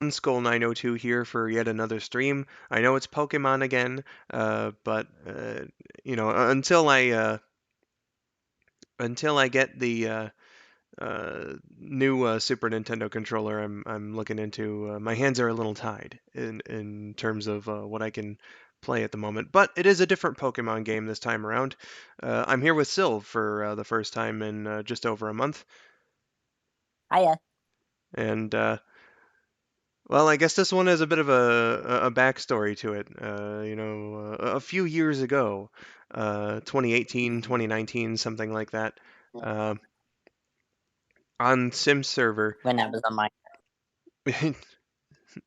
skull902 here for yet another stream. I know it's Pokemon again, but until I get the new Super Nintendo controller, I'm looking into. My hands are a little tied in terms of what I can play at the moment. But it is a different Pokemon game this time around. I'm here with Silv for the first time in just over a month, Hiya. and well, I guess this one has a bit of a backstory to it. A few years ago, 2018, 2019, something like that, uh, on Sim server. When I was on my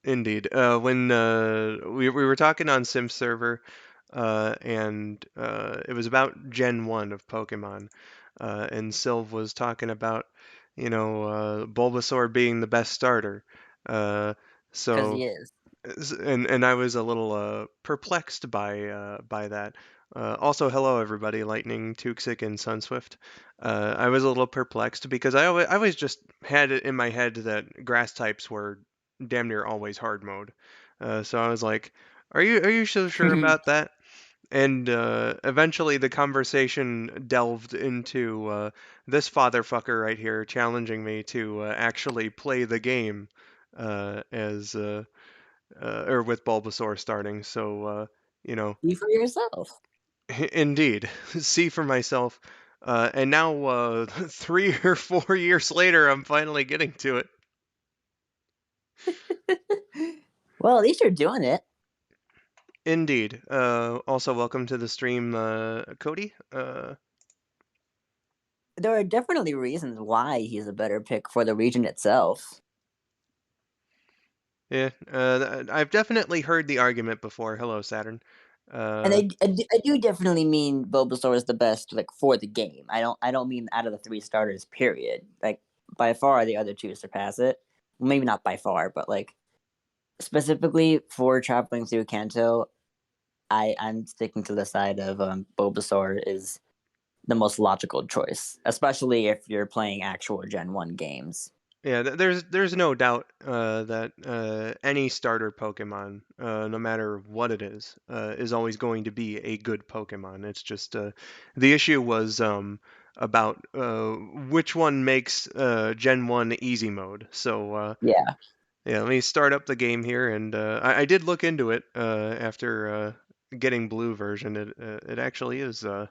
Indeed. When we were talking on Sim server, and it was about Gen 1 of Pokemon, and Silv was talking about, Bulbasaur being the best starter. Uh, because so he is. and I was a little perplexed by that. Also, hello everybody, Lightning, Tuxic, and Sunswift. I was a little perplexed because I always just had it in my head that grass types were damn near always hard mode. So I was like, are you so sure about that? And eventually the conversation delved into this fatherfucker right here challenging me to actually play the game as or with Bulbasaur starting. So, See for yourself. indeed, see for myself. And now, 3 or 4 years later, I'm finally getting to it. Well, at least you're doing it. Indeed. Also, welcome to the stream, Cody. There are definitely reasons why he's a better pick for the region itself. Yeah, I've definitely heard the argument before. Hello, Saturn. And Uh, I do definitely mean Bulbasaur is the best, like, for the game. I don't mean out of the three starters. Period. Like, by far the other two surpass it. Maybe not by far, but like specifically for traveling through Kanto, I'm sticking to the side of Bulbasaur is the most logical choice, especially if you're playing actual Gen 1 games. Yeah, there's no doubt that any starter Pokemon, no matter what it is always going to be a good Pokemon. It's just the issue was about which one makes Gen 1 easy mode. So Yeah. yeah, let me start up the game here, and I did look into it after getting blue version. It actually is uh,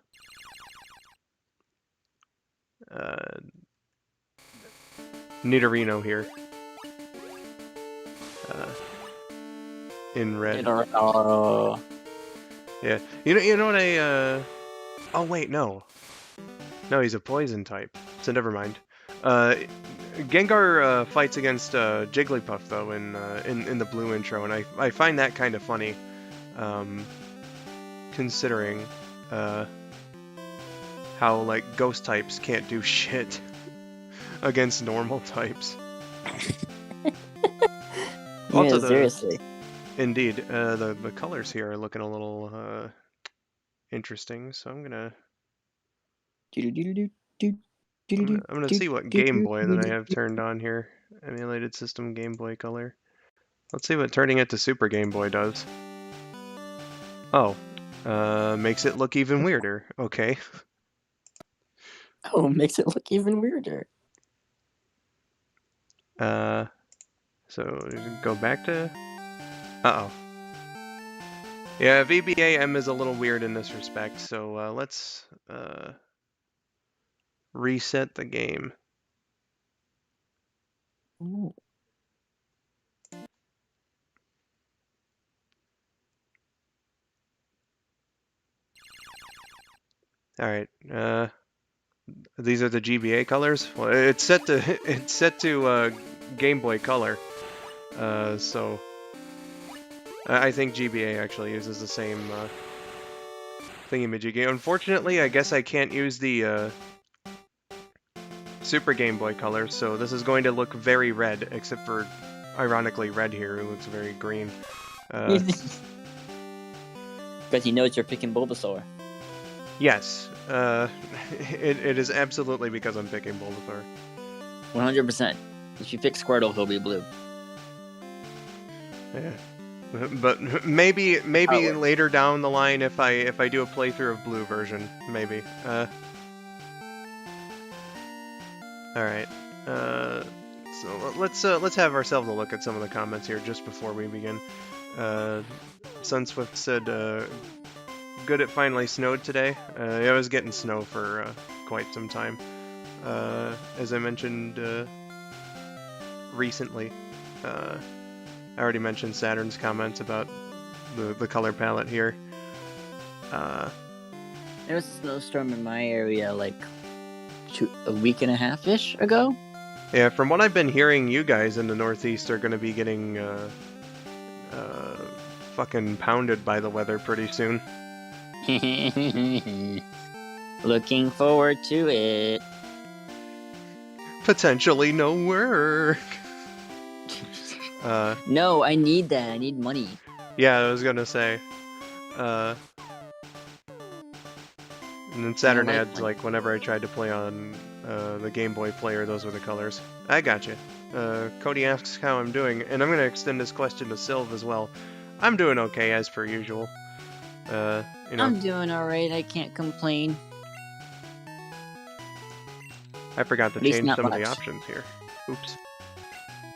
Nidorino here uh, in red. Yeah. You know what I oh wait, no. No, he's a poison type. So never mind. Uh Gengar fights against Jigglypuff though in the blue intro, and I find that kind of funny. Um considering uh how like ghost types can't do shit against normal types. Also Yeah, the seriously. indeed the colors here are looking a little interesting, so I'm gonna see what Game Boy that I have turned on here. Emulated system Game Boy Color. Let's see what turning it to Super Game Boy does. Oh, makes it look even weirder. Okay. Oh, makes it look even weirder. Uh, so go back to. Uh oh. Yeah, VBAM is a little weird in this respect. So let's reset the game. Ooh. All right. These are the GBA colors. Well, it's set to it's set to Game Boy Color. So I think GBA actually uses the same thingamajiggy. Unfortunately, I guess I can't use the Super Game Boy Color, so this is going to look very red, except for, ironically, red here. It looks very green. Because he knows you're picking Bulbasaur. Yes, it is absolutely because I'm picking Bulbasaur. 100%. If you pick Squirtle, he'll be blue. Yeah. But maybe Oh, later down the line if I do a playthrough of blue version, maybe. All right. So let's have ourselves a look at some of the comments here just before we begin. Sunswift said, "Good, it finally snowed today." I was getting snow for quite some time. As I mentioned recently, I already mentioned Saturn's comments about the color palette here. there was a snowstorm in my area like a week and a half-ish ago. Yeah, from what I've been hearing, you guys in the Northeast are going to be getting fucking pounded by the weather pretty soon. Looking forward to it. Potentially no work. No, I need that. I need money. Yeah, I was gonna say. And then Saturn like ads, like, whenever I tried to play on the Game Boy player, those were the colors. I gotcha. Cody asks how I'm doing, and I'm gonna extend this question to Silv as well. I'm doing okay, as per usual. You know, I'm doing alright. I can't complain. I forgot to At least change not some of the much. options here. Oops.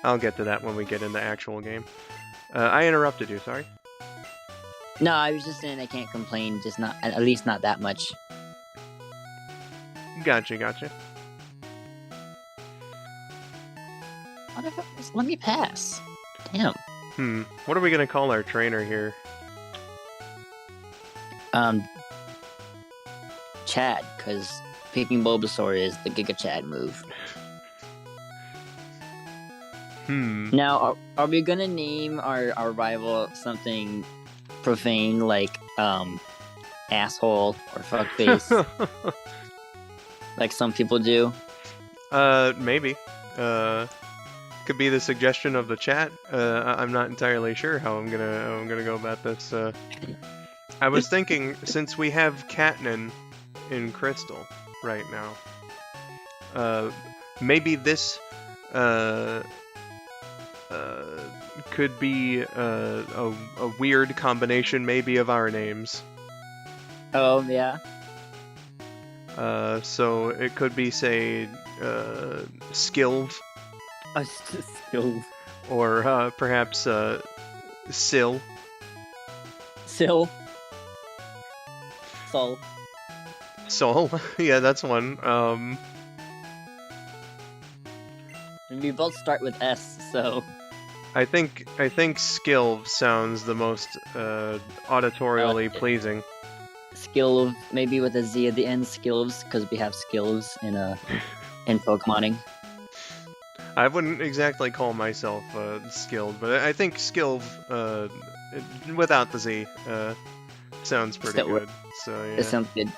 I'll get to that when we get in the actual game. I interrupted you, sorry. No, I was just saying I can't complain. Just not, at least not that much. Gotcha. What if it was, let me pass? Damn. What are we gonna call our trainer here? Chad, because picking Bulbasaur is the Giga Chad move. Now, are we gonna name our rival something profane like asshole or fuckface, like some people do? Maybe. Could be the suggestion of the chat. I'm not entirely sure how I'm gonna go about this. I was thinking, since we have Catnin in Crystal right now, maybe this could be a weird combination, maybe, of our names. Oh yeah. So it could be, say, Skilv. Skills. Or perhaps Sil. Sil. Sol. Sol. Yeah, that's one. And we both start with S, so. I think Skilv sounds the most auditorially pleasing. Skill, maybe with a Z at the end, skills, because we have skills in Pokemoning. I wouldn't exactly call myself skilled, but I think Skilv without the Z sounds pretty good. So yeah. It sounds good.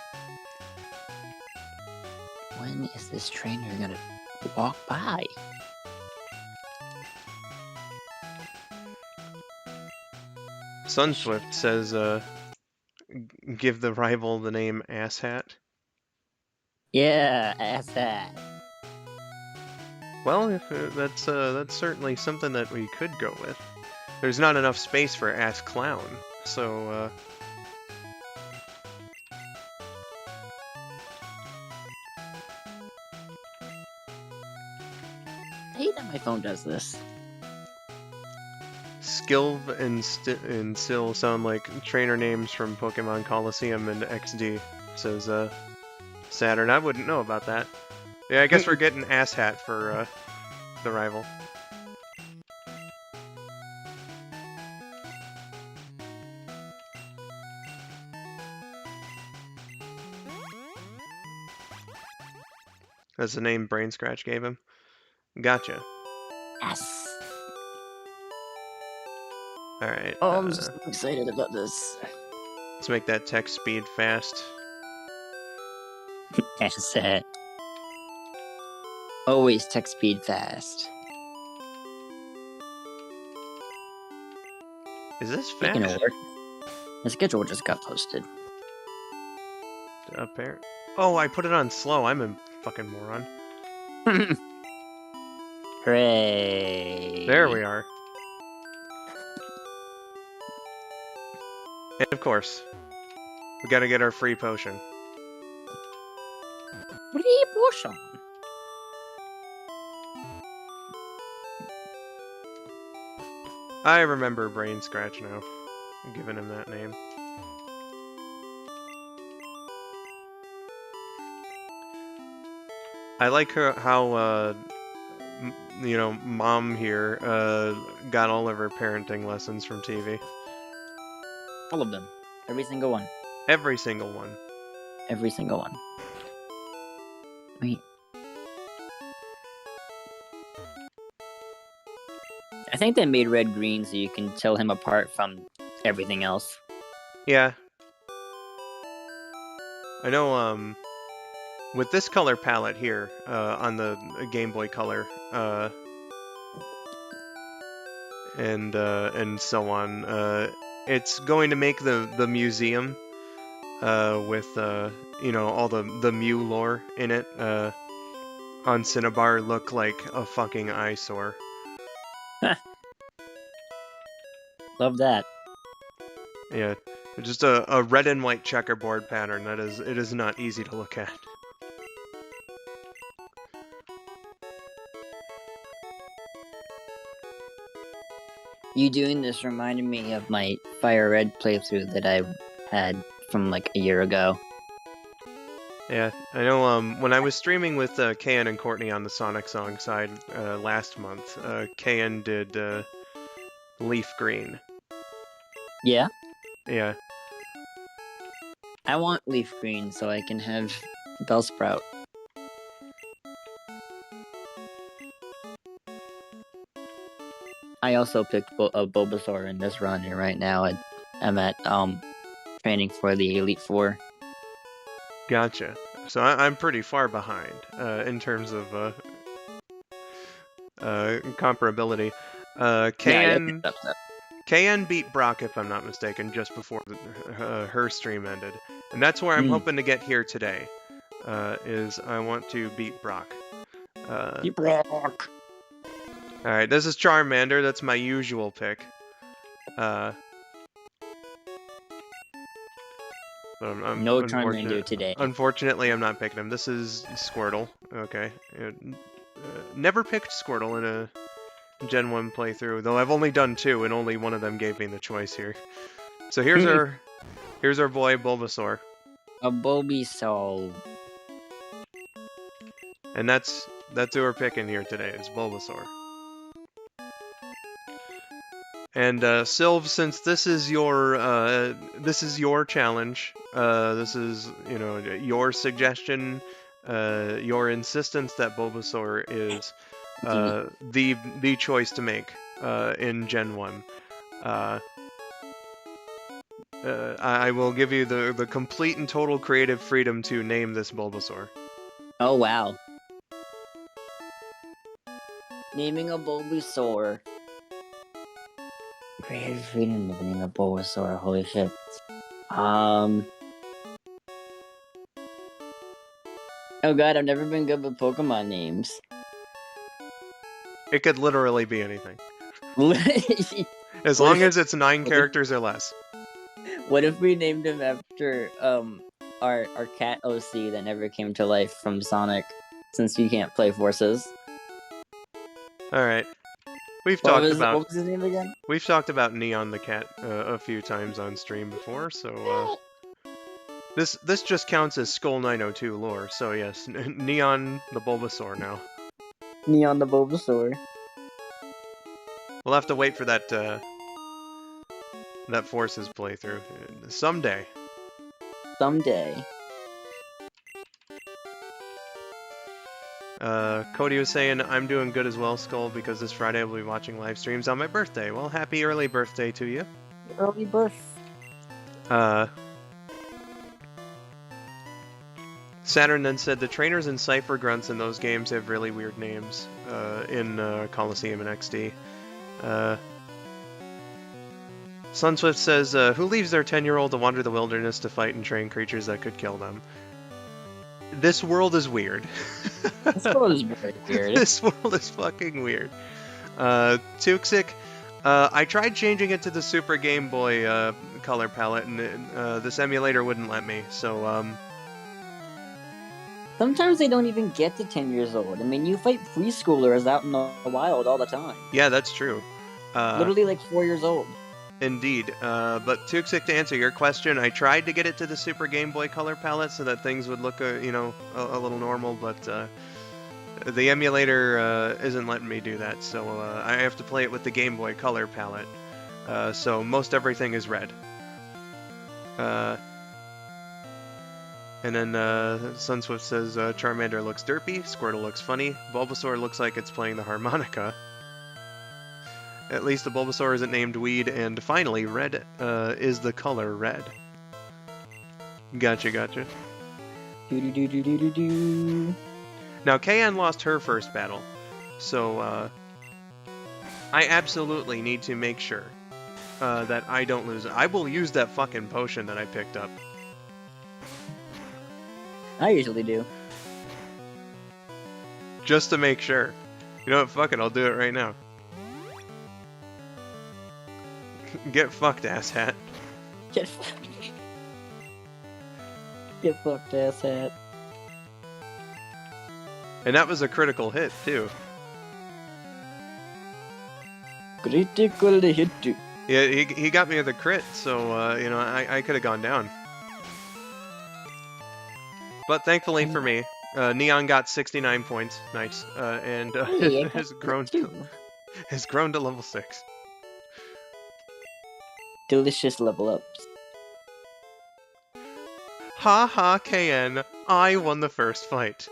When is this trainer gonna walk by? Sunswift says, give the rival the name Asshat. Yeah, Asshat. Well, if that's certainly something that we could go with. There's not enough space for Ass Clown, so I hate that my phone does this. Skilv and Sil sound like trainer names from Pokemon Coliseum and XD, says Saturn. I wouldn't know about that. Yeah, I guess we're getting Asshat for the rival. That's the name Brain Scratch gave him. Gotcha. Yes. Alright. Oh, I'm just excited about this. Let's make that text speed fast. Asshat. Always text speed fast. Is this Speaking fast? of work, the schedule just got posted. Apparently. Oh, I put it on slow. I'm a fucking moron. Hooray! There we are. And of course, we gotta get our free potion. Free potion. I remember Brain Scratch now. I'm giving him that name. I like how you know, Mom here got all of her parenting lessons from TV. All of them. Every single one. Every single one. Every single one. Wait. I think they made Red green so you can tell him apart from everything else. Yeah. I know, with this color palette here, on the Game Boy Color, and so on, it's going to make the museum, with, you know, all the Mew lore in it, on Cinnabar look like a fucking eyesore. Love that. Yeah, just a red and white checkerboard pattern. It is not easy to look at. You doing this reminded me of my Fire Red playthrough that I had from like a year ago. Yeah, I know, when I was streaming with KN and Courtney on the Sonic Song side last month, KN did Leaf Green. Yeah? Yeah. I want Leaf Green so I can have Bellsprout. I also picked a Bulbasaur in this run, and right now I'm at training for the Elite Four. Gotcha. So I'm pretty far behind in terms of comparability. KN beat Brock, if I'm not mistaken, just before her stream ended, and that's where I'm hoping to get here today. Is I want to beat Brock. Beat Brock. All right, this is Charmander. That's my usual pick. No Charmander today. Unfortunately, I'm not picking him. This is Squirtle. Okay. Never picked Squirtle in a Gen 1 playthrough, though I've only done 2, and only one of them gave me the choice here. So here's our boy Bulbasaur. A Bulbasaur. And that's who we're picking here today, is Bulbasaur. And Silv, since this is your challenge, this is, you know, your suggestion, your insistence that Bulbasaur is the choice to make in Gen 1. I will give you the complete and total creative freedom to name this Bulbasaur. Oh wow. Naming a Bulbasaur. Creative freedom to name a Bulbasaur, holy shit. Oh god, I've never been good with Pokemon names. It could literally be anything. As long as it's 9 characters or less. What if we named him after our cat OC that never came to life from Sonic, since you can't play Forces? Alright. What was his name again? We've talked about Neon the cat a few times on stream before, so this just counts as skull902 lore. So yes, Neon the Bulbasaur now. Neon the Bulbasaur. We'll have to wait for that that Forces playthrough someday. Someday. Cody was saying, I'm doing good as well, Skull, because this Friday I'll be watching live streams on my birthday. Well, happy early birthday to you. Early birth. Saturn then said, the trainers and Cypher Grunts in those games have really weird names, in Coliseum and XD. Sunswift says, who leaves their 10-year-old to wander the wilderness to fight and train creatures that could kill them? This world is weird. This world is very weird. This world is fucking weird. Tuxic, I tried changing it to the Super Game Boy color palette, and this emulator wouldn't let me. So Sometimes they don't even get to 10 years old. I mean, you fight preschoolers out in the wild all the time. yeah, that's true. Literally like 4 years old. Indeed. But Tuxic, to answer your question, I tried to get it to the Super Game Boy color palette so that things would look, a little normal, but the emulator isn't letting me do that. So I have to play it with the Game Boy color palette. So most everything is red. And then Sunswift says Charmander looks derpy, Squirtle looks funny, Bulbasaur looks like it's playing the harmonica. At least the Bulbasaur isn't named Weed, and finally, red is the color red. Gotcha. Do-do-do-do-do-do. Now, KN lost her first battle, so I absolutely need to make sure that I don't lose it. I will use that fucking potion that I picked up. I usually do. Just to make sure. You know what? Fuck it, I'll do it right now. Get fucked, asshat. Get fucked. Get fucked, asshat. And that was a critical hit, too. Critical hit. Yeah, he got me with a crit, so, I could have gone down. But thankfully for me, Neon got 69 points. Nice. And Hey, has grown to level 6. Delicious level ups. Ha ha, KN, I won the first fight.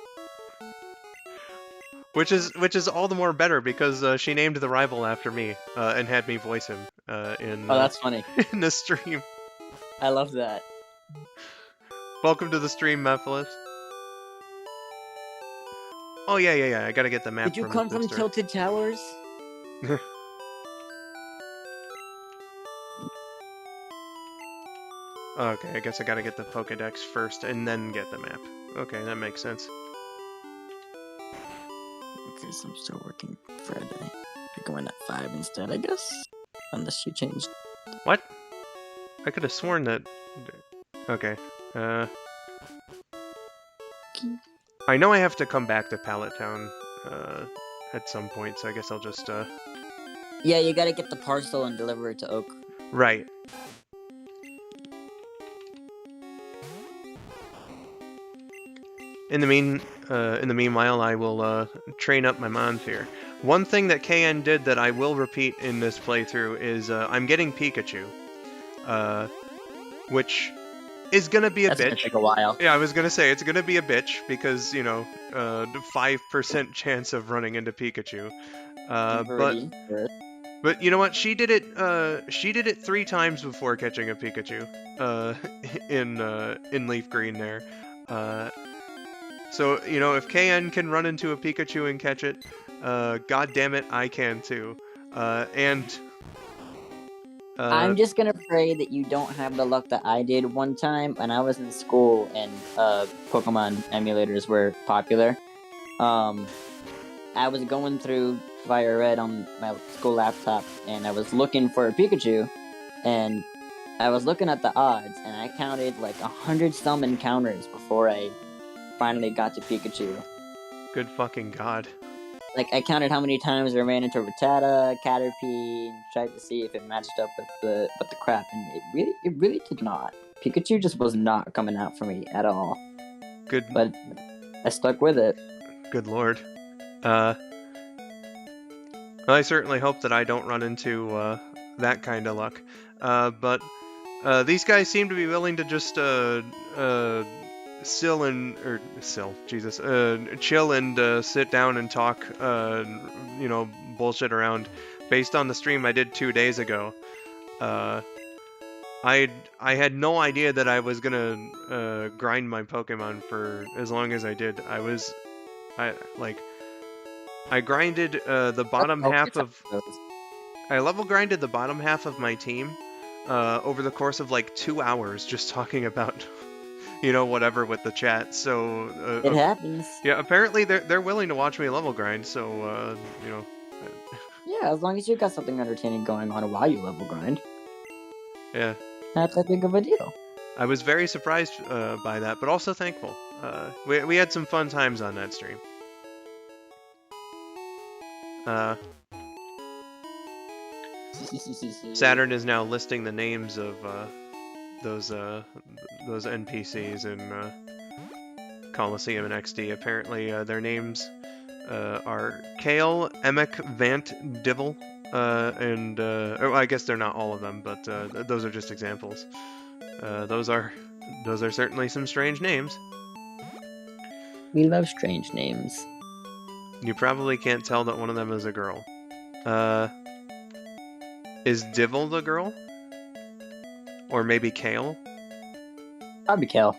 Which is all the more better because she named the rival after me and had me voice him in. Oh, that's funny. In the stream. I love that. Welcome to the stream, Mephiles. Oh yeah. I gotta get the map. Did you come from Tilted Towers? Okay, I guess I gotta get the Pokédex first and then get the map. Okay, that makes sense. Because I'm still working Friday. You're going at 5 instead, I guess? Unless you changed. What? I could have sworn that... Okay. I know I have to come back to Pallet Town at some point, so I guess I'll just... Yeah, you gotta get the parcel and deliver it to Oak. Right. In the meanwhile, I will train up my Monfear. One thing that KN did that I will repeat in this playthrough is I'm getting Pikachu, which is gonna be a That's bitch. gonna take a while. Yeah, I was gonna say it's gonna be a bitch because 5% chance of running into Pikachu. But you know what? She did it 3 times before catching a Pikachu in Leaf Green there. So, if KN can run into a Pikachu and catch it, god damn it, I can too. I'm just gonna pray that you don't have the luck that I did one time when I was in school and Pokemon emulators were popular. I was going through Fire Red on my school laptop and I was looking for a Pikachu and I was looking at the odds and I counted like 100 some encounters before I finally got to Pikachu. Good fucking god. Like, I counted how many times I ran into Rattata, Caterpie, and tried to see if it matched up with the crap, and it really did not. Pikachu just was not coming out for me at all. Good. But I stuck with it. Good lord. I certainly hope that I don't run into that kind of luck. But these guys seem to be willing to just chill and sit down and talk, bullshit around based on the stream I did 2 days ago. I had no idea that I was gonna grind my Pokemon for as long as I did. I grinded the bottom half of... I level grinded the bottom half of my team over the course of like 2 hours just talking about... whatever with the chat. So it happens. Yeah, apparently they're willing to watch me level grind. So Yeah, Yeah, as long as you got something entertaining going on while you level grind, Yeah. not that big of a deal. I was very surprised by that, but also thankful. We had some fun times on that stream. Saturn is now listing the names of those NPCs in Coliseum and XD. Apparently, their names are Kale, Emek, Vant, Divil, and oh, I guess they're not all of them, but those are just examples. Those are certainly some strange names. We love strange names. You probably can't tell that one of them is a girl. Is Divil the girl? Or maybe Kale? Probably Kale.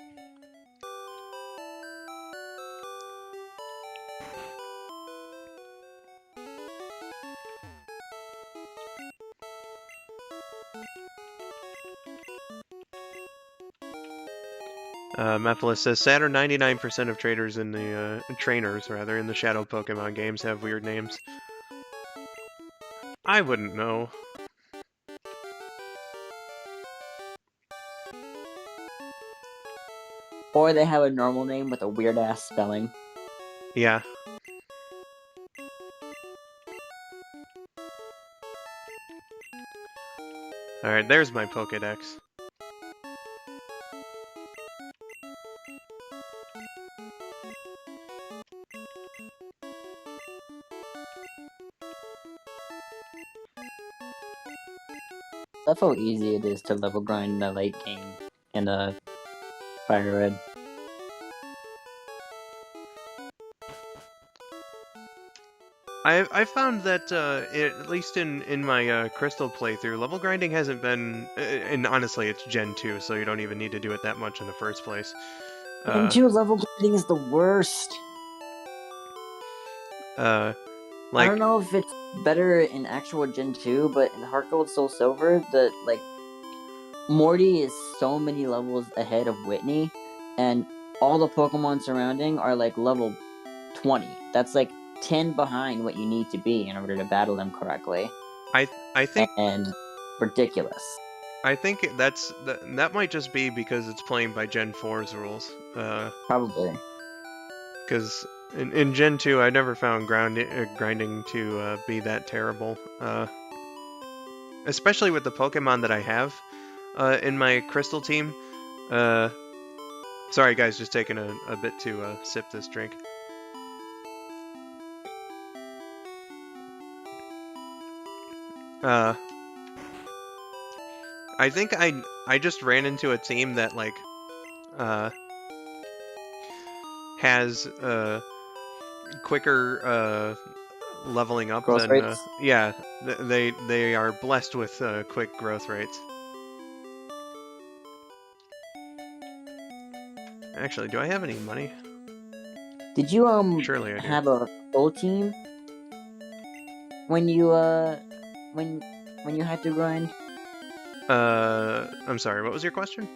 Mephilis says Saturn 99% of traders in the trainers in the Shadow Pokemon games have weird names. I wouldn't know. Or they have a normal name with a weird ass spelling. Yeah. Alright, there's my Pokedex. That's how easy it is to level grind in the late game in the Fire Red. I found that at least in my Crystal playthrough, level grinding hasn't been, and honestly, it's Gen 2, so you don't even need to do it that much in the first place. Gen 2 level grinding is the worst. Like, I don't know if it's better in actual Gen 2, but in Heart Gold Soul Silver, Morty is so many levels ahead of Whitney, and all the Pokemon surrounding are like level 20. That's like 10 behind what you need to be in order to battle them correctly. I think and ridiculous. I think that might just be because it's playing by Gen 4's rules. Probably. Because in Gen 2, I never found grinding to be that terrible. Especially with the Pokemon that I have in my Crystal team. Sorry guys, just taking a bit to sip this drink. I think I just ran into a team that has quicker leveling up growth than rates? yeah, they are blessed with quick growth rates. Actually, do I have any money? Did you Surely I do. have a full team when you when you had to grind? I'm sorry, what was your question?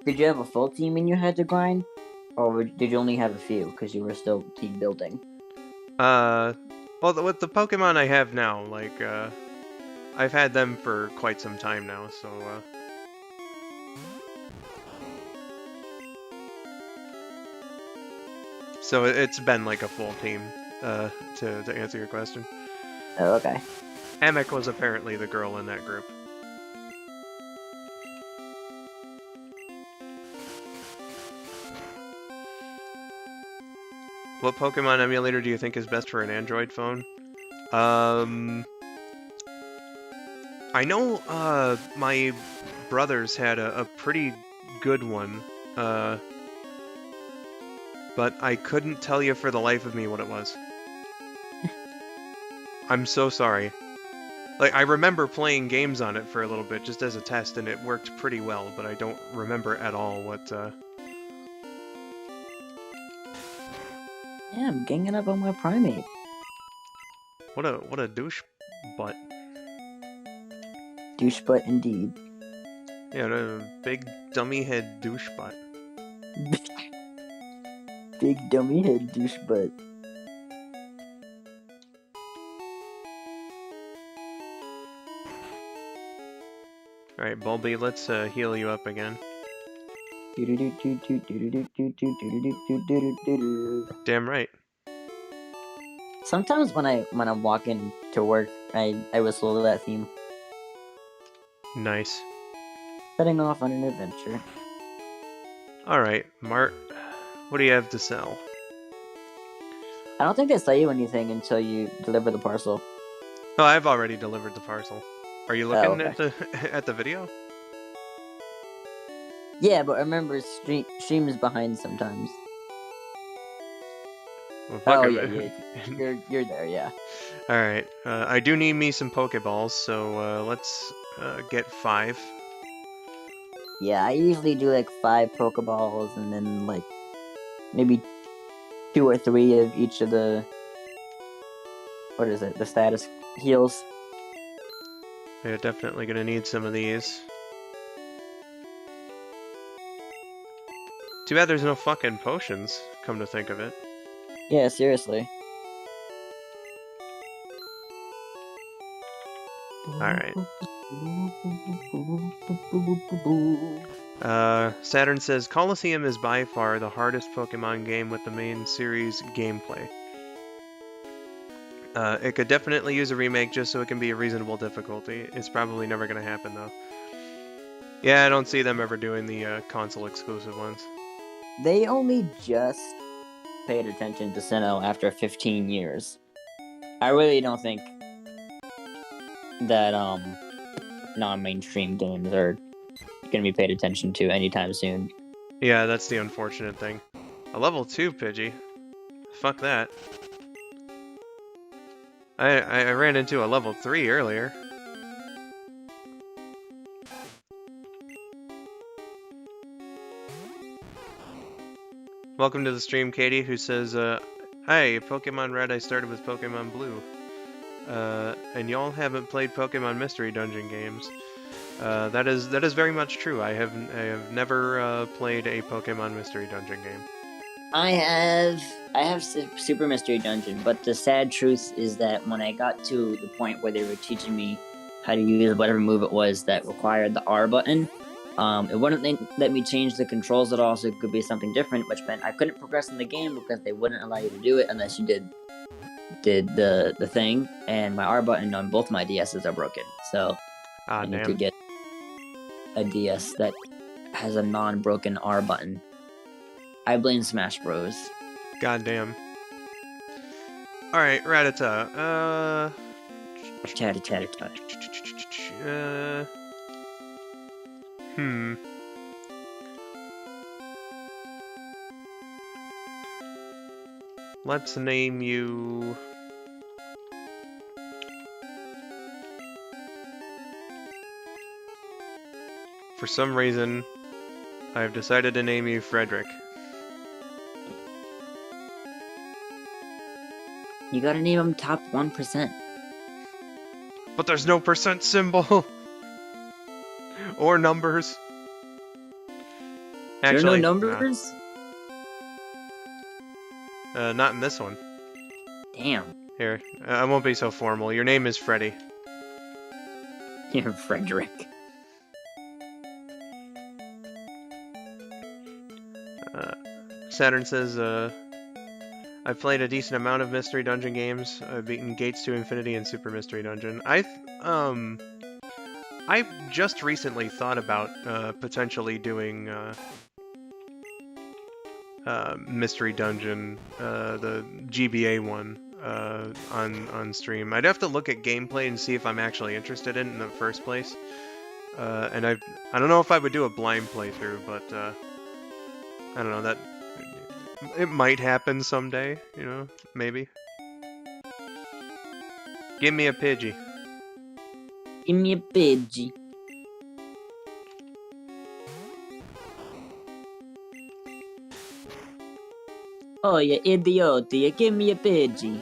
Did you have a full team when you had to grind, or did you only have a few because you were still team building? Well, with the Pokemon I have now, I've had them for quite some time now, so so it's been like a full team, to answer your question. Oh, okay. Emek was apparently the girl in that group. What Pokemon emulator do you think is best for an Android phone? I know my brothers had a pretty good one, but I couldn't tell you for the life of me what it was. I'm so sorry. I remember playing games on it for a little bit just as a test, and it worked pretty well, but I don't remember at all what, Yeah, I'm ganging up on my primate. What a douche butt. Douche butt indeed. Yeah, a big dummy head douche butt. Big dummy head douche butt. Alright, Bulby, let's heal you up again. Damn right. Sometimes when I'm walking to work, I whistle that theme. Nice. Setting off on an adventure. Alright, Mart, what do you have to sell? I don't think they sell you anything until you deliver the parcel. Oh, I've already delivered the parcel. Are you Oh, looking okay. at the video? Yeah, but remember, stream is behind sometimes. Well, fuck Oh it. yeah, you're there, yeah. Alright, I do need me some Pokeballs, so let's get 5. Yeah, I usually do like 5 Pokeballs and then like maybe 2 or 3 of each of the, what is it, the status heals. Yeah, definitely gonna need some of these. Too bad there's no fucking potions, come to think of it. Yeah, seriously. Alright. Saturn says, Colosseum is by far the hardest Pokemon game with the main series gameplay. It could definitely use a remake just so it can be a reasonable difficulty. It's probably never gonna happen, though. Yeah, I don't see them ever doing the console-exclusive ones. They only just paid attention to Sinnoh after 15 years. I really don't think that non-mainstream games are going to be paid attention to anytime soon. Yeah, that's the unfortunate thing. A level 2 Pidgey. Fuck that. I ran into a level 3 earlier. Welcome to the stream, Katie, who says, Hi, Pokemon Red, I started with Pokemon Blue. And y'all haven't played Pokemon Mystery Dungeon games. That is very much true. I have never played a Pokemon Mystery Dungeon game. I have Super Mystery Dungeon, but the sad truth is that when I got to the point where they were teaching me how to use whatever move it was that required the R button, it wouldn't let me change the controls at all, so it could be something different, which meant I couldn't progress in the game because they wouldn't allow you to do it unless you did the thing, and my R button on both my DSs are broken, so I need to get a DS that has a non-broken R button. I blame Smash Bros. Goddamn. Alright, Rattata. Chatty. Let's name you... For some reason, I've decided to name you Frederick. You gotta name him top 1%. But there's no percent symbol! Or numbers. Actually, there are no numbers? Nah. Not in this one. Damn. Here, I won't be so formal. Your name is Freddy. You're Frederick. Saturn says, I've played a decent amount of Mystery Dungeon games. I've beaten Gates to Infinity and Super Mystery Dungeon. I just recently thought about potentially doing Mystery Dungeon, the GBA one, on stream. I'd have to look at gameplay and see if I'm actually interested in the first place. And I don't know if I would do a blind playthrough, but I don't know, that it might happen someday, you know, maybe. Give me a Pidgey. Give me a Pidgey. Oh, you idiot, you give me a Pidgey.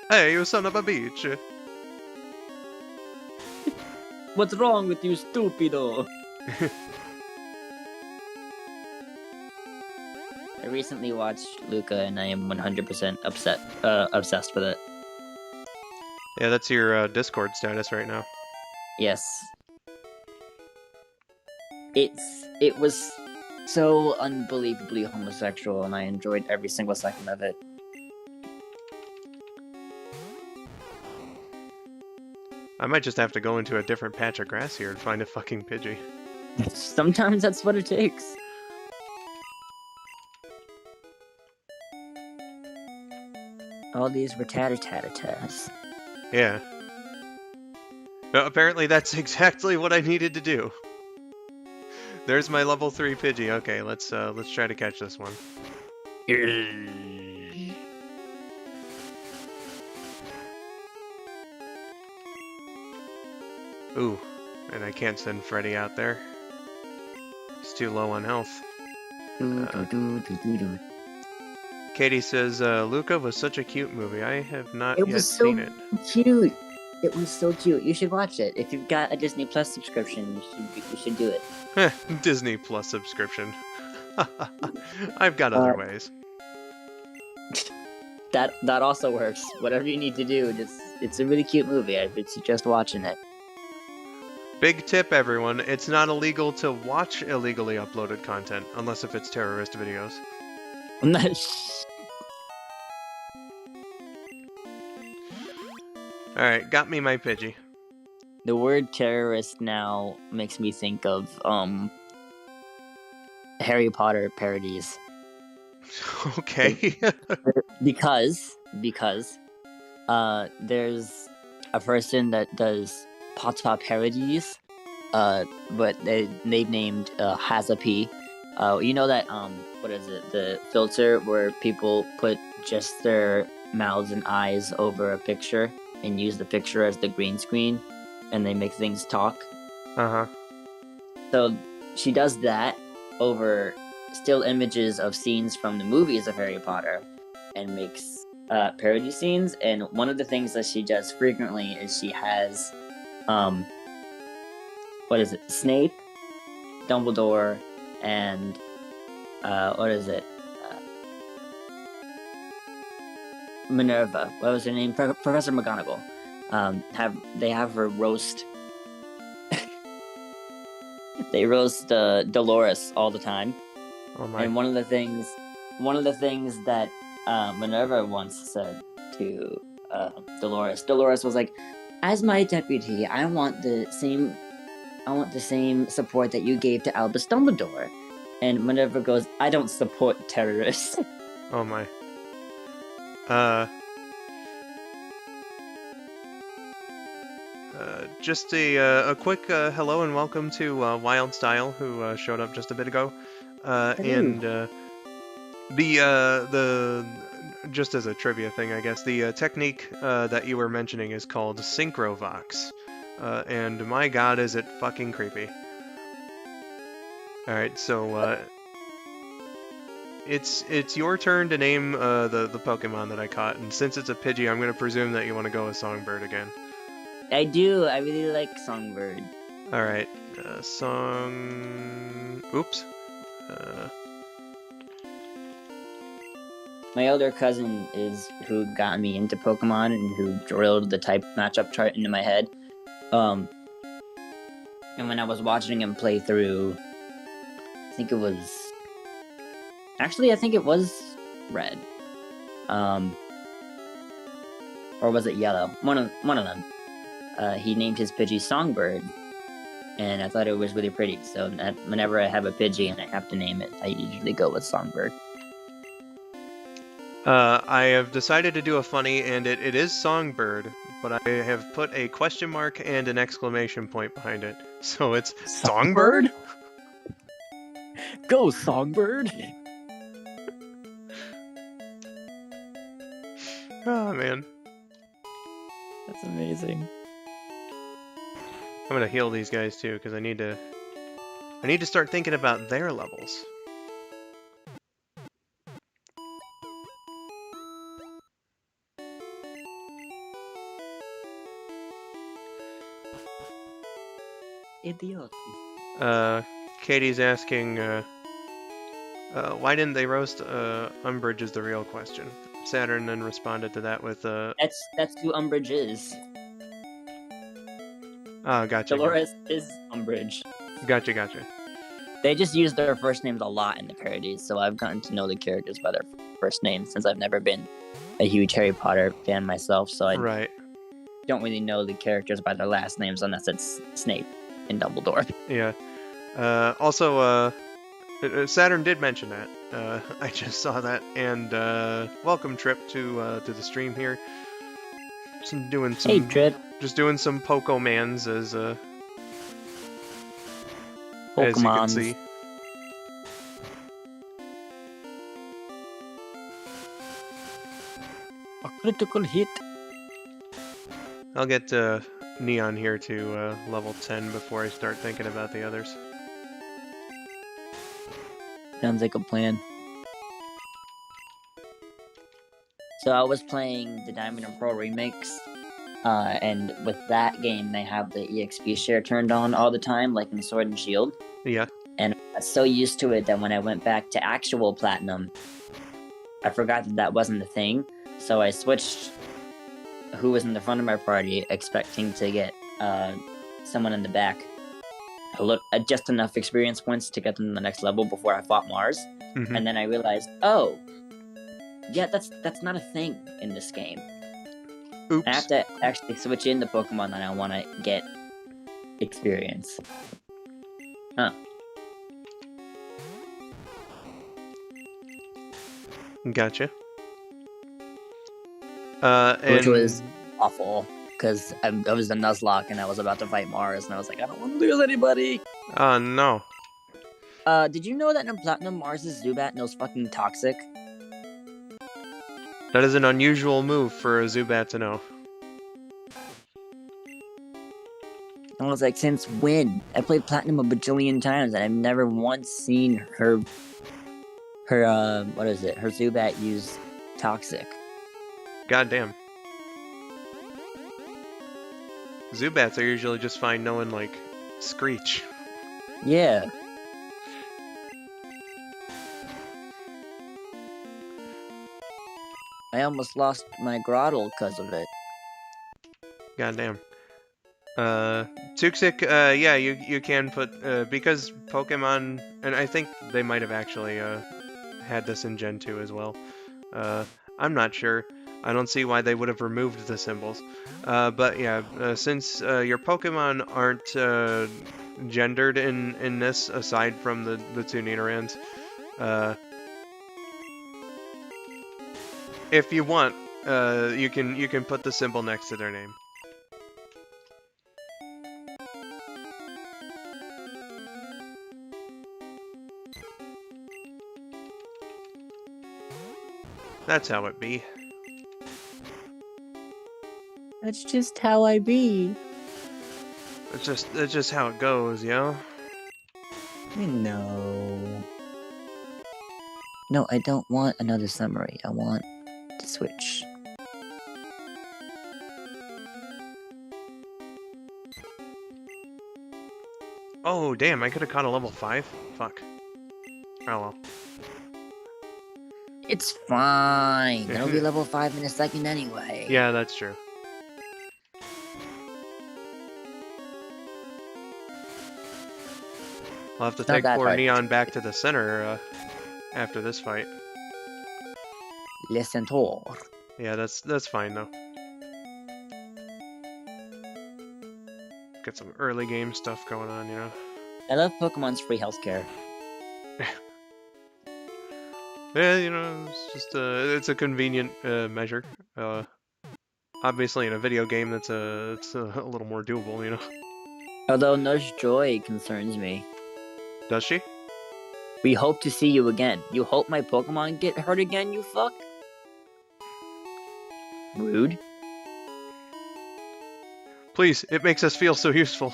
Hey, you son of a bitch. What's wrong with you, stupido? I recently watched Luca and I am 100% obsessed with it. Yeah, that's your Discord status right now. Yes. It was so unbelievably homosexual, and I enjoyed every single second of it. I might just have to go into a different patch of grass here and find a fucking Pidgey. Sometimes that's what it takes. All these rattata-tatas. Yeah. Well, apparently that's exactly what I needed to do. There's my level 3 Pidgey. Okay, let's try to catch this one. Ooh, and I can't send Freddy out there. He's too low on health. Katie says, Luca was such a cute movie. I have not yet seen it. Cute. It was so cute. You should watch it. If you've got a Disney Plus subscription, you should do it. Disney Plus subscription. I've got other ways. That also works. Whatever you need to do, it's a really cute movie. I would suggest watching it. Big tip, everyone. It's not illegal to watch illegally uploaded content, unless if it's terrorist videos. I'm not... Alright, got me my Pidgey. The word terrorist now makes me think of Harry Potter parodies. Okay. because there's a person that does Potter parodies, but they've named Hazapee. You know that what is it? The filter where people put just their mouths and eyes over a picture and use the picture as the green screen, and they make things talk. Uh-huh. So she does that over still images of scenes from the movies of Harry Potter and makes parody scenes. And one of the things that she does frequently is she has what is it? Snape, Dumbledore, and what is it? Minerva. What was her name? Professor McGonagall. They have her roast. They roast Dolores all the time. Oh my. And one of the things that Minerva once said to Dolores was like, "As my deputy, I want the same support that you gave to Albus Dumbledore." And Minerva goes, "I don't support terrorists." Oh my. Just a quick hello and welcome to Wild Style, who showed up just a bit ago. And the just as a trivia thing, I guess, the technique that you were mentioning is called Synchrovox. And my god, is it fucking creepy. Alright, so it's your turn to name the Pokemon that I caught, and since it's a Pidgey, I'm gonna presume that you want to go with Songbird again. I do. I really like Songbird. Alright, Oops. My elder cousin is who got me into Pokemon and who drilled the type matchup chart into my head. And when I was watching him play through, I think it was Red. Or was it Yellow? One of them. He named his Pidgey Songbird, and I thought it was really pretty. So whenever I have a Pidgey and I have to name it, I usually go with Songbird. I have decided to do a funny, and it is Songbird, but I have put a question mark and an exclamation point behind it. So it's Songbird? Go, Songbird! Oh, man. That's amazing. I'm gonna heal these guys too, because I need to start thinking about their levels. Idiot. Katie's asking, why didn't they roast Umbridge is the real question. Saturn then responded to that with, That's who Umbridge is. Oh, gotcha. Dolores is Umbridge. Gotcha. They just use their first names a lot in the parodies, so I've gotten to know the characters by their first names since I've never been a huge Harry Potter fan myself, so I Right. don't really know the characters by their last names unless it's Snape and Dumbledore. Yeah. Also, Saturn did mention that. I just saw that, and welcome Trip to the stream here. Just doing some. Hey, Trip. Just doing some Pokemans as you can Pokemons. see. A critical hit. I'll get Neon here to level 10 before I start thinking about the others. Sounds like a plan. So I was playing the Diamond and Pearl remakes, and with that game, they have the EXP share turned on all the time, like in Sword and Shield. Yeah. And I was so used to it that when I went back to actual Platinum, I forgot that that wasn't a thing. So I switched who was in the front of my party, expecting to get someone in the back. Just enough experience points to get them to the next level before I fought Mars. Mm-hmm. And then I realized, oh, yeah, that's not a thing in this game. Oops. I have to actually switch in the Pokemon that I want to get experience. Huh. Gotcha. Which was awful, because I was a Nuzlocke and I was about to fight Mars, and I was like, I don't want to lose anybody. Oh, no. Did you know that in Platinum, Mars' Zubat knows fucking Toxic? That is an unusual move for a Zubat to know. I was like, since when? I played Platinum a bajillion times, and I've never once seen her Zubat use Toxic. Goddamn. Zubats are usually just fine knowing, like, Screech. Yeah. I almost lost my Grottle because of it. Goddamn. Tuxic, yeah, you can put, because Pokemon, and I think they might have actually, had this in Gen 2 as well. I'm not sure. I don't see why they would have removed the symbols. But yeah, since your Pokemon aren't gendered in this, aside from the two Nidorans, if you want, you can put the symbol next to their name. That's how it be. That's just how I be. It's just how it goes, yo. No. No, I don't want another summary. I want to switch. Oh, damn, I could have caught a level 5? Fuck. Oh well. It's fine. It'll be level 5 in a second anyway. Yeah, that's true. I'll have to take poor Neon back to the center after this fight. Listen to. Yeah, that's fine though. Get some early game stuff going on, you know. I love Pokemon's free healthcare. Yeah, you know, it's just it's a convenient measure. Obviously, in a video game, it's a little more doable, you know. Although Nurse Joy concerns me. Does she? We hope to see you again. You hope my Pokemon get hurt again, you fuck? Rude. Please, it makes us feel so useful.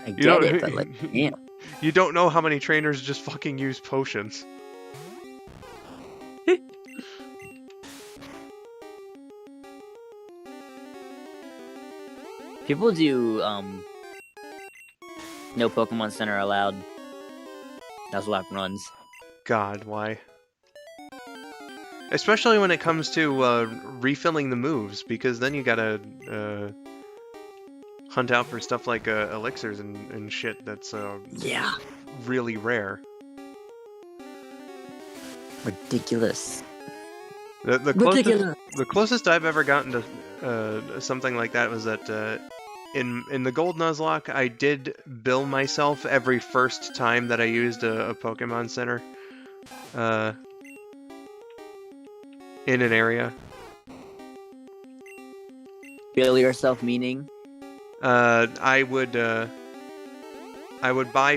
I get it, but like, yeah. You don't know how many trainers just fucking use potions. People do, no Pokemon Center allowed. Nuzlocke runs. God, why? Especially when it comes to refilling the moves, because then you gotta hunt out for stuff like elixirs and shit that's Yeah. really rare. Ridiculous. The closest I've ever gotten to something like that was that in the Gold Nuzlocke, I did bill myself every first time that I used a Pokemon Center in an area. Bill yourself meaning? I would buy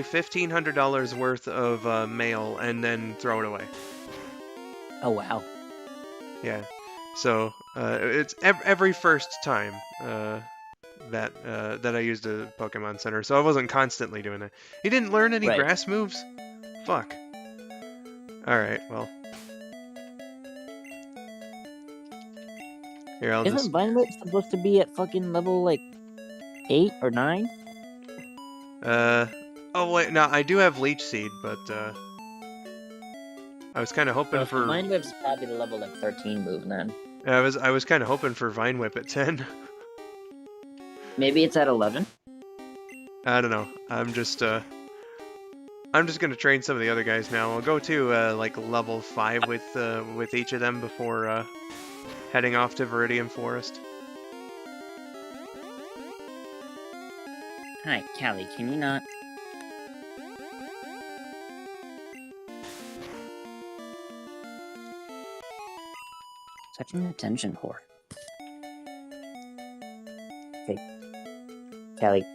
$1,500 worth of mail and then throw it away. Oh wow. Yeah, so it's every first time that I used a Pokemon Center, so I wasn't constantly doing it. You didn't learn any Right. grass moves? Fuck. All right, well. Here, I'll Isn't just. Vinewhip supposed to be at fucking level like 8 or 9? Oh wait, no, I do have Leech Seed, but I was kind of hoping for. Vinewhip's probably the level like 13 move then. I was kind of hoping for Vine Whip at 10. Maybe it's at 11. I don't know. I'm just gonna train some of the other guys now. I'll go to like level 5 with each of them before heading off to Viridian Forest. Hi, Callie, can you not? Such an attention whore. Okay. Callie.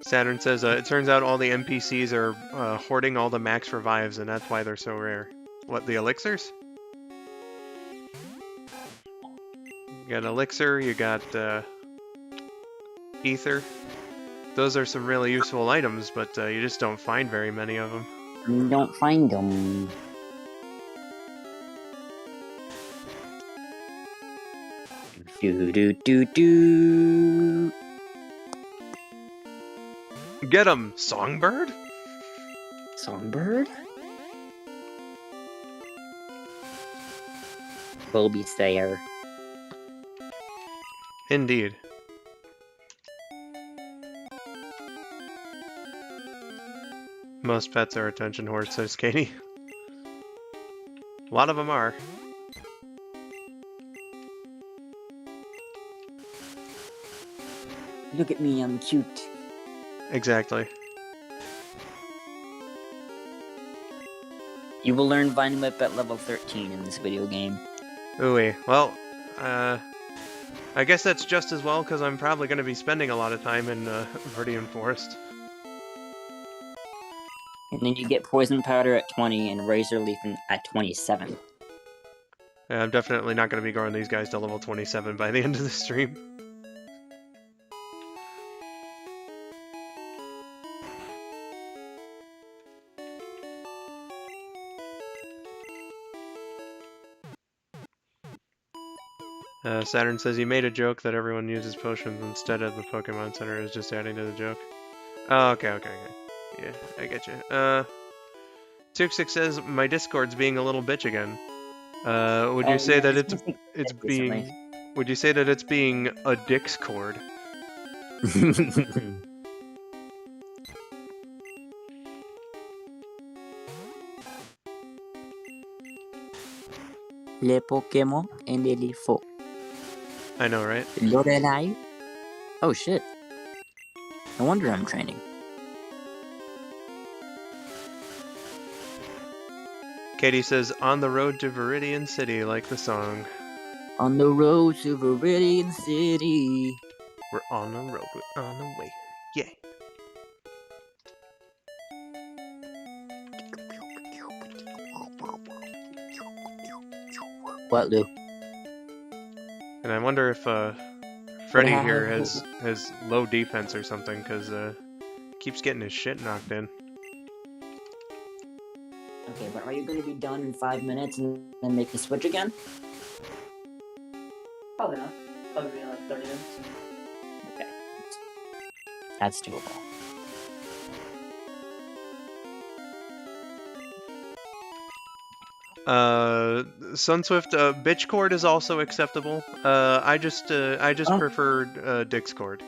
Saturn says, it turns out all the NPCs are hoarding all the max revives, and that's why they're so rare. What, the elixirs? You got elixir, you got ether. Those are some really useful items, but you just don't find very many of them. You don't find them. Do do do do. Get 'em, Songbird? Songbird? Bulbasaur. Indeed. Most pets are attention whores, says Katie. A lot of them are. Look at me, I'm cute. Exactly. You will learn Vine Whip at level 13 in this video game. Ooh, well, I guess that's just as well, because I'm probably going to be spending a lot of time in Viridian Forest. And then you get Poison Powder at 20 and Razor Leaf at 27. Yeah, I'm definitely not going to be growing these guys to level 27 by the end of the stream. Saturn says he made a joke that everyone uses potions instead of the Pokemon Center is just adding to the joke. Oh, okay. Yeah, I get you. Tuxix says my Discord's being a little bitch again. Would you say that it's being? Would you say that it's being a Dixcord? Les Pokémon and les faux. I know, right? Lorelai. Oh shit. No wonder I'm training. Katie says, on the road to Viridian City, like the song. On the road to Viridian City. We're on the road, we're on the way. Yeah. What, Lou? And I wonder if Freddy here has low defense or something, because keeps getting his shit knocked in. Okay, but are you going to be done in 5 minutes and then make the switch again? Probably not. Probably in like 30 minutes. Okay. That's doable. Sunswift, bitch cord is also acceptable. I just Oh. preferred Dick's cord.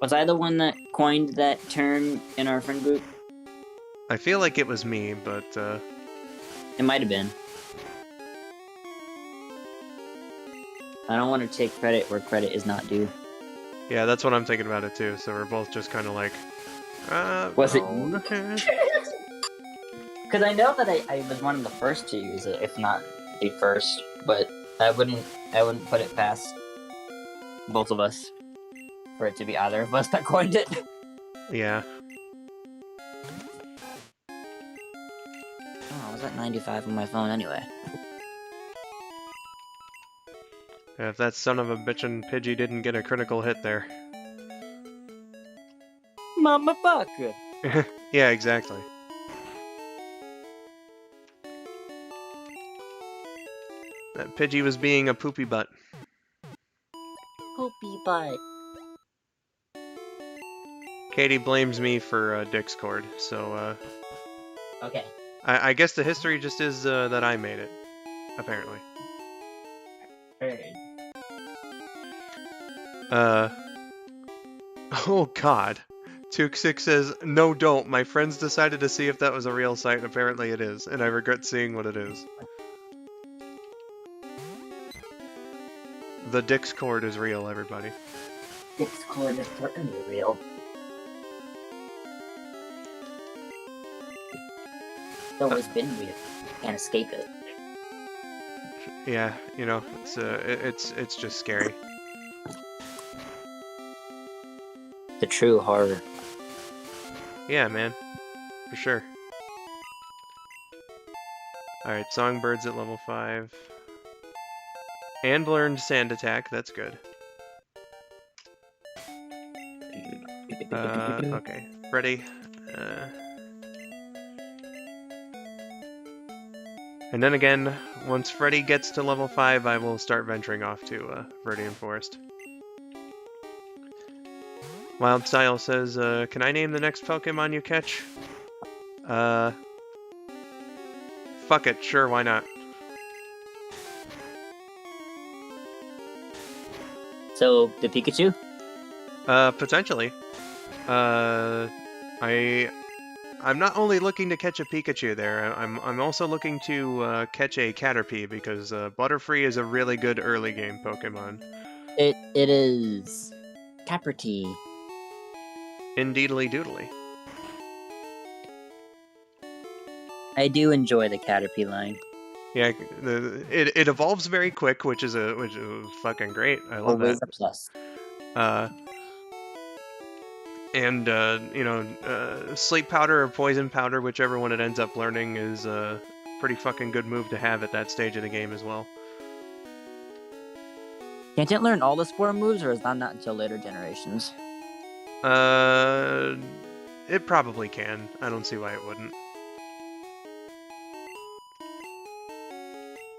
Was I the one that coined that term in our friend group? I feel like it was me, but It might have been. I don't want to take credit where credit is not due. yeah, that's what I'm thinking about it too. So we're both just kind of like, Was it no. Because I know that I was one of the first to use it, if not the first, but I wouldn't put it past both of us for it to be either of us that coined it. Yeah. Oh, I was at 95 on my phone anyway. If that son of a bitchin' Pidgey didn't get a critical hit there. Mama fuck. Yeah, exactly. That Pidgey was being a poopy butt. Poopy butt. Katie blames me for Dick's cord, so Okay. I guess the history just is that I made it, apparently. Heard. Oh god. Tuke6 says, no don't, my friends decided to see if that was a real site, and apparently it is, and I regret seeing what it is. The Dick's cord is real, everybody. Dick's cord is certainly real. It's always been real. Can't escape it. Yeah, you know, it's just scary. The true horror. Yeah, man. For sure. Alright, Songbird's at level 5. And learned Sand Attack, that's good. Okay. Ready? And then again, once Freddy gets to level 5, I will start venturing off to Viridian Forest. Wildstyle says, can I name the next Pokemon you catch? Fuck it, sure, why not? So, the Pikachu? Potentially. I'm not only looking to catch a Pikachu there, I'm also looking to catch a Caterpie, because Butterfree is a really good early game Pokemon. It is Capertee. Indeedly doodly. I do enjoy the Caterpie line. Yeah, it evolves very quick, which is fucking great. I love Always that. a plus. And you know, sleep powder or poison powder, whichever one it ends up learning, is a pretty fucking good move to have at that stage of the game as well. Can't it learn all the spore moves, or is that not until later generations? It probably can. I don't see why it wouldn't.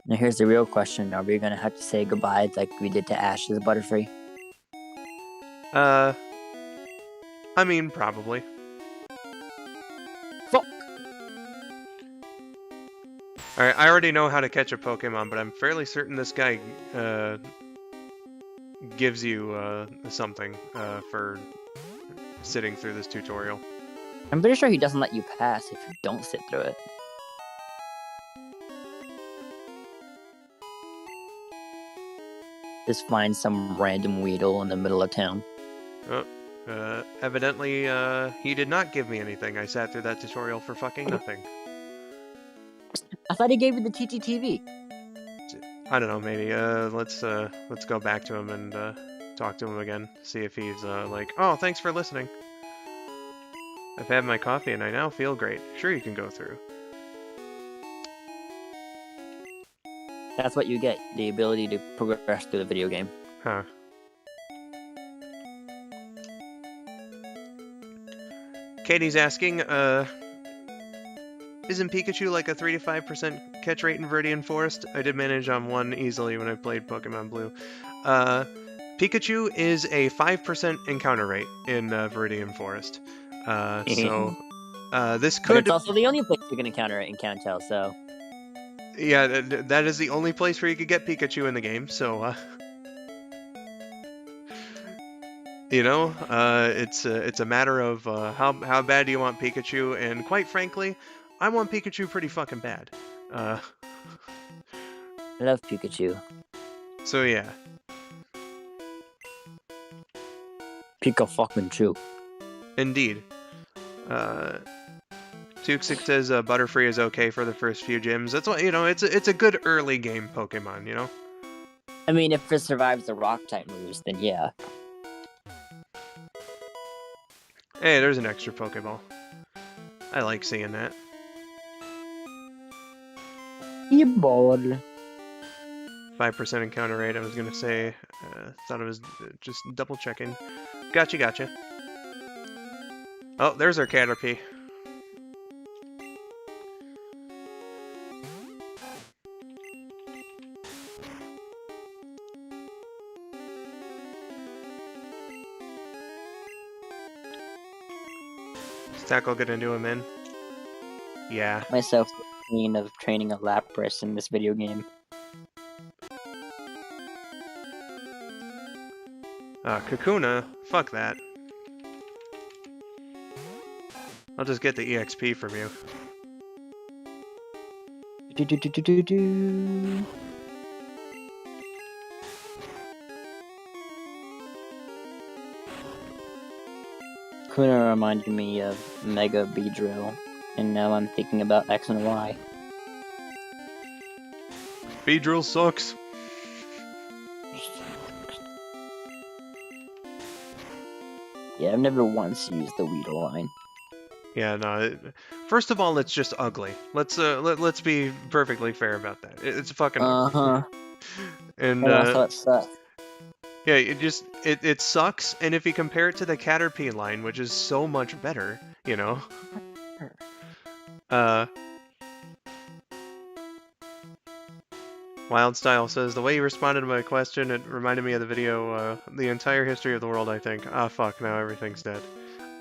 Now here's the real question. Are we going to have to say goodbye like we did to Ash's Butterfree? I mean, probably. Fuck! Alright, I already know how to catch a Pokemon, but I'm fairly certain this guy, gives you, something, for sitting through this tutorial. I'm pretty sure he doesn't let you pass if you don't sit through it. Just find some random Weedle in the middle of town. Oh, evidently, he did not give me anything. I sat through that tutorial for fucking nothing. I thought he gave you the TTTV. I don't know, maybe, let's go back to him and, talk to him again. See if he's, like, oh, thanks for listening. I've had my coffee and I now feel great. Sure, you can go through. That's what you get, the ability to progress through the video game. Huh. Katie's asking, isn't Pikachu like a 3 to 5% catch rate in Viridian Forest? I did manage on one easily when I played Pokemon Blue. Pikachu is a 5% encounter rate in Viridian Forest. So This But it's could, also the only place you can encounter it in Kanto, so... yeah, that is the only place where you could get Pikachu in the game. So, you know, it's a matter of how bad do you want Pikachu, and quite frankly, I want Pikachu pretty fucking bad. Uh, I love Pikachu. so yeah. Pika fucking Chu. Indeed. Uh, Tuxic says Butterfree is okay for the first few gyms. That's what, you know, it's a good early game Pokemon, you know? I mean, if it survives the rock-type moves, then yeah. Hey, there's an extra Pokeball. I like seeing that. You ball. 5% encounter rate, I was gonna say. Thought it was just double checking. Gotcha. Oh, there's our Caterpie. Is Tackle gonna do him in? Yeah. Myself the pain of training a Lapras in this video game. Kakuna? Fuck that. I'll just get the EXP from you. Kuna reminded me of Mega Beedrill, and now I'm thinking about X and Y. Beedrill sucks. Yeah, I've never once used the Weedle line. Yeah, no. First of all, it's just ugly. Let's be perfectly fair about that. It's fucking ugly. And also it sucks. yeah, it sucks. And if you compare it to the Caterpie line, which is so much better, you know. Wildstyle says, the way you responded to my question, it reminded me of the video, The Entire History of the World, I think. Ah, fuck, now everything's dead.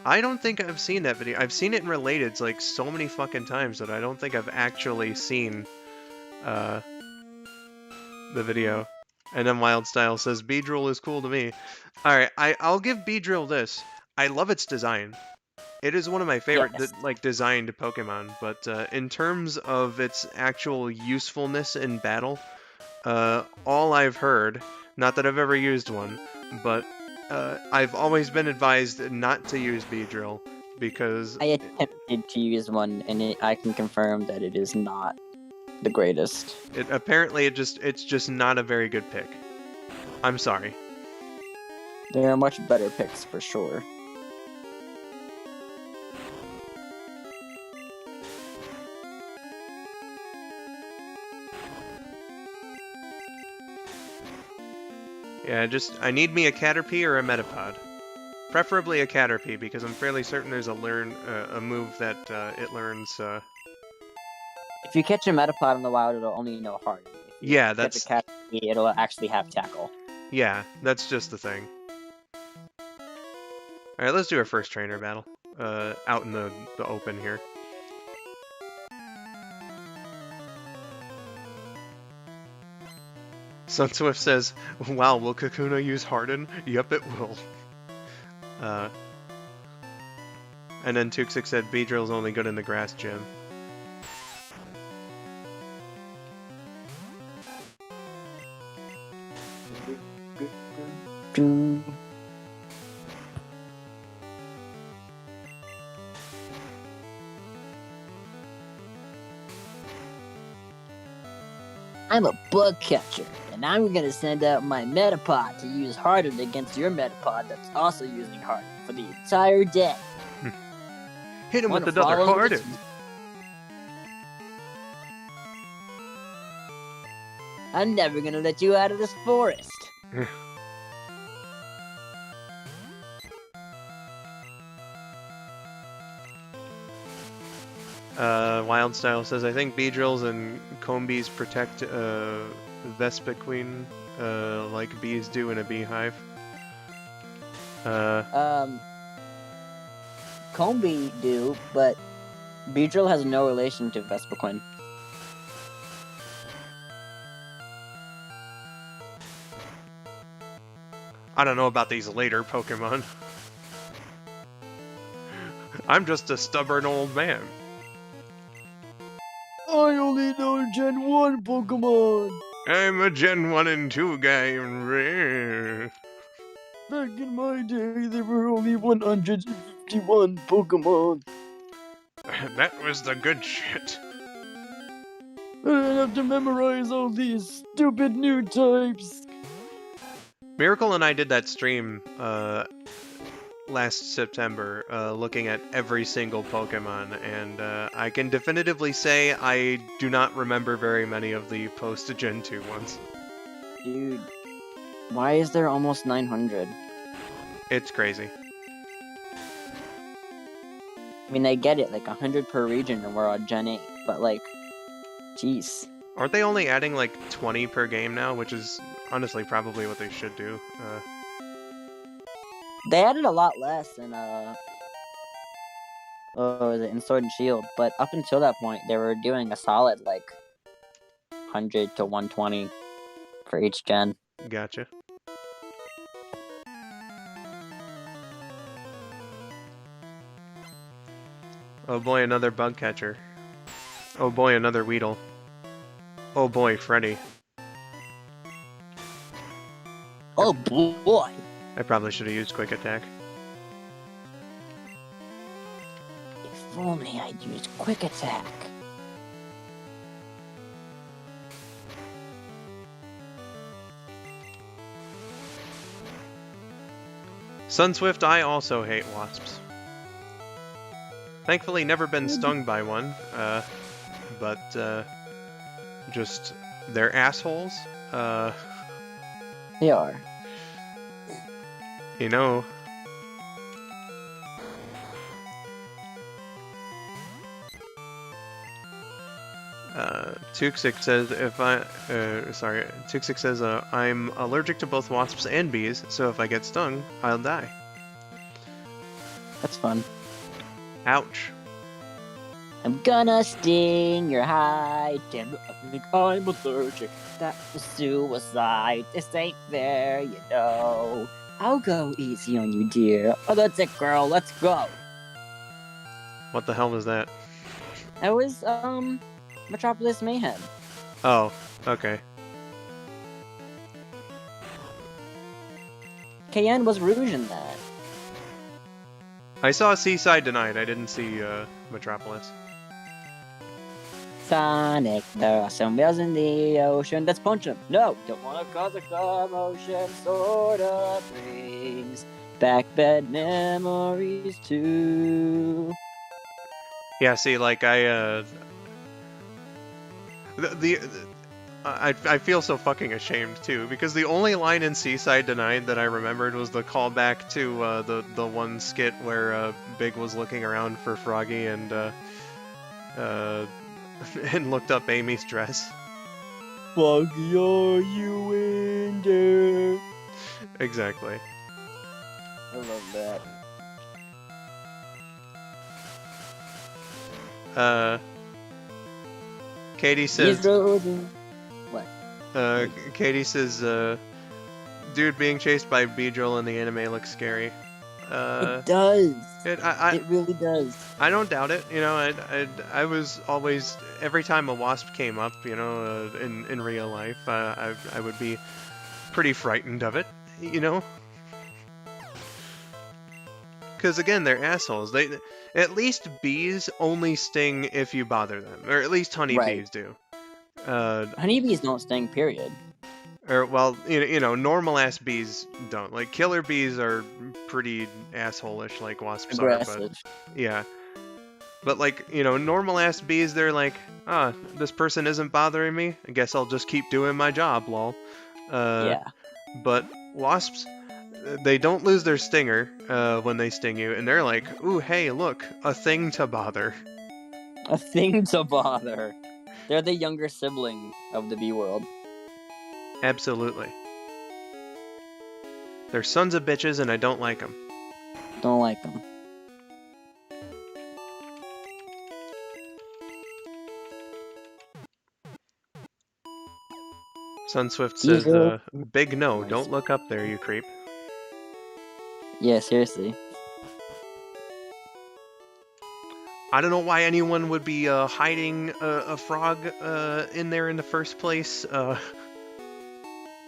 I don't think I've seen that video. I've seen it in Relateds, like, so many fucking times that I don't think I've actually seen, the video. And then Wildstyle says, Beedrill is cool to me. Alright, I'll give Beedrill this. I love its design. It is one of my favorite, Yes. designed Pokemon, but in terms of its actual usefulness in battle, all I've heard, not that I've ever used one, but I've always been advised not to use Beedrill because I attempted to use one, and I can confirm that it is not the greatest. apparently it's just not a very good pick. I'm sorry. There are much better picks for sure. Yeah, I need me a Caterpie or a Metapod. Preferably a Caterpie, because I'm fairly certain there's a move that it learns. If you catch a Metapod in the wild, it'll only know Harden. If you Yeah, catch a Caterpie, it'll actually have Tackle. Yeah, that's just the thing. Alright, let's do our first trainer battle. Out in the open here. Sunswift says, wow, will Kakuna use Harden? Yep, it will. And then Tuxic said, Beedrill's only good in the grass gym. I'm a bug catcher, and I'm gonna send out my Metapod to use Harden against your Metapod that's also using Harden for the entire day. Hit him with another Harden! I'm never gonna let you out of this forest. Wildstyle says, I think Beedrills and Combees protect Vespiquen like bees do in a beehive. Combi do, but Beedrill has no relation to Vespiquen. I don't know about these later Pokemon. I'm just a stubborn old man. I only know Gen 1 Pokemon! I'm a Gen 1 and 2 guy. Back in my day, there were only 151 Pokemon. That was the good shit. I didn't have to memorize all these stupid new types. Miracle and I did that stream last September, looking at every single Pokemon, and I can definitively say I do not remember very many of the post-Gen 2 ones. Dude, why is there almost 900? It's crazy. I mean, I get it, like 100 per region and we're on Gen 8, but like, jeez. Aren't they only adding like 20 per game now, which is honestly probably what they should do? They added a lot less in, in Sword and Shield, but up until that point, they were doing a solid, like, 100 to 120 for each gen. Gotcha. Oh boy, another bug catcher. Oh boy, another Weedle. Oh boy, Freddy. Oh boy! I probably should have used Quick Attack. If only I'd used Quick Attack. Sunswift, I also hate wasps. Thankfully, never been stung by one, but just they're assholes. They are. You know. Tuxic says Tuxic says I'm allergic to both wasps and bees, so if I get stung, I'll die. That's fun. Ouch. I'm gonna sting your hide. Damn it, I think I'm allergic. That was suicide. This ain't fair, you know. I'll go easy on you, dear. Oh, that's it, girl. Let's go. What the hell was that? That was, Metropolis Mayhem. Oh, okay. KN was Rouge in that. I saw Seaside Denied. I didn't see Metropolis. Sonic, there are some whales in the ocean. Let's punch them. No, don't want to cause a commotion. Sorta brings back bad memories too. Yeah, see, like I feel so fucking ashamed too, because the only line in Seaside Denied that I remembered was the callback to the one skit where Big was looking around for Froggy and and looked up Amy's dress. Froggy, are you in there? Exactly. I love that. Katie says. What? Katie says, dude being chased by Beedrill in the anime looks scary. It does. It really does. I don't doubt it. You know, I was always, every time a wasp came up, you know, in real life, I would be pretty frightened of it. You know. Because again, they're assholes. At least bees only sting if you bother them, or at least honeybees do. Honeybees don't sting, period. Or well, you know, normal ass bees don't. Like killer bees are pretty asshole-ish, like wasps Aggressive. are. But yeah, but like you know, normal ass bees, they're like, this person isn't bothering me. I guess I'll just keep doing my job, lol. Yeah. But wasps, they don't lose their stinger when they sting you, and they're like, ooh, hey, look, a thing to bother. A thing to bother. They're the younger sibling of the bee world. Absolutely. They're sons of bitches, and I don't like them. Don't like them. Sunswift These says, are big no, don't look up there, you creep. yeah, seriously. I don't know why anyone would be hiding a frog in there in the first place.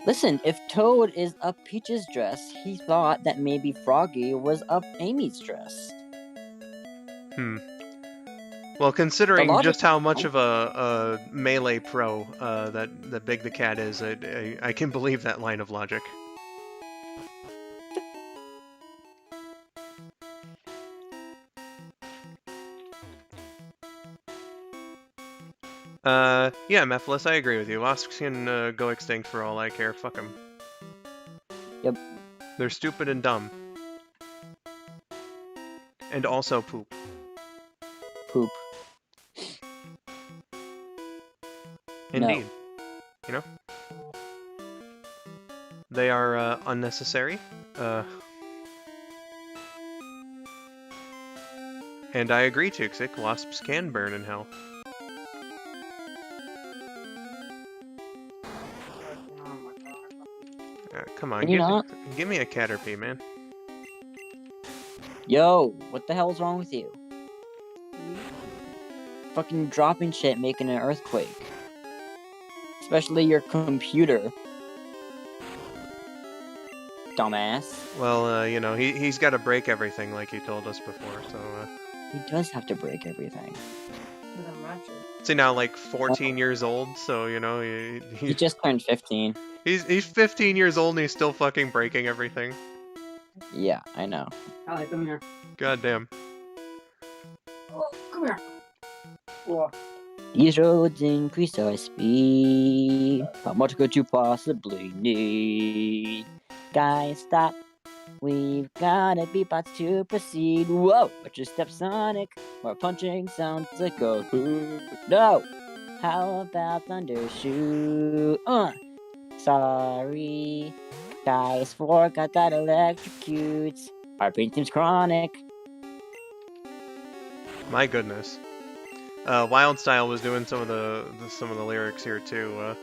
Listen, if Toad is up Peach's dress, he thought that maybe Froggy was up Amy's dress. Well, considering logic- just how much of a melee pro that Big the Cat is, I can believe that line of logic. Yeah, Mephiles, I agree with you. Wasps can go extinct for all I care. Fuck them. Yep. They're stupid and dumb. And also poop. Poop. Indeed. You know? They are unnecessary. And I agree, Tuxic. Wasps can burn in hell. Come on, Can you not? give me a Caterpie, man. Yo, what the hell's wrong with you? Fucking dropping shit, making an earthquake. Especially your computer. Dumbass. Well, you know, he's got to break everything like he told us before, so... He does have to break everything. He's now like 14 years old, so, you know, He just turned 15. He's 15 years old and he's still fucking breaking everything. Yeah, I know. Allie, come here. Goddamn. Oh, come here. Oh. These roads increase our speed. How much could you possibly need? Guys, stop. We've gotta be about to proceed. Whoa! Watch your step, Sonic. More punching sounds like a hoot. No! How about Thundershoot? Sorry. Guys, forgot that electrocutes. Our paint team's chronic. My goodness. Wildstyle was doing some of the lyrics here too.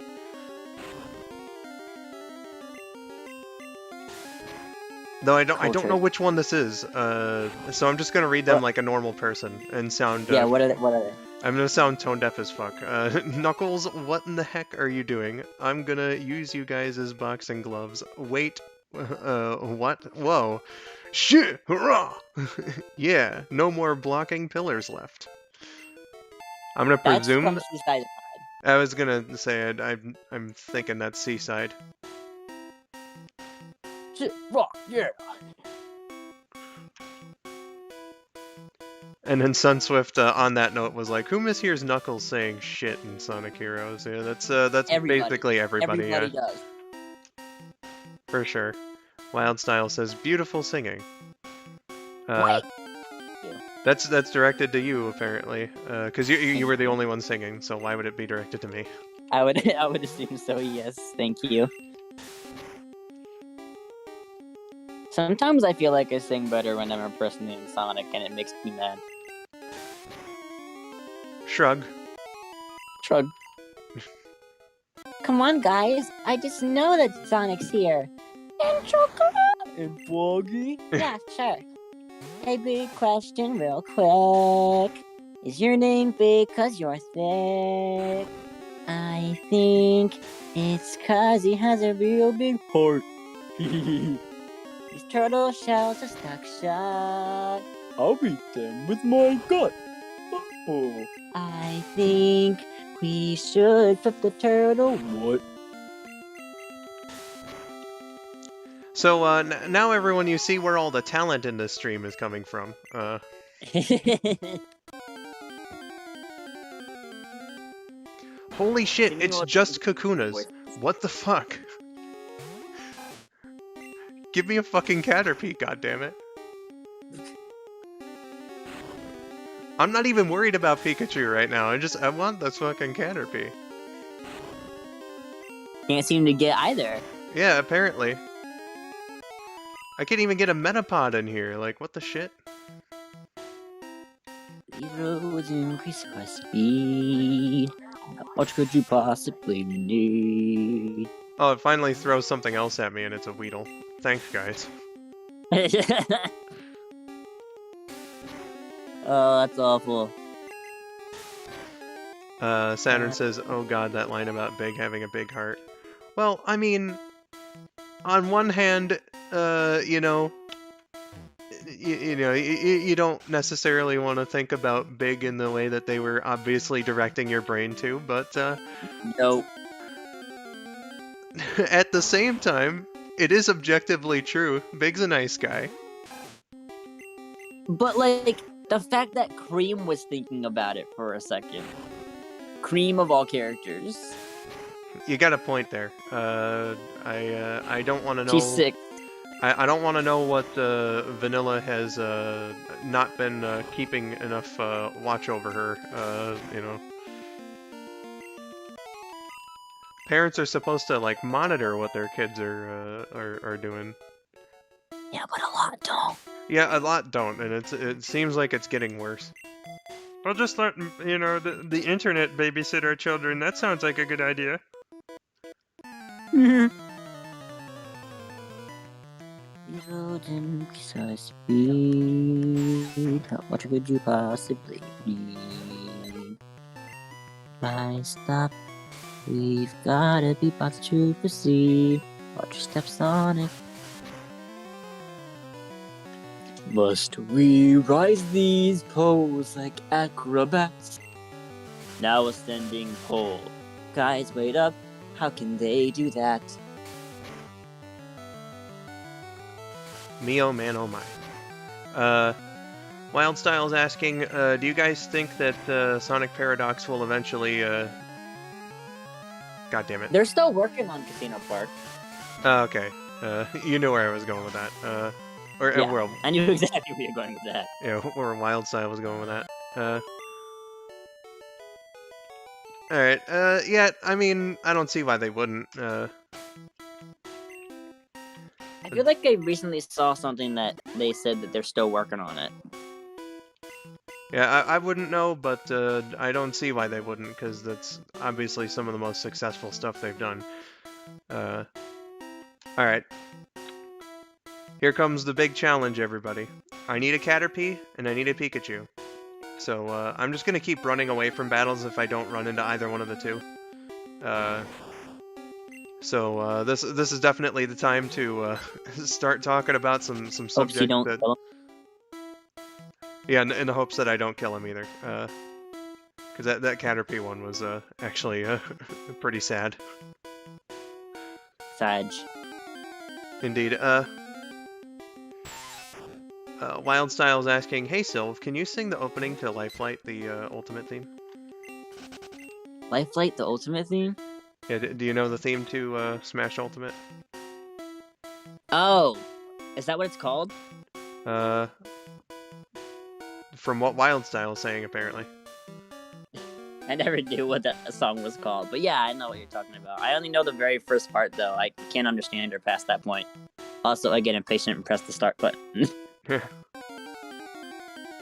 Though I don't know which one this is. So I'm just gonna read them like a normal person and sound. Yeah, what are they? I'm gonna sound tone deaf as fuck. Knuckles, what in the heck are you doing? I'm gonna use you guys as boxing gloves. Wait, what? Whoa. Shit! Hurrah! Yeah, no more blocking pillars left. I'm gonna presume. That's from Seaside. I was gonna say I'm thinking that's Seaside. Shit, rock, yeah. And then Sunswift, on that note, was like, "Who mishears Knuckles saying shit in Sonic Heroes?" Yeah, that's Everybody. basically everybody. Everybody Yeah, does. for sure. Wildstyle says, "Beautiful singing." What? That's directed to you apparently, because you were the only one singing. So why would it be directed to me? I would assume so. Yes, thank you. Sometimes I feel like I sing better when I'm impersonating Sonic, and it makes me mad. Shrug. Shrug. Come on, guys! I just know that Sonic's here. And chocolate and Froggy. Yeah, sure. Hey, big question, real quick. Is your name big 'cause you're thick? I think it's 'cause he has a real big heart. These turtle shells are stuck shut. I'll beat them with my gut. Oh. I think we should flip the turtle. What? So now everyone, you see where all the talent in this stream is coming from. Holy shit! It's just Kakunas. What the fuck? Give me a fucking Caterpie, goddammit. I'm not even worried about Pikachu right now. I want this fucking Caterpie. Can't seem to get either. Yeah, apparently. I can't even get a Metapod in here. Like, what the shit? These roads increase our speed. What could you possibly need? Oh, it finally throws something else at me, and it's a Weedle. Thanks, guys. Oh, that's awful. Saturn says, "Oh God, that line about Big having a big heart." Well, I mean, on one hand, you know, you don't necessarily want to think about Big in the way that they were obviously directing your brain to, but Nope. at the same time, it is objectively true. Big's a nice guy. But, like, the fact that Cream was thinking about it for a second. Cream of all characters. You got a point there. I don't want to know. She's sick. I don't want to know what Vanilla has not been keeping enough watch over her. You know, parents are supposed to like monitor what their kids are doing. Yeah, but a lot don't. Yeah, a lot don't, and it seems like it's getting worse. I'll just let the internet babysit our children. That sounds like a good idea. You didn't precise speed. How much could you possibly need? Why stop? We've gotta be about to proceed. Watch your steps on it. Must we rise these poles like acrobats? Now ascending pole. Guys, wait up. How can they do that? Me oh man oh my. Wildstyle's asking, do you guys think that Sonic Paradox will eventually God damn it. They're still working on Casino Park. Okay. You knew where I was going with that. Yeah, well, I knew exactly where you're going with that. yeah, where Wildstyle was going with that. Alright, yeah, I mean, I don't see why they wouldn't. I feel like I recently saw something that they said that they're still working on it. Yeah, I wouldn't know, but I don't see why they wouldn't, because that's obviously some of the most successful stuff they've done. Alright. Here comes the big challenge, everybody. I need a Caterpie, and I need a Pikachu. So, I'm just gonna keep running away from battles if I don't run into either one of the two. So, this is definitely the time to start talking about some subject that... Yeah, in the hopes that I don't kill him either. Because that Caterpie one was actually pretty sad. Sag. Indeed. Wildstyle's asking, "Hey Silv, can you sing the opening to Lifelight, the ultimate theme?" Lifelight, the ultimate theme? Yeah, do you know the theme to Smash Ultimate? Oh, is that what it's called? From what Wildstyle's saying, apparently. I never knew what that song was called, but yeah, I know what you're talking about. I only know the very first part, though. I can't understand her past that point. Also, I get impatient and press the start button.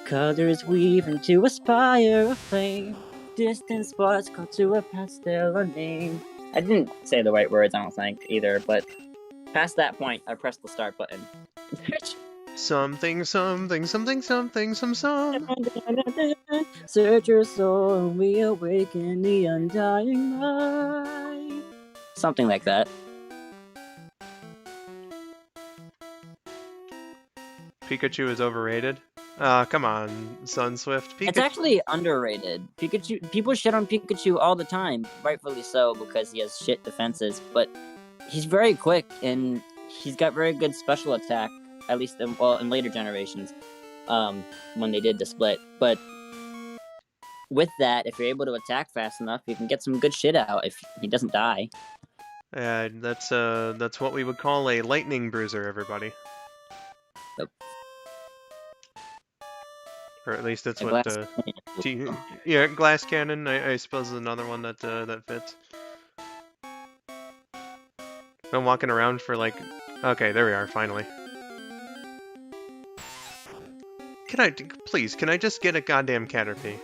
Colors weave into a spire of flame. Distant spots call to a past stellar name. I didn't say the right words, I don't think, either, but past that point, I pressed the start button. Something, something, something, something, some. Search your soul and we awaken the undying light. Something like that. Pikachu is overrated? Come on, Sunswift. It's actually underrated. People shit on Pikachu all the time, rightfully so, because he has shit defenses, but he's very quick and he's got very good special attack, at least in later generations, when they did the split. But with that, if you're able to attack fast enough, you can get some good shit out if he doesn't die. That's what we would call a lightning bruiser, everybody. Yep. Or at least that's what yeah, glass cannon. I suppose is another one that that fits. I'm walking around for like, okay, there we are, finally. Can I just get a goddamn Caterpie?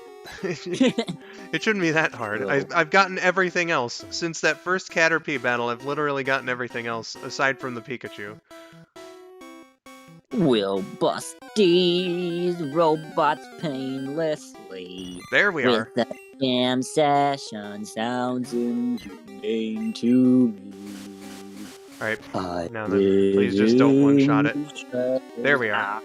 It shouldn't be that hard. I've gotten everything else. Since that first Caterpie battle, I've literally gotten everything else, aside from the Pikachu. We'll bust these robots painlessly. There we are. With the jam session sounds inhumane to me. Alright, now then, please just don't one-shot it. There we are.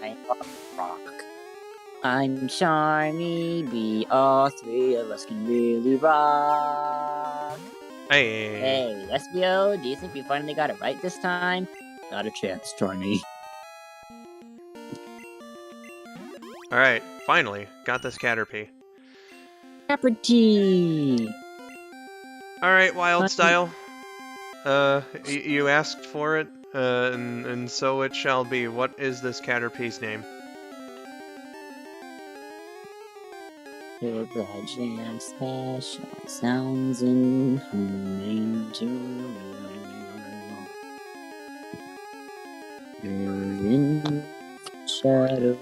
I'm Charmy, be all three of us can really rock. Hey. Hey, SBO, do you think we finally got it right this time? Not a chance, Charmy. Alright, finally, got this Caterpie. Caterpie! Alright, Wild Style. You asked for it, and so it shall be. What is this Caterpie's name? The jam special sounds inhumane to me. In shadow.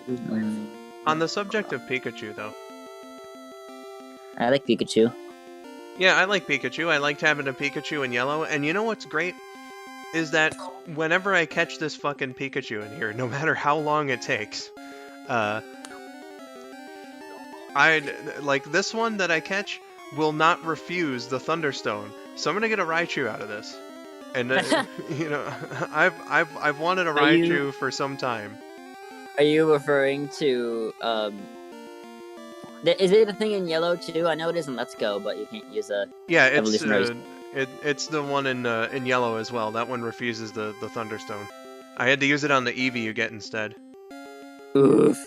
On the subject of Pikachu, though. I like Pikachu. Yeah, I like Pikachu. I liked having a Pikachu in yellow, and you know what's great? Is that whenever I catch this fucking Pikachu in here, no matter how long it takes, like this one that I catch will not refuse the Thunderstone. So I'm gonna get a Raichu out of this. And you know, I've wanted a Raichu for some time. Are you referring to is it a thing in yellow too? I know it is in Let's Go, but you can't use a Yeah, it's evolutionary. it's the one in yellow as well. That one refuses the Thunderstone. I had to use it on the Eevee you get instead. Oof.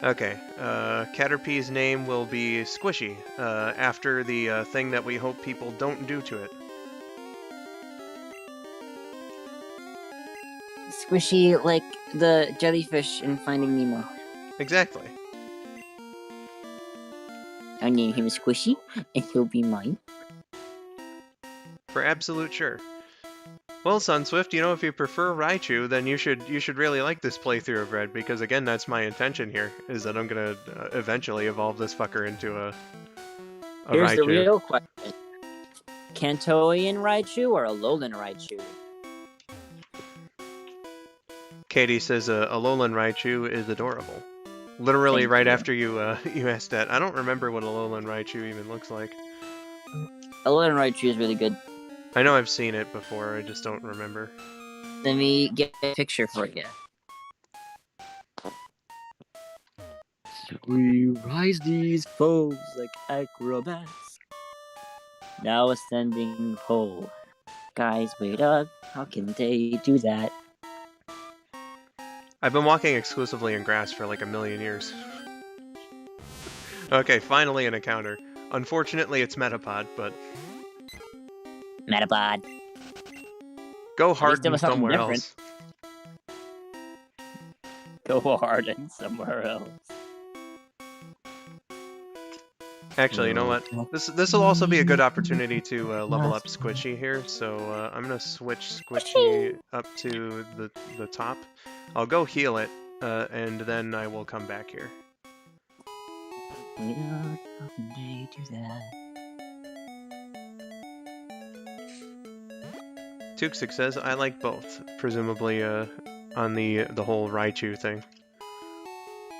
Okay, Caterpie's name will be Squishy, after the thing that we hope people don't do to it. Squishy, like the jellyfish in Finding Nemo. Exactly. I name him Squishy, and he'll be mine. For absolute sure. Well, Sunswift, you know, if you prefer Raichu, then you should really like this playthrough of Red, because again, that's my intention here, is that I'm gonna eventually evolve this fucker into a Here's Raichu. the real question. Kantoian Raichu or a Alolan Raichu? Katie says Alolan Raichu is adorable. Literally Thank right you. after you you asked that. I don't remember what Alolan Raichu even looks like. Alolan Raichu is really good. I know I've seen it before, I just don't remember. Let me get a picture for you. We rise these foes like acrobats. Now ascending pole. Guys, wait up. How can they do that? I've been walking exclusively in grass for like a million years. Okay, finally an encounter. Unfortunately, it's Metapod, but... Metapod. Go least hard there in was something somewhere different. else. Go hard and somewhere else. Actually, you know what? This will also be a good opportunity to level up Squishy here, so I'm gonna switch Squishy up to the top. I'll go heal it, and then I will come back here. Wait up, how can they do that? Tuxik says, I like both, presumably on the whole Raichu thing.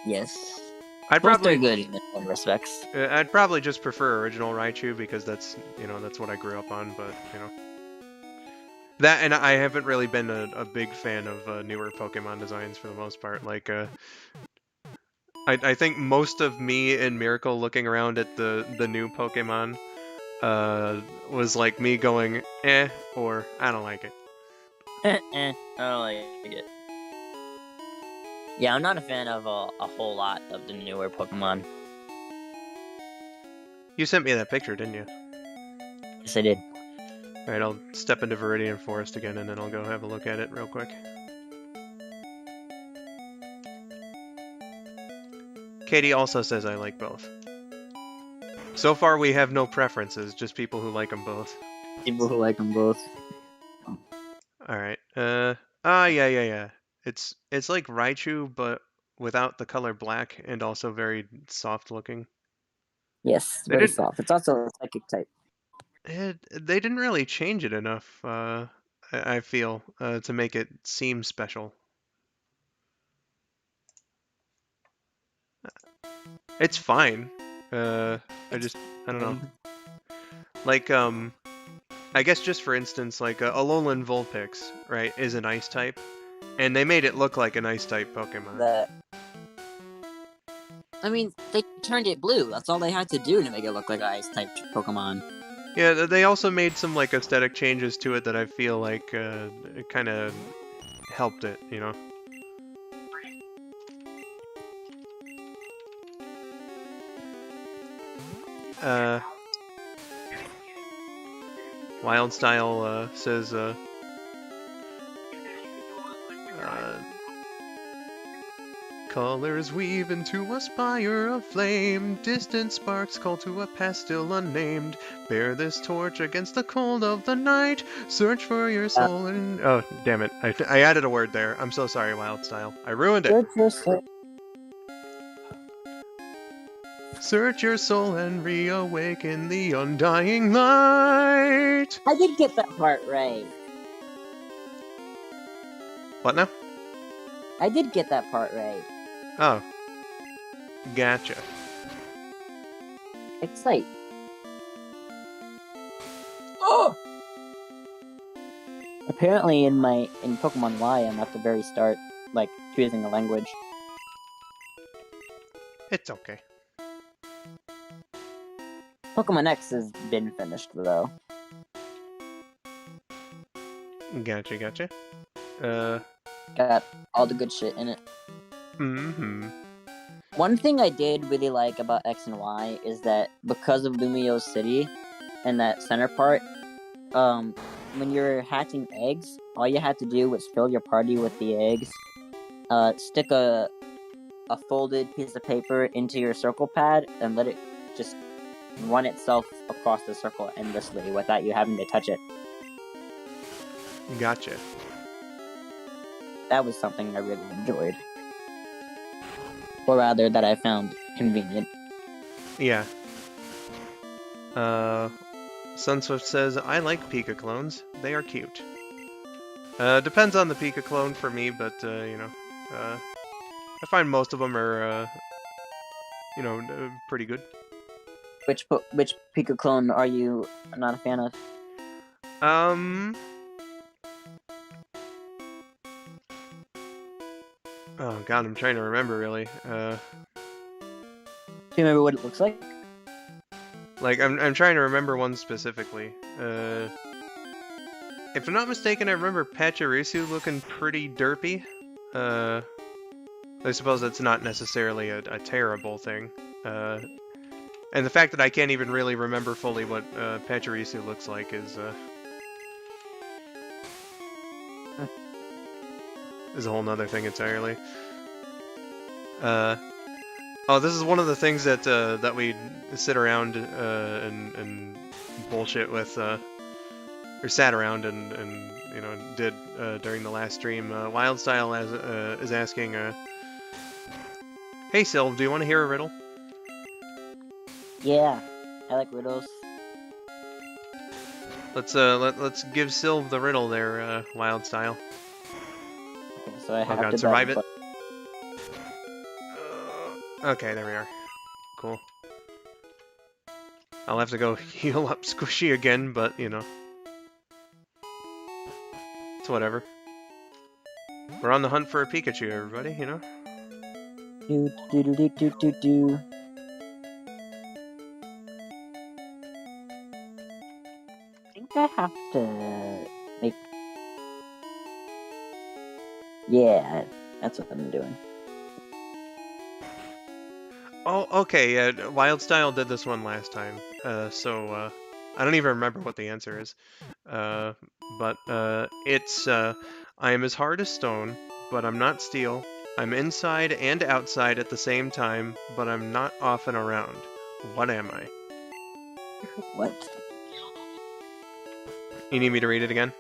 Yes. I'd Both probably are good in their own respects. I'd probably just prefer original Raichu because that's that's what I grew up on, but that, and I haven't really been a big fan of newer Pokemon designs for the most part. Like I think most of me in Miracle looking around at the new Pokemon was like me going or I don't like it. I don't like it. Yeah, I'm not a fan of a whole lot of the newer Pokemon. You sent me that picture, didn't you? Yes, I did. Alright, I'll step into Viridian Forest again and then I'll go have a look at it real quick. Katie also says I like both. So far we have no preferences, just people who like them both. People who like them both. Alright, yeah. It's like Raichu, but without the color black, and also very soft looking. Yes, They very didn't. soft. It's also a psychic type. They didn't really change it enough. I feel to make it seem special. It's fine. I don't know. Like I guess just for instance, like Alolan Vulpix, right, is an ice type, and they made it look like an ice type Pokemon. That. I mean, they turned it blue. That's all they had to do to make it look like an ice type Pokemon. Yeah, they also made some like aesthetic changes to it that I feel like kind of helped it, you know. Wildstyle says colors weave into a spire of flame, distant sparks call to a past still unnamed. Bear this torch against the cold of the night, search for your soul and... Oh, damn it. I added a word there. I'm so sorry, Wildstyle. I ruined it. Search your soul. Search your soul and reawaken the undying light. I did get that part right. What now? I did get that part right. Oh. Gotcha. Excite. Oh! Apparently in Pokemon Y, I'm at the very start, like, choosing a language. It's okay. Pokemon X has been finished, though. Gotcha. Got all the good shit in it. Mm-hmm. One thing I did really like about X and Y is that because of Lumio City and that center part, when you're hatching eggs, all you had to do was fill your party with the eggs, stick a folded piece of paper into your circle pad, and let it just run itself across the circle endlessly without you having to touch it. Gotcha. That was something I really enjoyed. Or rather, that I found convenient. Yeah. Sunswift says, I like Pika clones. They are cute. Depends on the Pika clone for me, but, you know, I find most of them are, you know, pretty good. Which Pika clone are you not a fan of? Oh god, I'm trying to remember, really. Do you remember what it looks like? Like, I'm trying to remember one specifically. If I'm not mistaken, I remember Pachirisu looking pretty derpy. I suppose that's not necessarily a terrible thing. And the fact that I can't even really remember fully what Pachirisu looks like is a whole nother thing entirely. Oh, this is one of the things that that we sit around and bullshit with, or sat around and you know did during the last stream. Wildstyle is asking, "Hey Silv, do you want to hear a riddle?" Yeah, I like riddles. Let's give Silv the riddle there, Wildstyle. Okay, so I have God, to survive bet, it. Okay, there we are. Cool. I'll have to go heal up Squishy again, but, you know. It's whatever. We're on the hunt for a Pikachu, everybody, you know? Do do do do do do do. I think I have to make... Yeah, that's what I'm doing. Oh, okay, yeah, Wildstyle did this one last time, so, I don't even remember what the answer is. But it's, I am as hard as stone, but I'm not steel. I'm inside and outside at the same time, but I'm not often around. What am I? What? You need me to read it again?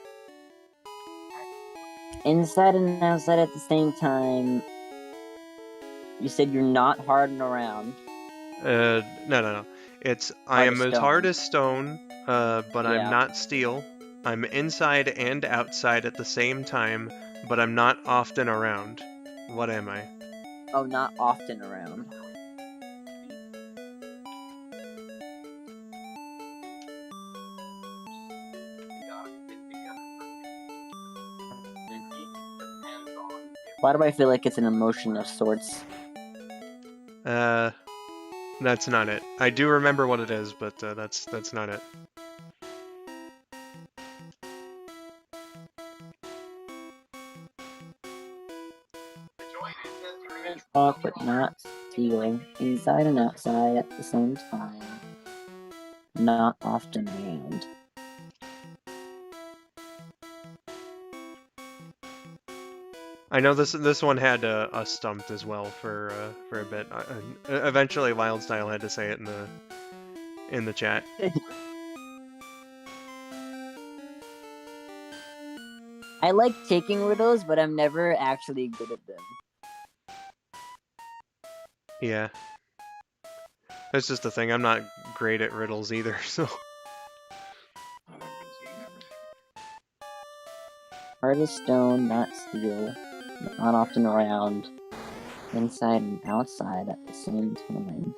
Inside and outside at the same time. You said you're not hard and around. No. I Hard am as as hard stone. as stone, but I'm Yeah. not steel. I'm inside and outside at the same time, but I'm not often around. What am I? Oh, not often around. Why do I feel like it's an emotion of sorts? That's not it. I do remember what it is, but that's not it. Rock, but not steel. Inside and outside at the same time. Not often around. I know this one had us stumped as well for a bit. Eventually, Wildstyle had to say it in the chat. I like taking riddles, but I'm never actually good at them. Yeah, that's just the thing. I'm not great at riddles either, so. Hard as stone, not steel. Not often around. Inside and outside at the same time.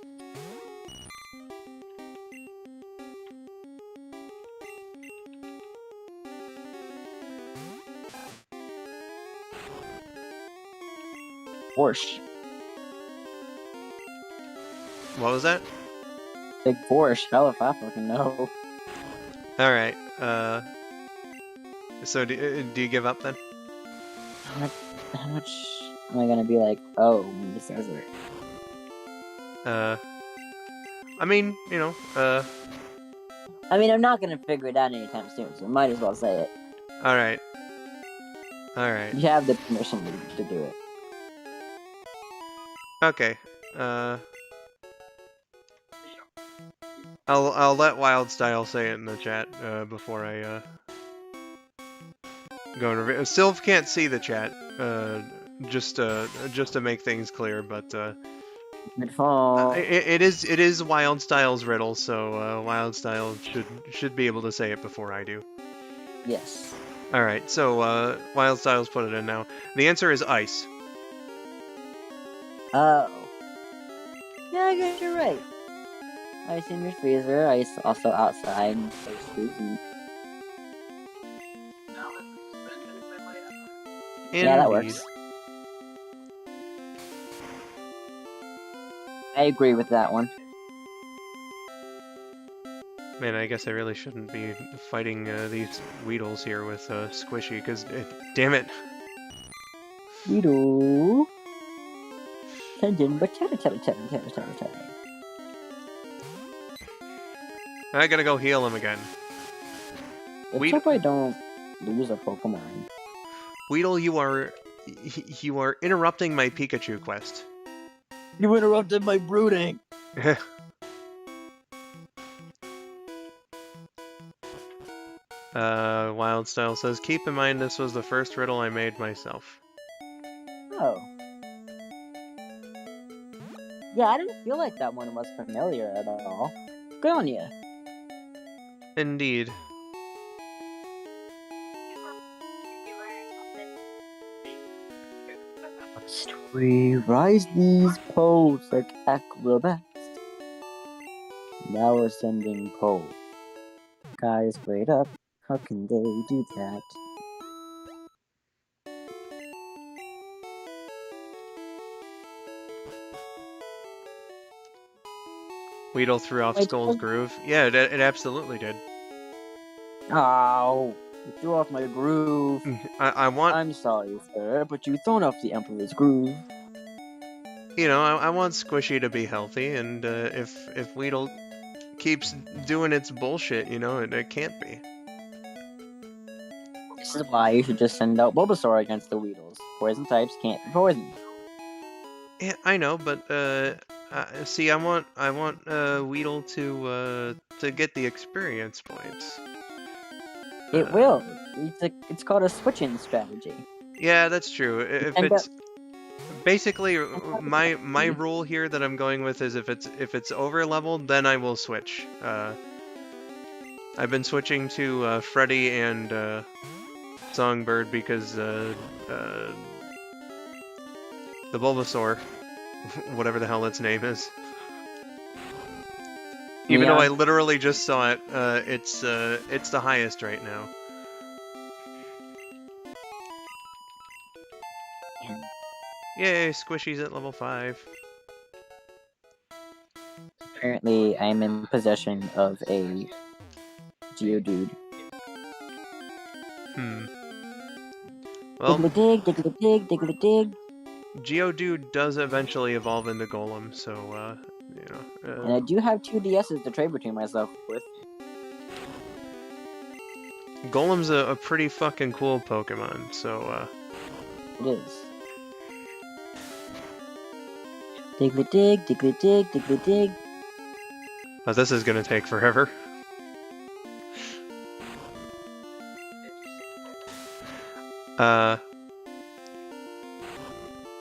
Porsche. What was that? Big Porsche. Hell if I fucking know. All right. So do you give up then? How much am I gonna be like, oh, when he says it? I mean, you know, I mean, I'm not gonna figure it out anytime soon, so might as well say it. all right. All right. You have the permission to do it. Okay. I'll let Wildstyle say it in the chat before I go into Silv can't see the chat. Just to make things clear, but Good fall. it is Wildstyle's riddle, so Wildstyle should be able to say it before I do. Yes. All right, so Wildstyle's put it in now. The answer is ice. Oh. Yeah, I guess you're right. Ice in your freezer, ice also outside, and places, and yeah, that works. I agree with that one. Man, I guess I really shouldn't be fighting these Weedles here with Squishy, because damn it. Weedle. Tendon, I gotta go heal him again. Let's hope I don't lose a Pokemon. Weedle, you are interrupting my Pikachu quest. You interrupted my brooding. Wildstyle says, keep in mind this was the first riddle I made myself. Oh. Yeah, I didn't feel like that one was familiar at all. Good on you. Indeed. Must we rise these poles like acrobats? Now ascending pole. Guys, wait up. How can they do that? Weedle threw off Skull's groove. Yeah, it absolutely did. Oh, you threw off my groove. I'm sorry, sir, but you thrown off the Emperor's groove. You know, I want Squishy to be healthy, and if Weedle keeps doing its bullshit, you know, it can't be. This is why you should just send out Bulbasaur against the Weedles. Poison types can't be poisoned. Yeah, I know, but see, I want Weedle to get the experience points. It will. It's called a switch-in strategy. Yeah, that's true. Basically, my rule here that I'm going with is if it's over leveled, then I will switch. I've been switching to Freddy and Songbird because the Bulbasaur, whatever the hell its name is. Even though I literally just saw it, it's the highest right now. Yay, Squishy's at level 5. Apparently, I'm in possession of a Geodude. Well, Diggly dig, diggly dig, diggly dig. Geodude does eventually evolve into Golem, so, you know. And I do have 2 DSs to trade between myself with. Golem's a pretty fucking cool Pokemon, so, It is. Diggly dig, diggly dig, diggly dig. Oh, this is gonna take forever.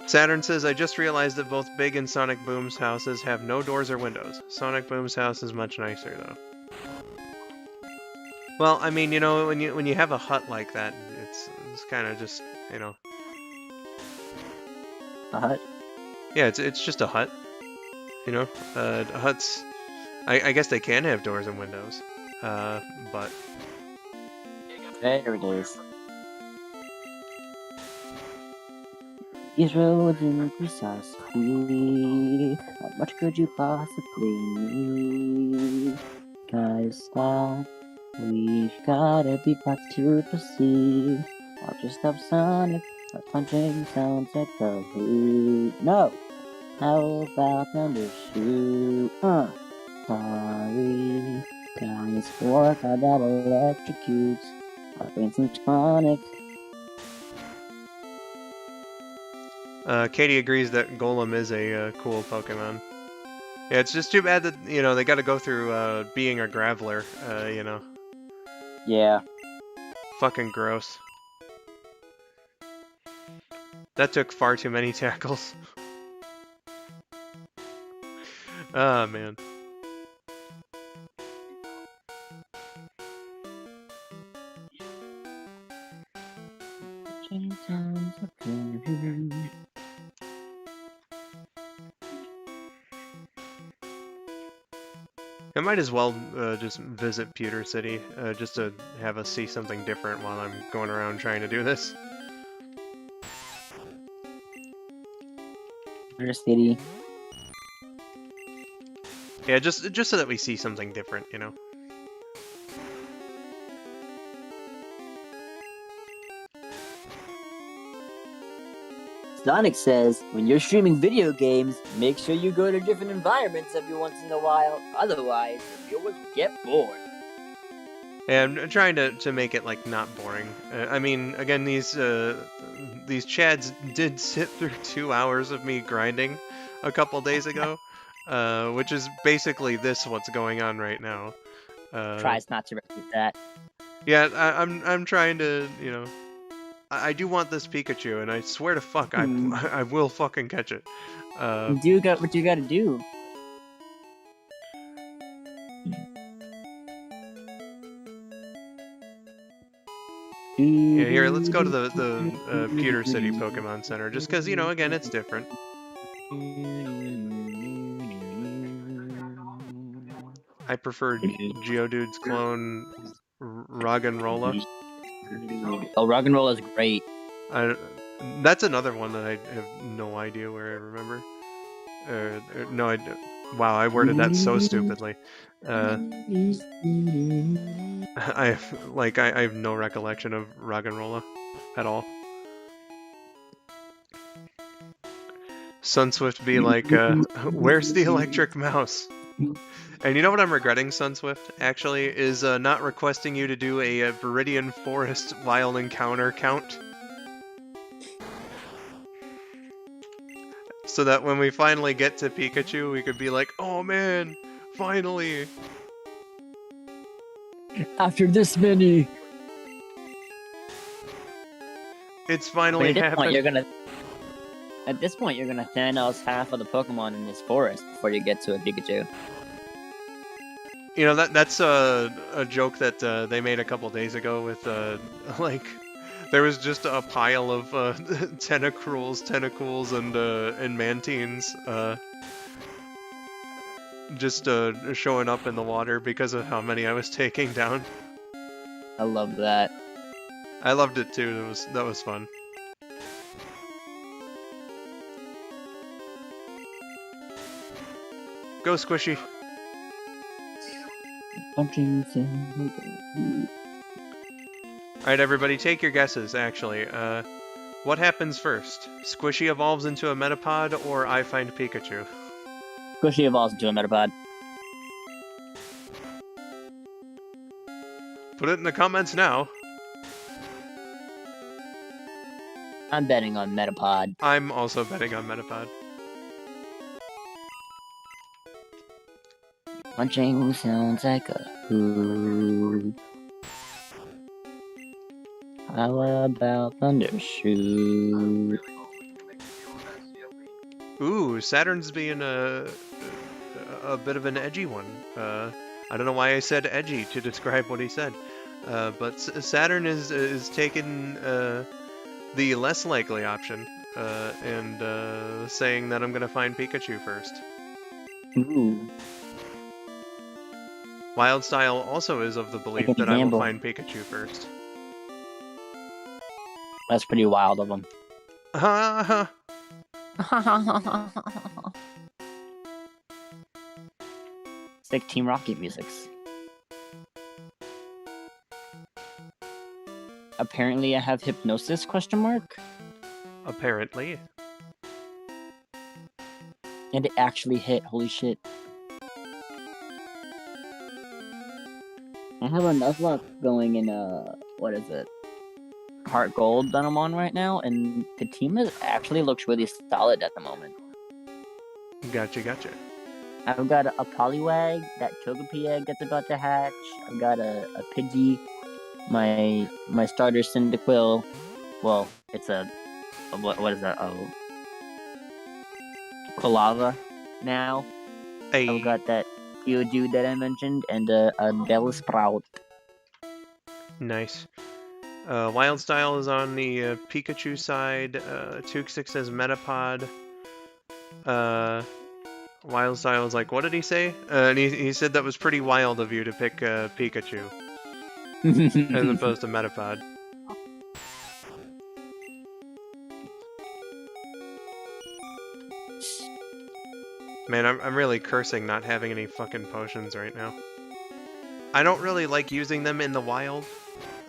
Saturn says, I just realized that both Big and Sonic Boom's houses have no doors or windows. Sonic Boom's house is much nicer, though. Well, I mean, you know, when you have a hut like that, it's kind of just, you know. A hut? Yeah, it's just a hut. You know, huts. I guess they can have doors and windows. But There it is. These roads in precisely. How much could you possibly need? Guys, stop. We've gotta be fast to proceed. I'll just stop Sonic by punching sounds like the Who. No! How about number 2? Sorry. Guys, work out that electrocutes. I'll bring some tonic. Katie agrees that Golem is a cool Pokemon. Yeah, it's just too bad that, you know, they gotta go through being a Graveler, you know. Yeah. Fucking gross. That took far too many tackles. Ah, man. I might as well just visit Pewter City, just to have us see something different while I'm going around trying to do this. Pewter City. Yeah, just so that we see something different, you know. Sonic says, when you're streaming video games, make sure you go to different environments every once in a while, otherwise your viewers will get bored. Yeah, I'm trying to make it, like, not boring. I mean, again, these chads did sit through 2 hours of me grinding a couple days ago, which is basically what's going on right now. Tries not to repeat that. Yeah, I'm trying to, you know, I do want this Pikachu, and I swear to fuck, I will fucking catch it. Do what you gotta do. Yeah, here, let's go to the Pewter City Pokemon Center, just because, you know, again, it's different. I prefer Geodude's clone, Roggenrola. Oh, Roggenrola is great. That's another one that I have no idea where I remember. No, wow, I worded that so stupidly. I have no recollection of Roggenrola at all. Sunswift be like, where's the electric mouse? And you know what I'm regretting, Sunswift, actually, is not requesting you to do a Viridian Forest Wild Encounter count. So that when we finally get to Pikachu, we could be like, oh man, finally! After this many... It's finally happened. At this point, you're gonna Thanos half of the Pokemon in this forest before you get to a Pikachu. You know, that's a joke that they made a couple days ago with like there was just a pile of tentacles, and Mantines just showing up in the water because of how many I was taking down. I love that. I loved it too. That was fun. Go Squishy. Alright, everybody, take your guesses, actually. What happens first? Squishy evolves into a Metapod, or I find Pikachu? Squishy evolves into a Metapod. Put it in the comments now. I'm betting on Metapod. I'm also betting on Metapod. Punching sounds like a who. How about Thundershoot? Ooh, Saturn's being a bit of an edgy one. I don't know why I said edgy to describe what he said. But Saturn is taking the less likely option and saying that I'm gonna find Pikachu first. Ooh. Wildstyle also is of the belief that I will find Pikachu first. That's pretty wild of him. It's like Team Rocket musics. Apparently I have hypnosis, question mark? Apparently. And it actually hit, holy shit. I have enough luck going in, what is it? Heart Gold that I'm on right now, and the team actually looks really solid at the moment. Gotcha. I've got a Poliwag, that Togepi egg that's about to hatch. I've got a Pidgey, my starter Cyndaquil. Well, it's a what is that? Oh, Quilava now. Hey. I've got that Geodude that I mentioned, and a Bellsprout. Nice. Wildstyle is on the Pikachu side. Tukesik says Metapod. Wildstyle is like, what did he say? And he said that was pretty wild of you to pick Pikachu as opposed to Metapod. Man, I'm really cursing not having any fucking potions right now. I don't really like using them in the wild.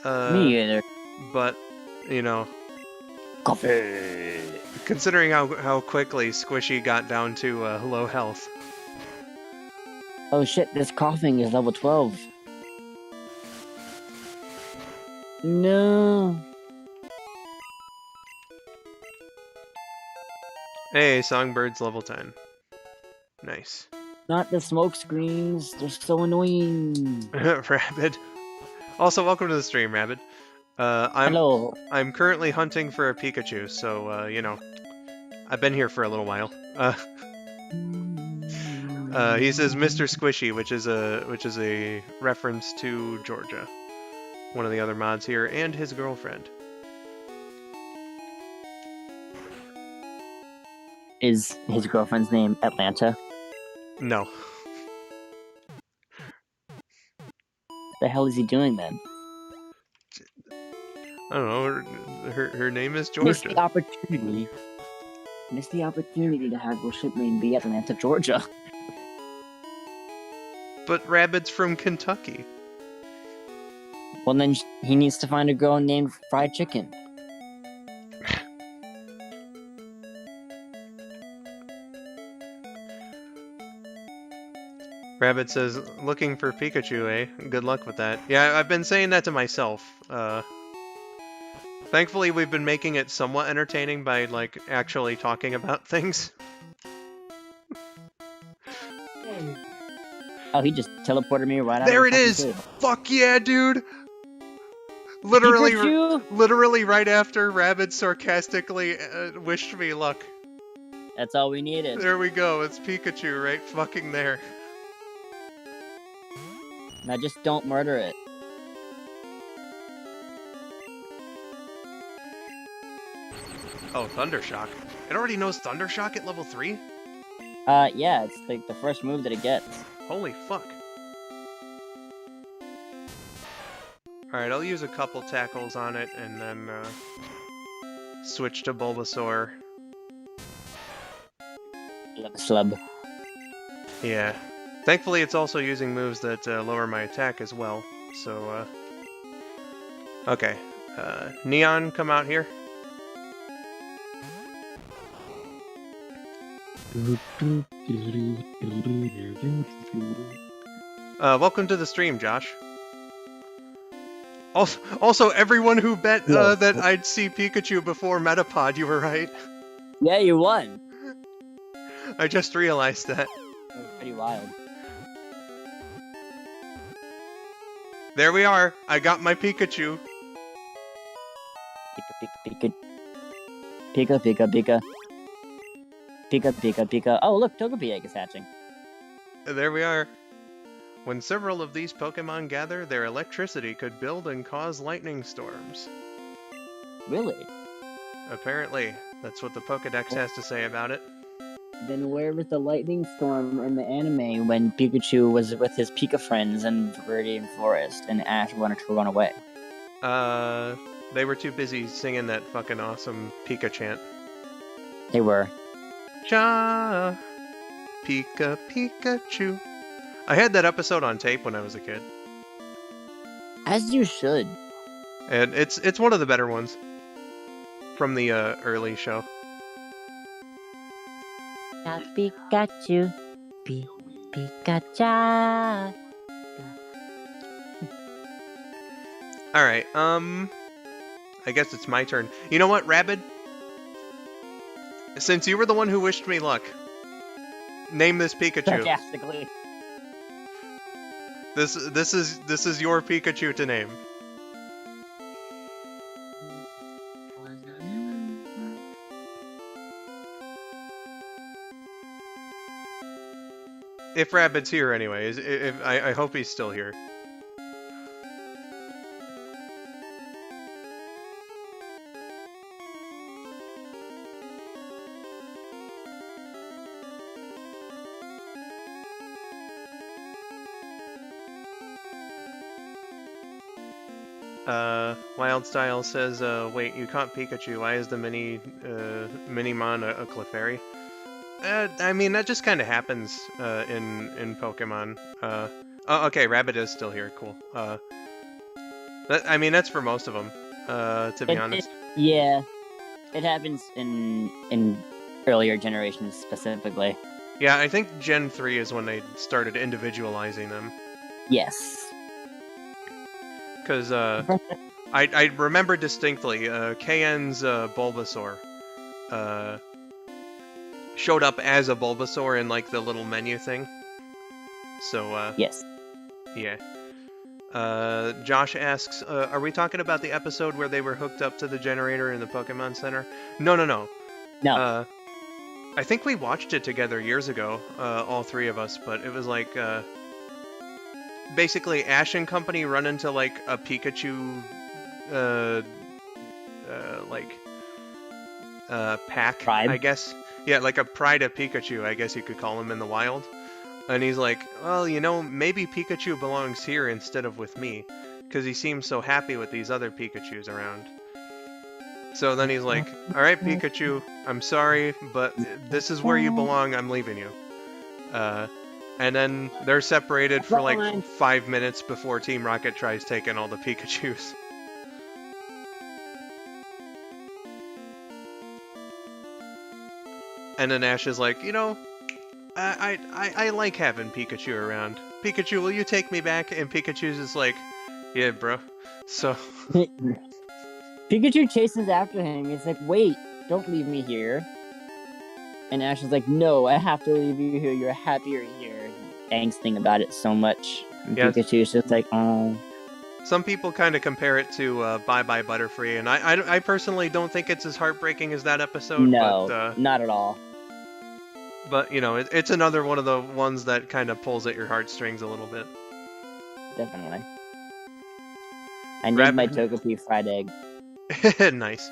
Me either. But, you know, Coffee. considering how quickly Squishy got down to low health. Oh shit, this coughing is level 12. No. Hey, Songbird's level 10. Nice. Not the smoke screens, they're so annoying. Rabbit. Also, welcome to the stream, Rabbit. Hello. I'm currently hunting for a Pikachu, so, you know, I've been here for a little while. He says Mr. Squishy, which is a reference to Georgia, one of the other mods here, and his girlfriend. Is his girlfriend's name Atlanta? No. What the hell is he doing then? I don't know. Her name is Georgia. Missed the opportunity to have your ship name be Atlanta, Georgia. But Rabbit's from Kentucky. Well, then he needs to find a girl named Fried Chicken. Rabbit says, looking for Pikachu, eh? Good luck with that. Yeah, I've been saying that to myself. Thankfully, we've been making it somewhat entertaining by, like, actually talking about things. Oh, he just teleported me right out There of it the is! table. Fuck yeah, dude! Literally Pikachu? literally right after Rabbit sarcastically wished me luck. That's all we needed. There we go. It's Pikachu right fucking there. Now just don't murder it. Oh, Thundershock. It already knows Thundershock at level 3? Yeah, it's like the first move that it gets. Holy fuck. Alright, I'll use a couple tackles on it and then switch to Bulbasaur. Slub. Yeah. Thankfully, it's also using moves that lower my attack as well. So, okay. Neon, come out here. Welcome to the stream, Josh. Also, everyone who bet that I'd see Pikachu before Metapod, you were right. Yeah, you won. I just realized that. That was pretty wild. There we are. I got my Pikachu. Pika. Pika, Pika, Pika. Pika, Pika, Pika. Oh, look, Togepi egg is hatching. There we are. When several of these Pokemon gather, their electricity could build and cause lightning storms. Really? Apparently. That's what the Pokedex has to say about it. Then where was the lightning storm in the anime when Pikachu was with his Pika friends in Viridian Forest and Ash wanted to run away? They were too busy singing that fucking awesome Pika chant. They were. Cha! Pika Pikachu. I had that episode on tape when I was a kid. As you should. And it's one of the better ones. From the early show. Pikachu. Pikachu. Alright, I guess it's my turn. You know what, Rabid? Since you were the one who wished me luck, name this Pikachu. Sarcastically. This is your Pikachu to name. If Rabbit's here, anyways. I hope he's still here. Wildstyle says, wait, you caught Pikachu. Why is the Minimon a Clefairy? I mean, that just kind of happens in Pokemon. Oh, okay, Rabbit is still here. Cool. I mean, that's for most of them, to be honest. Yeah, it happens in earlier generations specifically. Yeah, I think Gen 3 is when they started individualizing them. Yes. Because I remember distinctly KN's Bulbasaur showed up as a Bulbasaur in like the little menu thing. So yes. Yeah. Josh asks, are we talking about the episode where they were hooked up to the generator in the Pokemon Center? No. No. I think we watched it together years ago, all three of us, but it was like basically Ash and company run into like a Pikachu pack, Tribe? I guess. Yeah, like a pride of Pikachu, I guess you could call him in the wild. And he's like, well, you know, maybe Pikachu belongs here instead of with me, because he seems so happy with these other Pikachus around. So then he's like, alright Pikachu, I'm sorry, but this is where you belong, I'm leaving you. And then they're separated for like 5 minutes before Team Rocket tries taking all the Pikachus. And then Ash is like, you know, I like having Pikachu around. Pikachu, will you take me back? And Pikachu's just like, yeah, bro. So... Pikachu chases after him. He's like, wait, don't leave me here. And Ash is like, no, I have to leave you here. You're happier here. Angsting about it so much. And yes. Pikachu's just like, oh. Some people kind of compare it to Bye Bye Butterfree, and I personally don't think it's as heartbreaking as that episode. No, but, not at all. But, you know, it's another one of the ones that kind of pulls at your heartstrings a little bit. Definitely. I named my Togepi Fried Egg. Nice.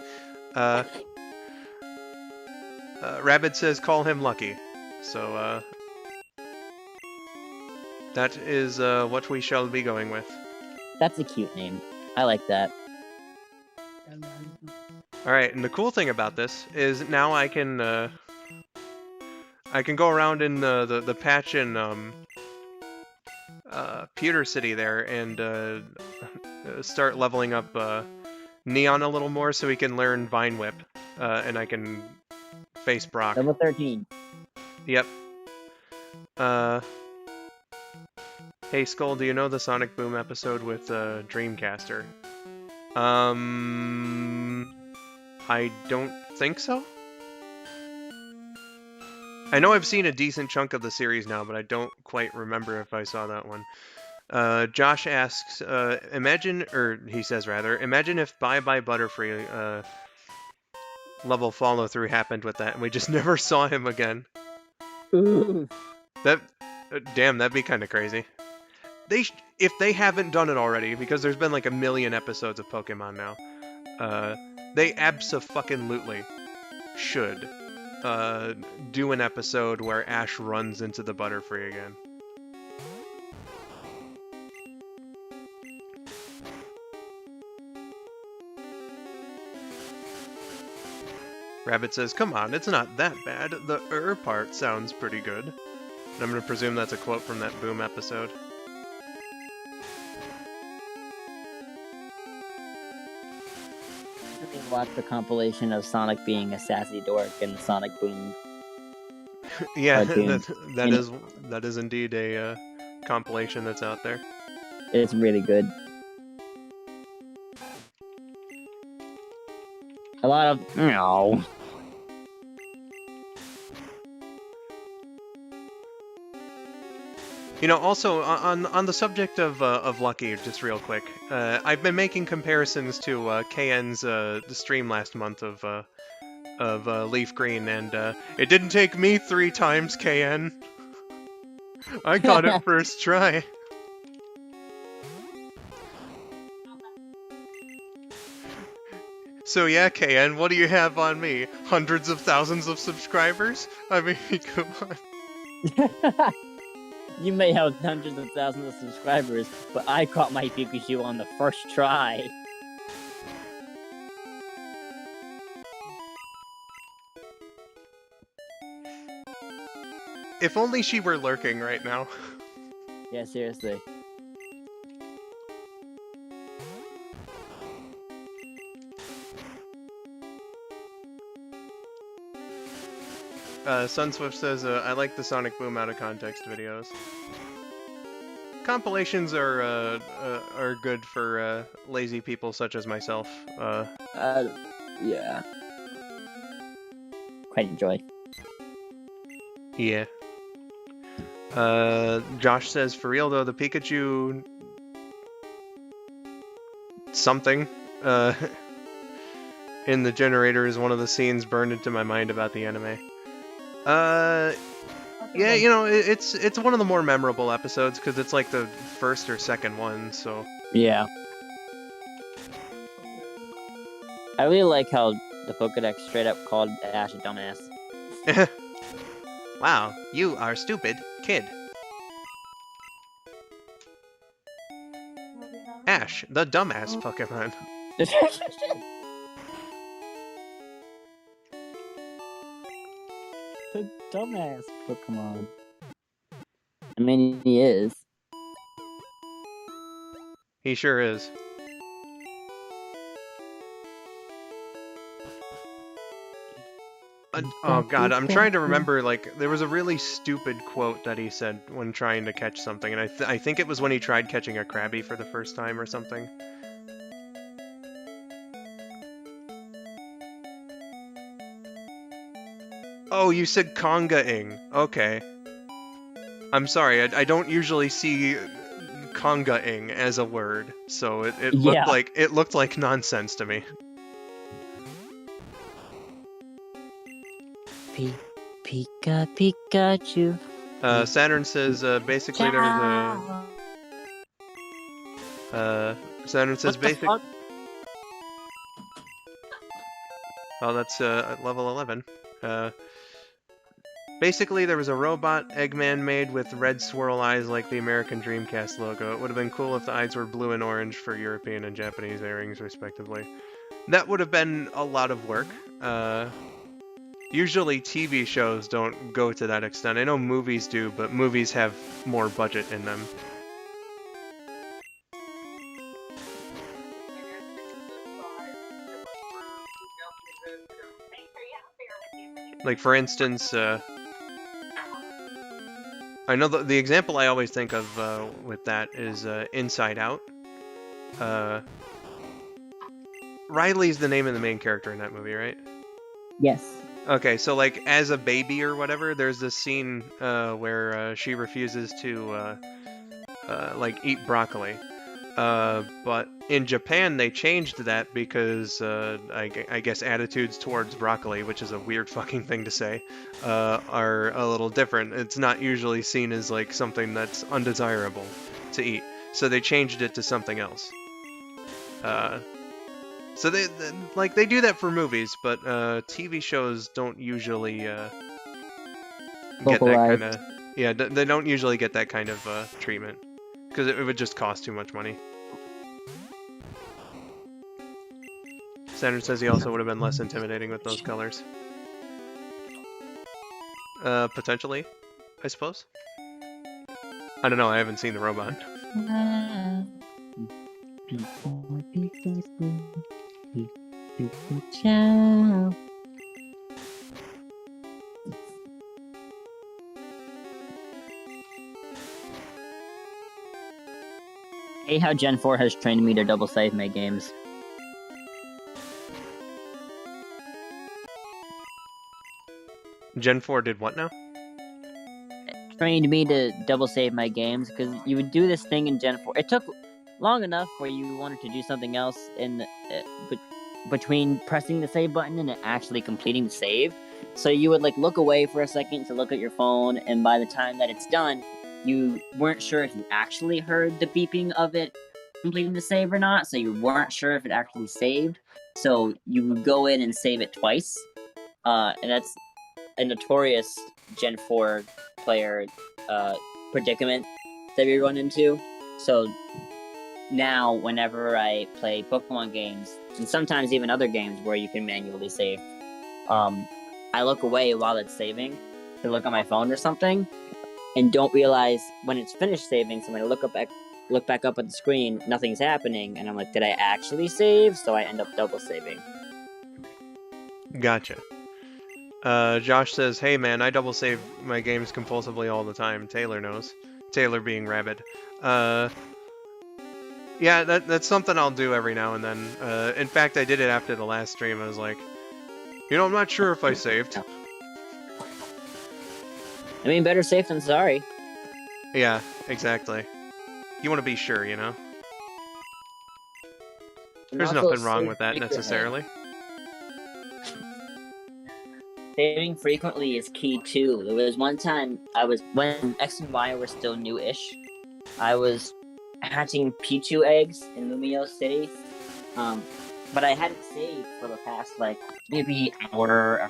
Rabbit says call him Lucky. So, that is what we shall be going with. That's a cute name. I like that. Alright, and the cool thing about this is now I can go around in the patch in Pewter City there and start leveling up Neon a little more so we can learn Vine Whip, and I can face Brock. Level 13. Yep. Hey Skull, do you know the Sonic Boom episode with Dreamcaster? I don't think so. I know I've seen a decent chunk of the series now, but I don't quite remember if I saw that one. Josh asks, imagine if Bye Bye Butterfree level follow through happened with that, and we just never saw him again. Ooh. Damn, that'd be kind of crazy. If they haven't done it already, because there's been like a million episodes of Pokemon now, they abso-fucking-lutely should do an episode where Ash runs into the Butterfree again. Rabbit says, come on, it's not that bad. The part sounds pretty good. And I'm going to presume that's a quote from that Boom episode. Watch the compilation of Sonic being a sassy dork and Sonic Boom. Yeah, that is indeed a compilation that's out there. It's really good. A lot of no. You know, also on the subject of Lucky, just real quick, I've been making comparisons to KN's the stream last month of Leaf Green, and it didn't take me 3 times, KN. I got it first try. So yeah, KN, what do you have on me? Hundreds of thousands of subscribers? I mean, come on. You may have hundreds of thousands of subscribers, but I caught my Pikachu on the first try. If only she were lurking right now. Yeah, seriously. Sunswift says, I like the Sonic Boom out of context videos. Compilations are good for lazy people such as myself. Yeah. Quite enjoy. Yeah. Josh says, for real though, the Pikachu... something, in the generator is one of the scenes burned into my mind about the anime. Yeah, you know, it's one of the more memorable episodes because it's like the first or second one, so... Yeah. I really like how the Pokédex straight up called Ash a dumbass. Wow, you are stupid, kid. Ash, the dumbass Pokemon. The dumbass Pokemon. I mean, he is. He sure is. Oh god, I'm trying to remember, like, there was a really stupid quote that he said when trying to catch something, and I think it was when he tried catching a Krabby for the first time or something. Oh, you said conga-ing. Okay. I'm sorry, I don't usually see conga-ing as a word, so it looked like nonsense to me. Pika Pikachu. Saturn says basically there was a. Saturn says What the fuck? Oh, that's level 11. Basically, there was a robot Eggman made with red swirl eyes like the American Dreamcast logo. It would have been cool if the eyes were blue and orange for European and Japanese airings, respectively. That would have been a lot of work. Usually TV shows don't go to that extent. I know movies do, but movies have more budget in them. Like, for instance, I know the example I always think of with that is Inside Out. Riley's the name of the main character in that movie, right? Yes. Okay, so like as a baby or whatever, there's this scene where she refuses to like eat broccoli. But in Japan they changed that because I guess attitudes towards broccoli, which is a weird fucking thing to say, are a little different. It's not usually seen as like something that's undesirable to eat. So they changed it to something else. So they do that for movies, but TV shows don't usually get that kind of they don't usually get that kind of treatment because it would just cost too much money. Saturn says he also would have been less intimidating with those colors. Potentially, I suppose. I don't know. I haven't seen the robot. Hey, how Gen 4 has trained me to double save my games. Gen 4 did what now? Trained me to double save my games because you would do this thing in Gen 4. It took long enough where you wanted to do something else in between pressing the save button and actually completing the save. So you would like look away for a second to look at your phone, and by the time that it's done, you weren't sure if you actually heard the beeping of it completing the save or not. So you weren't sure if it actually saved. So you would go in and save it twice, and that's a notorious Gen 4 player predicament that we run into. So now, whenever I play Pokemon games, and sometimes even other games where you can manually save, I look away while it's saving to look at my phone or something, and don't realize when it's finished saving. So when I look back up at the screen, nothing's happening, and I'm like, did I actually save? So I end up double saving. Gotcha. Josh says, hey man, I double save my games compulsively all the time. Taylor knows. Taylor being Rabid. Yeah, that's something I'll do every now and then. In fact, I did it after the last stream. I was like, I'm not sure if I saved. I mean, better safe than sorry. Yeah, exactly. You want to be sure, There's nothing wrong with that necessarily. Saving frequently is key too. There was one time when X and Y were still new-ish, I was hatching Pichu eggs in Lumio City, but I hadn't saved for the past maybe hour.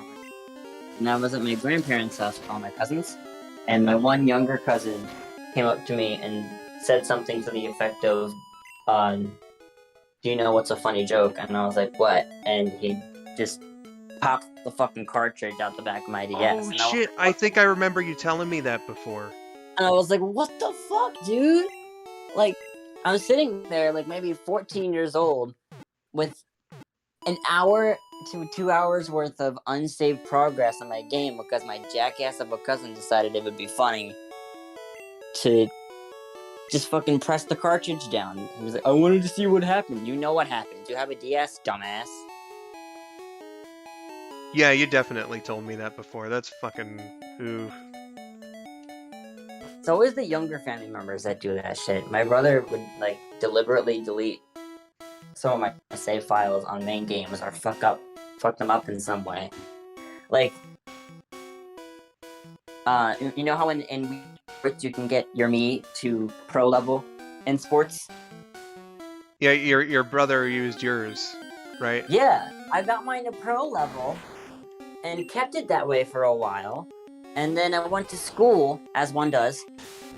And I was at my grandparents' house with all my cousins, and my one younger cousin came up to me and said something to the effect of, "Do you know what's a funny joke?" And I was like, "What?" And he just popped the fucking cartridge out the back of my DS. Oh shit, I think I remember you telling me that before. And I was like, what the fuck, dude? Like, I was sitting there, maybe 14 years old, with an hour to 2 hours worth of unsaved progress on my game because my jackass of a cousin decided it would be funny to just fucking press the cartridge down. He was like, I wanted to see what happened. You know what happens. You have a DS, dumbass. Yeah, you definitely told me that before. That's fucking... Ooh. It's always the younger family members that do that shit. My brother would, deliberately delete some of my save files on main games or fuck them up in some way. You know how in sports you can get your Mii to pro level in sports? Yeah, your brother used yours, right? Yeah, I got mine to pro level and kept it that way for a while. And then I went to school, as one does,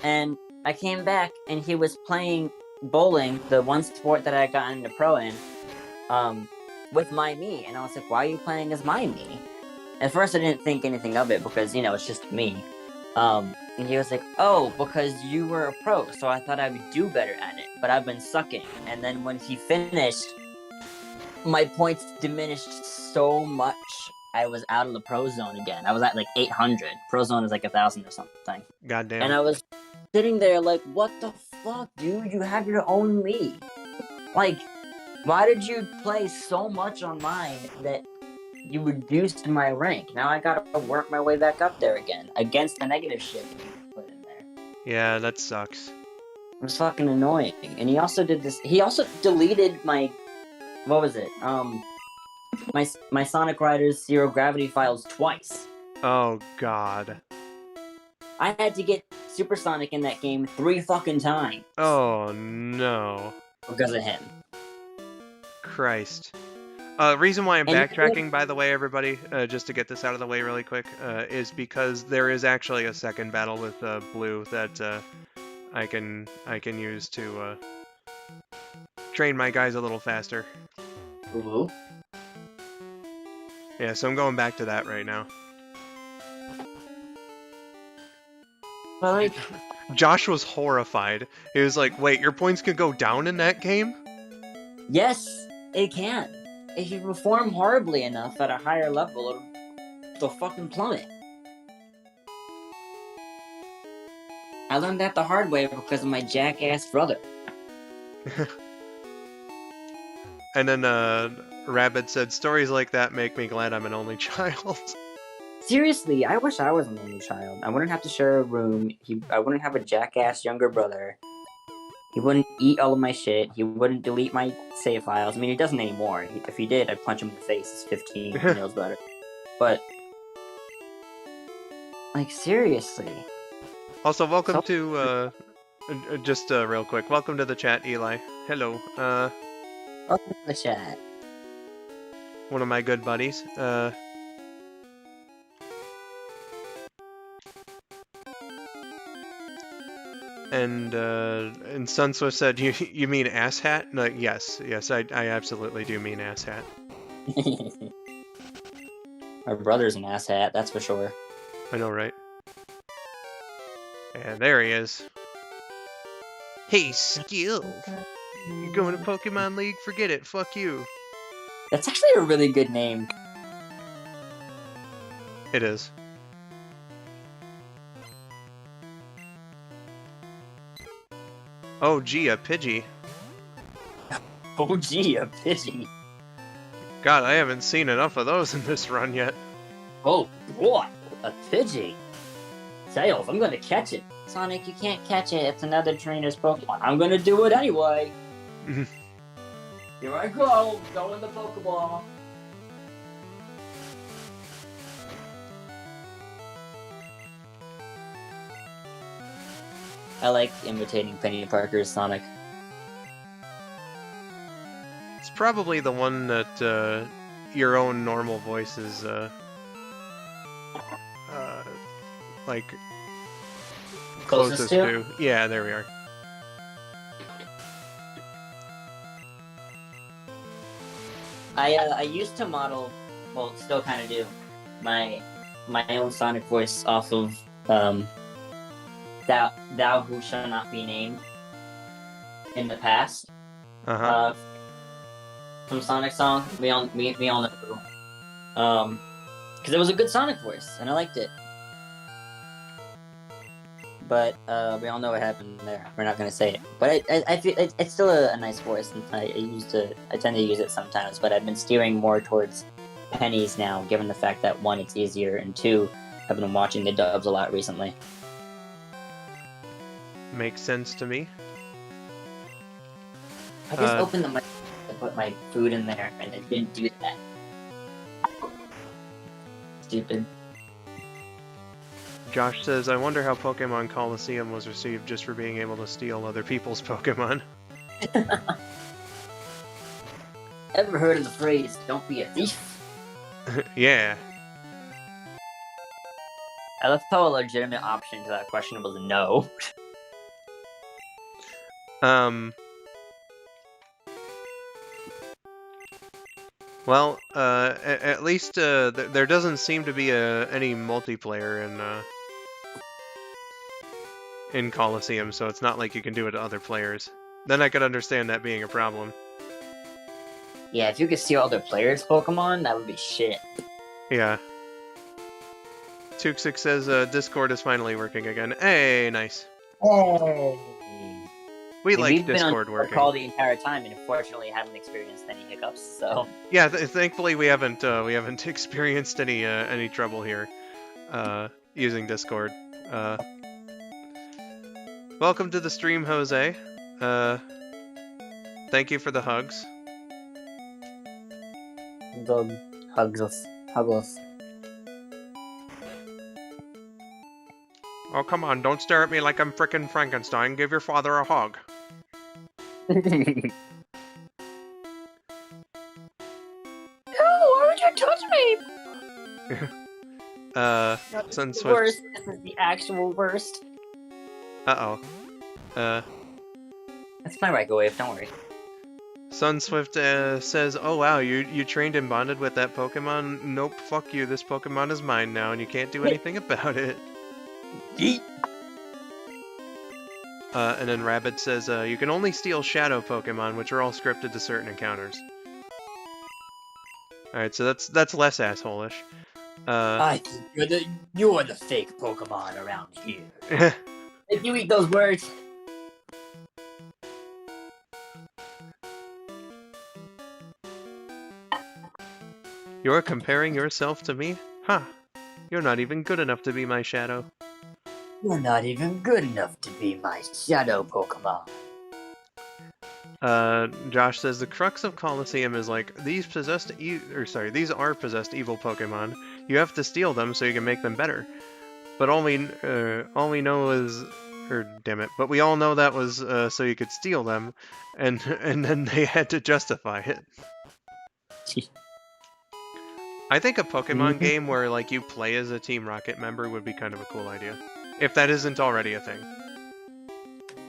and I came back and he was playing bowling, the one sport that I got into pro in, with my Mii. And I was like, why are you playing as my Mii? At first I didn't think anything of it because, it's just me. And he was like, oh, because you were a pro, so I thought I would do better at it, but I've been sucking. And then when he finished, my points diminished so much, I was out of the pro zone again. I was at like 800. Pro zone is like 1,000 or something. Goddamn. And I was sitting there like, what the fuck, dude? You have your own Mii. Like, why did you play so much on mine that you reduced my rank? Now I gotta work my way back up there again against the negative shit that you put in there. Yeah, that sucks. It was fucking annoying. And he also did this. He also deleted my. What was it? My Sonic Riders Zero Gravity files twice. Oh god. I had to get Supersonic in that game 3 fucking times. Oh no. Because of him. Christ. Reason why I'm backtracking, by the way, everybody, just to get this out of the way really quick, is because there is actually a second battle with Blue that I can use to train my guys a little faster. Ooh. Yeah, so I'm going back to that right now. But like, Josh was horrified. He was like, wait, your points can go down in that game? yes, it can. If you perform horribly enough at a higher level, it'll fucking plummet. I learned that the hard way because of my jackass brother. And then Rabbit said, stories like that make me glad I'm an only child. Seriously, I wish I was an only child. I wouldn't have to share a room. I wouldn't have a jackass younger brother. He wouldn't eat all of my shit. He wouldn't delete my save files. I mean, he doesn't anymore. If he did, I'd punch him in the face. He's 15. He knows better. But, like, seriously. Also, welcome to, just real quick, welcome to the chat, Eli. Hello. Welcome to the chat. One of my good buddies. And Sunswift said, you mean asshat? No, yes, I absolutely do mean asshat. My brother's an asshat, that's for sure. I know, right? Yeah, there he is. Hey, Skill! You're going to Pokemon League? Forget it, fuck you. That's actually a really good name. It is. Oh, gee, a Pidgey. Oh, gee, a Pidgey. God, I haven't seen enough of those in this run yet. Oh, boy, a Pidgey. Tails, I'm gonna catch it. Sonic, you can't catch it. It's another trainer's Pokemon. I'm gonna do it anyway. Here I go. Go in the Pokeball. I like imitating Penny Parker's Sonic. It's probably the one that your own normal voice is, like, closest to. Yeah, there we are. I used to model, well, still kind of do, my own Sonic voice off of Thou Who Shall Not Be Named in the past. From Sonic song, we all know who. Because it was a good Sonic voice, and I liked it. But we all know what happened there. We're not gonna say it. But I feel it's still a nice voice, and I tend to use it sometimes. But I've been steering more towards Penny's now, given the fact that 1, it's easier, and 2, I've been watching the dubs a lot recently. Makes sense to me. I just opened the mic to put my food in there, and it didn't do that. Stupid. Josh says, I wonder how Pokemon Coliseum was received just for being able to steal other people's Pokemon. Ever heard of the phrase, don't be a thief? Yeah. I love how a legitimate option to that question was no. Well, at least there doesn't seem to be any multiplayer in Coliseum, so it's not like you can do it to other players. Then I could understand that being a problem. Yeah, if you could steal other players' Pokemon, that would be shit. Yeah. Tuksik says Discord is finally working again. Hey, nice. Hey. We like We've Discord been on working. call the entire time, and unfortunately haven't experienced any hiccups. So yeah, thankfully we haven't experienced any trouble here using Discord. Welcome to the stream, Jose. Thank you for the hugs. Dog hugs us. Hug us. Oh, come on, don't stare at me like I'm frickin' Frankenstein. Give your father a hug. No, why would you touch me? Sunswift. Worst. This is the actual worst. Uh-oh. That's my microwave, don't worry. Sunswift says, oh wow, you trained and bonded with that Pokemon? Nope, fuck you, this Pokemon is mine now, and you can't do anything about it. Yeet. And then Rabbit says, you can only steal Shadow Pokemon, which are all scripted to certain encounters. Alright, so that's less asshole-ish. I think you're the fake Pokemon around here. If you eat those words. You're comparing yourself to me? Huh. You're not even good enough to be my Shadow. You're not even good enough to be my Shadow Pokemon. Josh says the crux of Coliseum is like these are possessed evil Pokemon. You have to steal them so you can make them better. But all we know is, but we all know that was so you could steal them, and then they had to justify it. I think a Pokemon game where like you play as a Team Rocket member would be kind of a cool idea, if that isn't already a thing.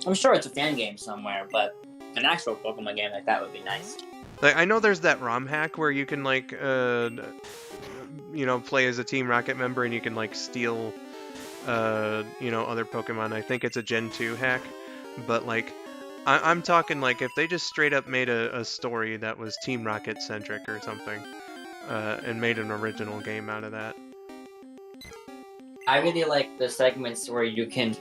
I'm sure it's a fan game somewhere, but an actual Pokemon game like that would be nice. Like, I know there's that ROM hack where you can like play as a Team Rocket member and you can like steal other Pokemon. I think it's a Gen 2 hack, but like I'm talking like if they just straight up made a story that was Team Rocket centric or something, and made an original game out of that. I really like the segments where you can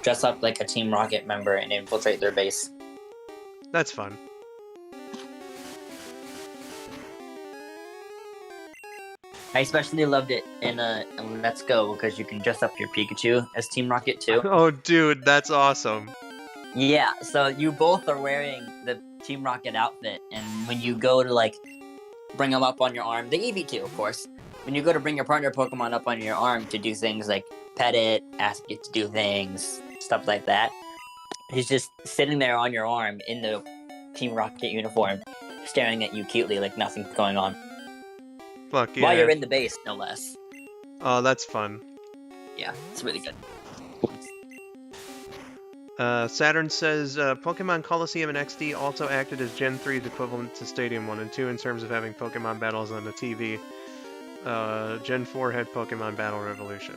dress up like a Team Rocket member and infiltrate their base. That's fun. I especially loved it in Let's Go because you can dress up your Pikachu as Team Rocket too. Oh, dude, that's awesome. Yeah, so you both are wearing the Team Rocket outfit, and when you go to like bring them up on your arm, the EV2, of course. When you go to bring your partner Pokemon up on your arm to do things like pet it, ask it to do things, stuff like that, he's just sitting there on your arm in the Team Rocket uniform, staring at you cutely like nothing's going on. Fuck yeah. While you're in the base, no less. Oh, that's fun. Yeah, it's really good. Saturn says, Pokemon Coliseum and XD also acted as Gen 3's equivalent to Stadium 1 and 2 in terms of having Pokemon battles on the TV. Gen 4 had Pokemon Battle Revolution.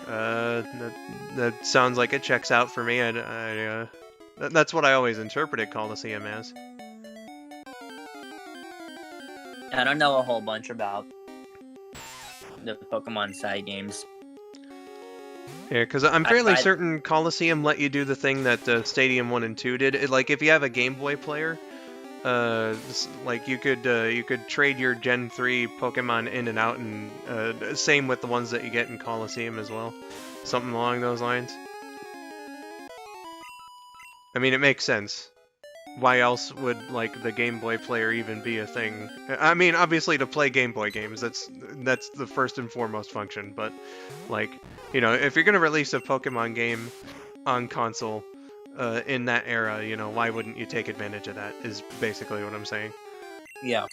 That sounds like it checks out for me. That's what I always interpreted Coliseum as. I don't know a whole bunch about the Pokemon side games. Yeah, because I'm fairly certain Coliseum let you do the thing that Stadium 1 and 2 did. Like, if you have a Game Boy player, like you could trade your Gen 3 Pokemon in and out, and same with the ones that you get in Coliseum as well. Something along those lines. I mean, it makes sense. why else would like the Game Boy player even be a thing? I mean, obviously to play Game Boy games, that's the first and foremost function. But like, you know, if you're gonna release a Pokemon game on console in that era, you know, why wouldn't you take advantage of that? Is basically what I'm saying. Yeah.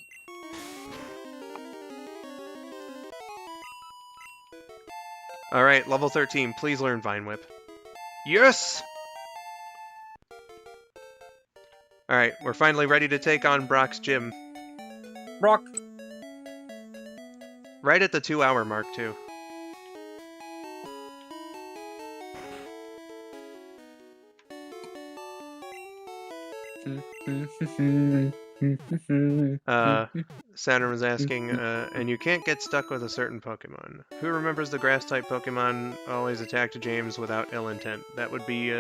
All right, level 13. Please learn Vine Whip. Yes. All right, we're finally ready to take on Brock's gym. Brock. Right at the 2-hour mark, too. Saturn was asking, and you can't get stuck with a certain Pokemon. Who remembers the Grass-type Pokemon always attacked James without ill intent? That would be,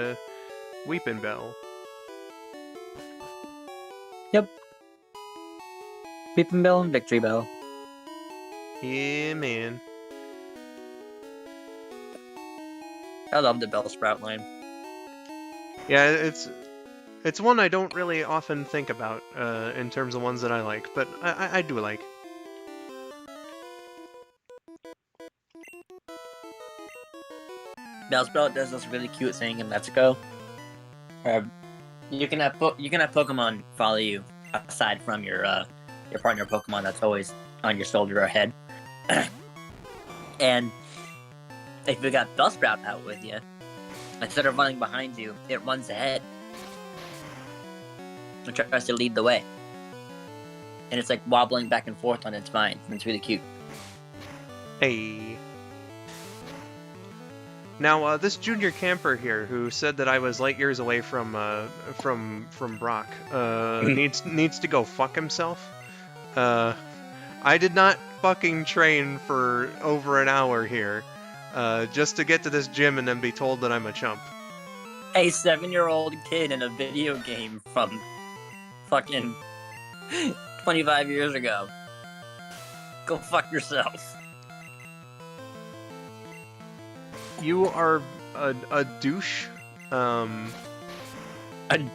Weepin' Bell. Yep. Weepin' Bell and Victory Bell. Yeah, man. I love the Bellsprout line. Yeah, it's one I don't really often think about in terms of ones that I like, but I do like. Bellsprout does this really cute thing in Let's Go. You can have Pokemon follow you aside from your partner Pokemon that's always on your shoulder or head. And if you got Bellsprout out with you, instead of running behind you, it runs ahead and tries to lead the way. And it's like wobbling back and forth on its vine. It's really cute. Hey. Now, this junior camper here, who said that I was light years away from Brock, needs to go fuck himself. I did not fucking train for over an hour here, just to get to this gym and then be told that I'm a chump. A 7-year-old kid in a video game from fucking 25 years ago. Go fuck yourself. You are a douche. A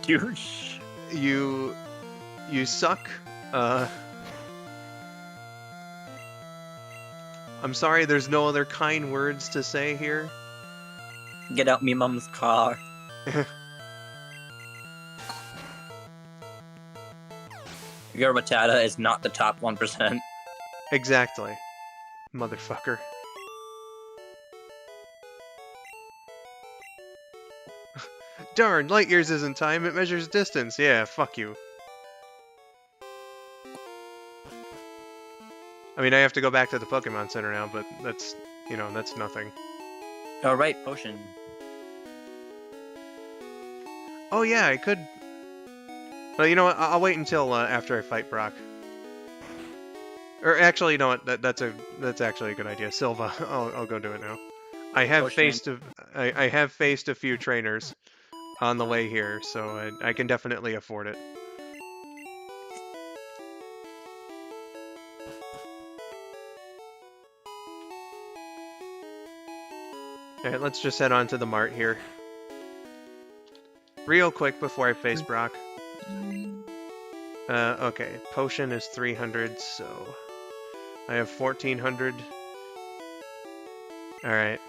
douche? You suck. I'm sorry, there's no other kind words to say here. Get out me mom's car. Your Rattata is not the top 1%. Exactly. Motherfucker. Darn, light years isn't time, it measures distance. Yeah, fuck you. I mean, I have to go back to the Pokemon Center now, but that's, you know, that's nothing. Alright, potion. Oh yeah, I could... Well, you know what, I'll wait until after I fight Brock. Or actually, you know what, that's actually a good idea. Silva, I'll go do it now. I have faced a few trainers on the way here, so I can definitely afford it. Alright, let's just head on to the mart here. Real quick before I face Brock. Okay, potion is 300, so I have 1400. Alright.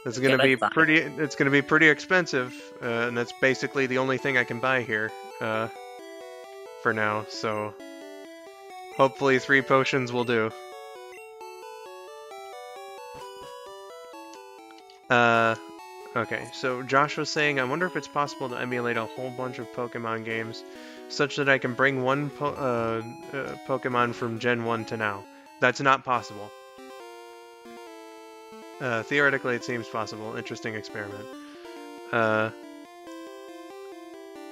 It's gonna be pretty. It's gonna be pretty expensive, and that's basically the only thing I can buy here, for now. So hopefully 3 potions will do. Okay. So Josh was saying, I wonder if it's possible to emulate a whole bunch of Pokemon games, such that I can bring one Pokemon from Gen 1 to now. That's not possible. Theoretically, it seems possible. Interesting experiment.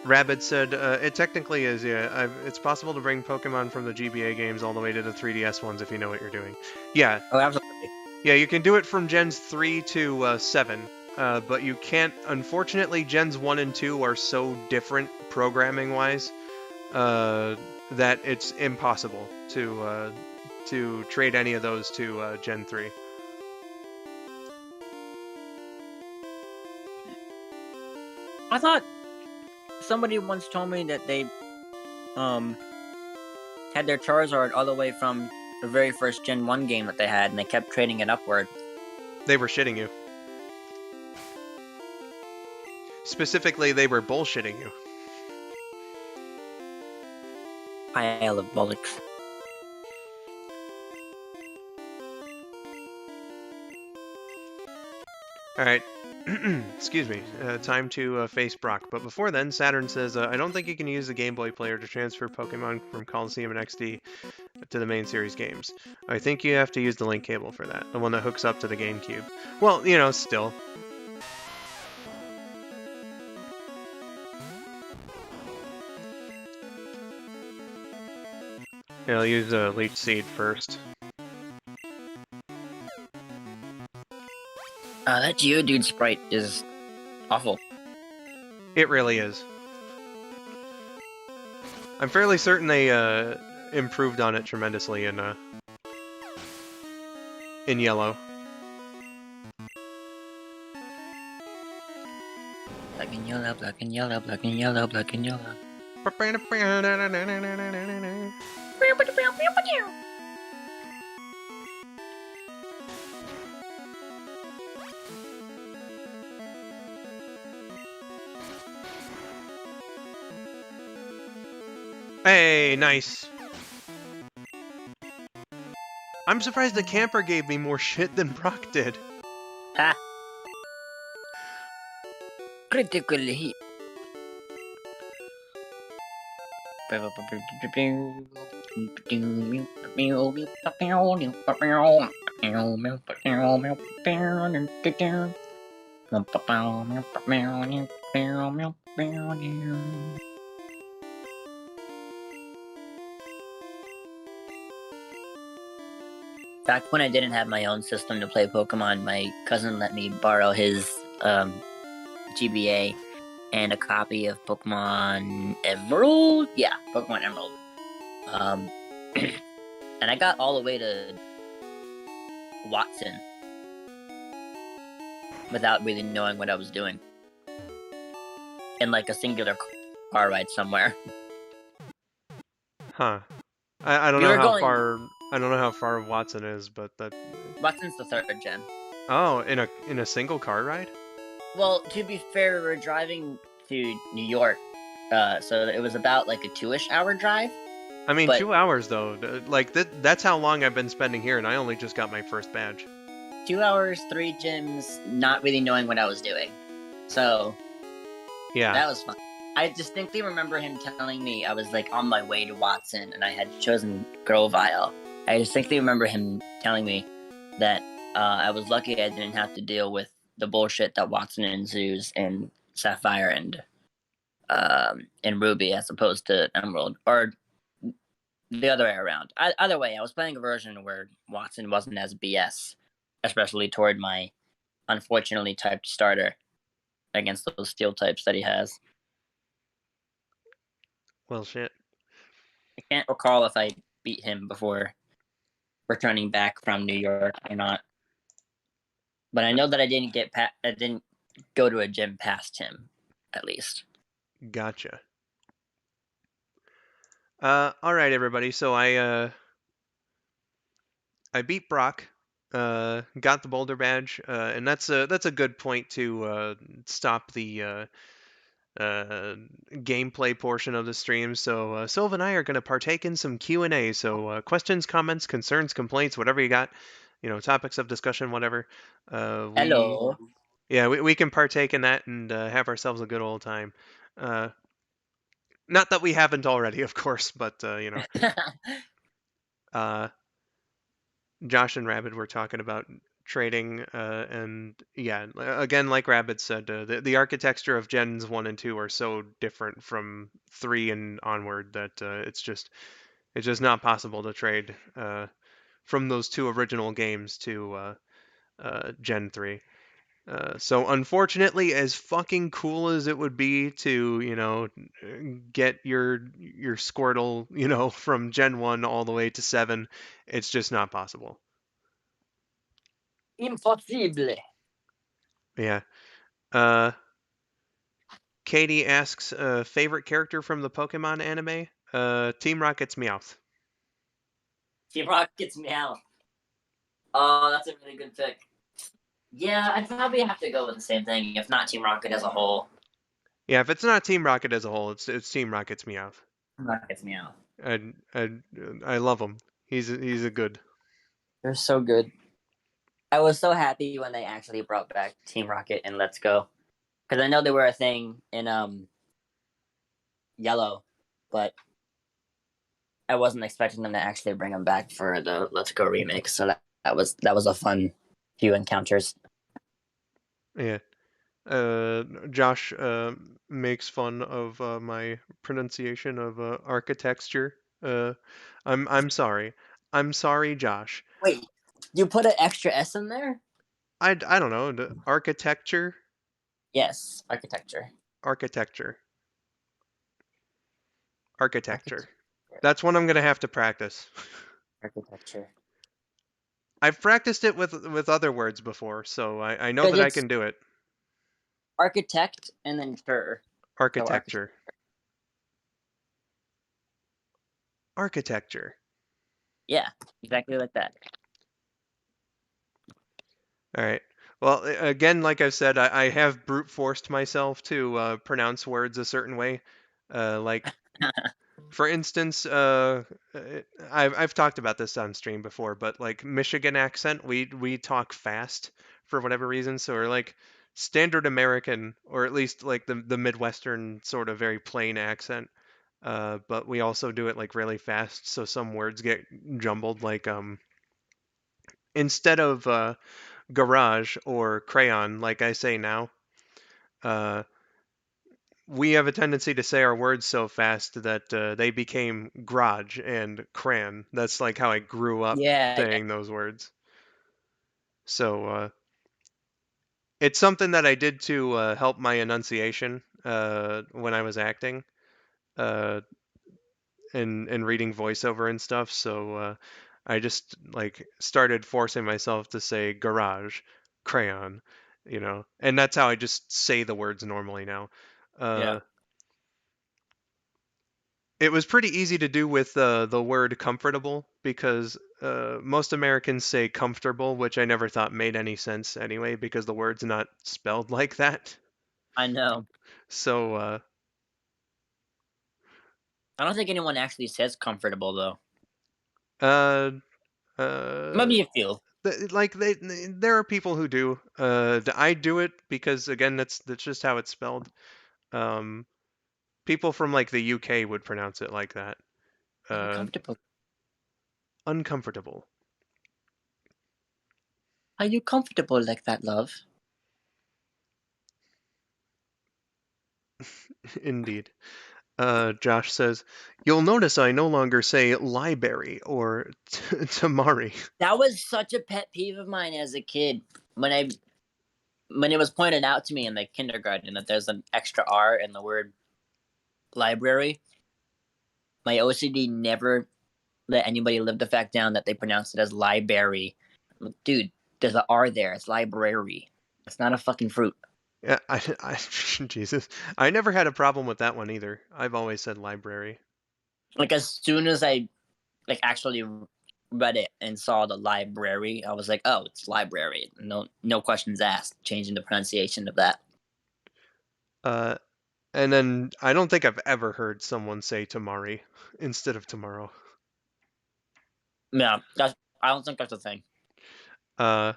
Rabbit said, it technically is, yeah. It's possible to bring Pokemon from the GBA games all the way to the 3DS ones if you know what you're doing. Yeah. Oh, absolutely. Yeah, you can do it from Gens 3 to 7, but you can't... Unfortunately, Gens 1 and 2 are so different programming-wise that it's impossible to trade any of those to Gen 3. I thought somebody once told me that they had their Charizard all the way from the very first Gen 1 game that they had, and they kept trading it upward. They were shitting you. Specifically, they were bullshitting you. Pile of bollocks. Alright. Excuse me. Time to face Brock. But before then, Saturn says, I don't think you can use the Game Boy player to transfer Pokemon from Coliseum and XD to the main series games. I think you have to use the link cable for that, the one that hooks up to the GameCube. Well, you know, still. Yeah, I'll use Leech Seed first. That Geodude sprite is awful. It really is. I'm fairly certain they improved on it tremendously in yellow. Black and yellow, black and yellow, black and yellow, black and yellow. Hey, nice. I'm surprised the camper gave me more shit than Brock did. Ha! Critical hit. Back when I didn't have my own system to play Pokemon, my cousin let me borrow his GBA and a copy of Pokemon Emerald. Yeah, Pokemon Emerald. And I got all the way to Watson without really knowing what I was doing. In like a singular car ride somewhere. Huh. I don't know how far. I don't know how far Watson is, but that. Watson's the 3rd gen. Oh, in a single car ride? Well, to be fair, we were driving to New York, so it was about like a 2-ish hour drive. I mean, 2 hours though. Like that's how long I've been spending here, and I only just got my first badge. 2 hours, 3 gyms, not really knowing what I was doing. So yeah, that was fun. I distinctly remember him telling me I was like on my way to Watson, and I had chosen Grovyle. I distinctly remember him telling me that I was lucky I didn't have to deal with the bullshit that Watson ensues in Sapphire and Ruby as opposed to Emerald, or the other way around. Either way, I was playing a version where Watson wasn't as BS, especially toward my unfortunately typed starter against those steel types that he has. Well, shit. I can't recall if I beat him before returning back from New York or not. But I know that I didn't go to a gym past him, at least. Gotcha. All right, everybody. So I beat Brock, got the Boulder badge, and that's a good point to stop the gameplay portion of the stream. So Silv and I are going to partake in some Q&A. So questions, comments, concerns, complaints, whatever you got, topics of discussion, whatever. Hello. Yeah, we can partake in that and have ourselves a good old time. Not that we haven't already, of course, but Josh and Rabbit were talking about trading, and yeah, again, like Rabbit said, the architecture of Gens 1 and 2 are so different from 3 and onward that it's just not possible to trade from those 2 original games to Gen 3. So unfortunately, as fucking cool as it would be to, get your Squirtle, from Gen 1 all the way to 7, it's just not possible. Impossible. Yeah. Katie asks, favorite character from the Pokemon anime? Team Rocket's Meowth. Team Rocket's Meow. Oh, that's a really good pick. Yeah, I'd probably have to go with the same thing, if not Team Rocket as a whole. Yeah, if it's not Team Rocket as a whole, it's Team Rocket's Meowth. Team Rocket's Meow. I I I love him. He's a good. They're so good. I was so happy when they actually brought back Team Rocket and Let's Go, because I know they were a thing in Yellow, but I wasn't expecting them to actually bring them back for the Let's Go remake. So that was a fun few encounters. Yeah. Josh makes fun of my pronunciation of architecture. I'm sorry. I'm sorry, Josh. Wait, you put an extra S in there? I don't know. The architecture, Yes, architecture. architecture, architecture. That's one I'm gonna have to practice. Architecture. I've practiced it with other words before, so I know Because that I it's can do it. architect and then sure. So Architecture. Architecture. Yeah, exactly like that. All right. Well, again, like I've said, I have brute forced myself to pronounce words a certain way. Like, for instance, I've talked about this on stream before, but like Michigan accent, we talk fast for whatever reason. So we're like standard American, or at least like the Midwestern sort of very plain accent. But we also do it like really fast, so some words get jumbled. Like instead of garage or crayon, like I say now, uh, we have a tendency to say our words so fast that they became garage and crayon. That's like how I grew up Yeah, yeah. saying those words. So it's something that I did to help my enunciation when I was acting uh, and reading voiceover and stuff. So I just like started forcing myself to say garage, crayon, and that's how I just say the words normally now. Yeah. Uh, it was pretty easy to do with the word comfortable because most Americans say comfortable, which I never thought made any sense anyway because the word's not spelled like that. I know. So, I don't think anyone actually says comfortable though. uh, uh, Maybe a few. like there are people who do. I do it because again, that's just how it's spelled. Um, people from like the UK would pronounce it like that. Are you Uh, comfortable? uncomfortable, Are you comfortable like that, love? indeed. Josh says, "You'll notice I no longer say library or tamari." That was such a pet peeve of mine as a kid. When I when it was pointed out to me in the kindergarten that there's an extra R in the word library, my OCD never let anybody live the fact down that they pronounce it as library. Dude, there's an R there. It's library. It's not a fucking fruit. Yeah, Jesus, I never had a problem with that one either. I've always said library. Like as soon as I like actually read it and saw the library, I was like, oh, it's library. No questions asked. Changing the pronunciation of that. Uh, and then I don't think I've ever heard someone say tamari instead of tomorrow. Yeah, that's. I don't think that's a thing. Uh,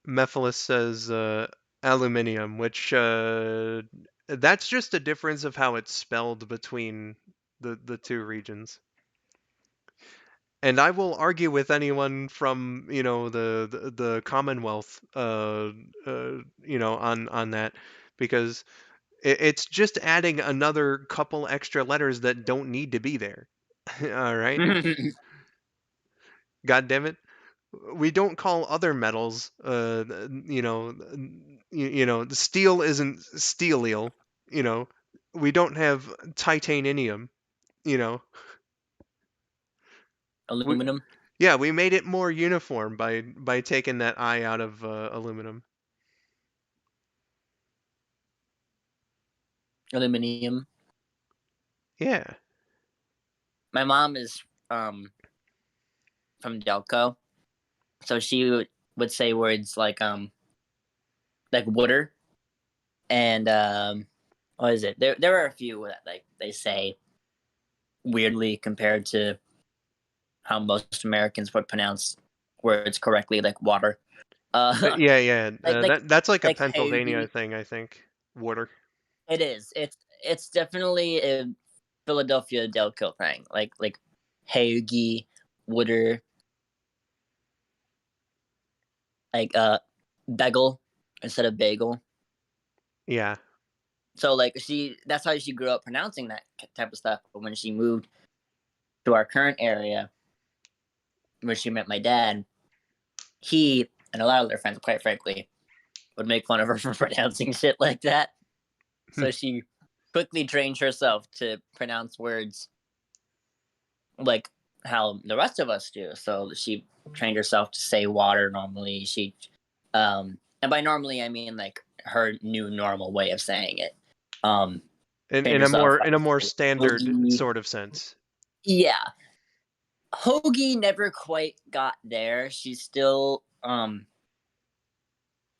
Mephiles says aluminium, which that's just a difference of how it's spelled between the two regions. And I will argue with anyone from the Commonwealth on that because it's just adding another couple extra letters that don't need to be there. All right, God damn it. We don't call other metals the steel isn't steelil, you know we don't have titanium, you know we, Aluminum. yeah, we made it more uniform by taking that I out of aluminum. Aluminium. Yeah. My mom is from Delco, so she would say words like water and what is it? There are a few that like they say weirdly compared to how most Americans would pronounce words correctly, like water. Yeah. That's like a like Pennsylvania Hayogi. thing, I think. Water. It is. It's definitely a Philadelphia Delco thing. Like Hayogi, water, like bagel instead of bagel. Yeah. So like that's how she grew up pronouncing that type of stuff. But when she moved to our current area, where she met my dad, he and a lot of their friends, quite frankly, would make fun of her for pronouncing shit like that. So she quickly trained herself to pronounce words like how the rest of us do. So she trained herself to say water normally. And by normally I mean like her new normal way of saying it. Trained In herself a how to more say standard hoagie. sort of sense. Yeah, hoagie never quite got there. She still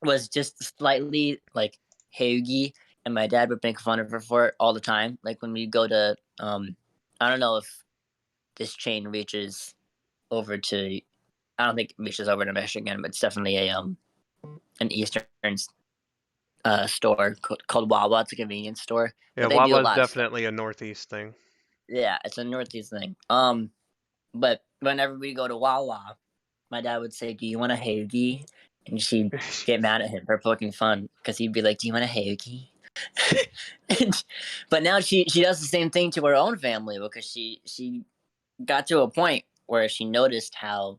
was just slightly like hoagie, and my dad would make fun of her for it all the time. Like when we go to I don't know if this chain reaches over to I don't think it reaches over to Michigan, but it's definitely an eastern store called Wawa. It's a convenience store, Yeah, but they do a Wawa's lot of stuff. definitely a Northeast thing. Yeah, it's a Northeast thing. But whenever we go to Wawa, my dad would say, "Do you want a hoagie?" And she'd get mad at him for poking fun because he'd be like, "Do you want a hoagie?" But now she does the same thing to her own family because she got to a point where she noticed how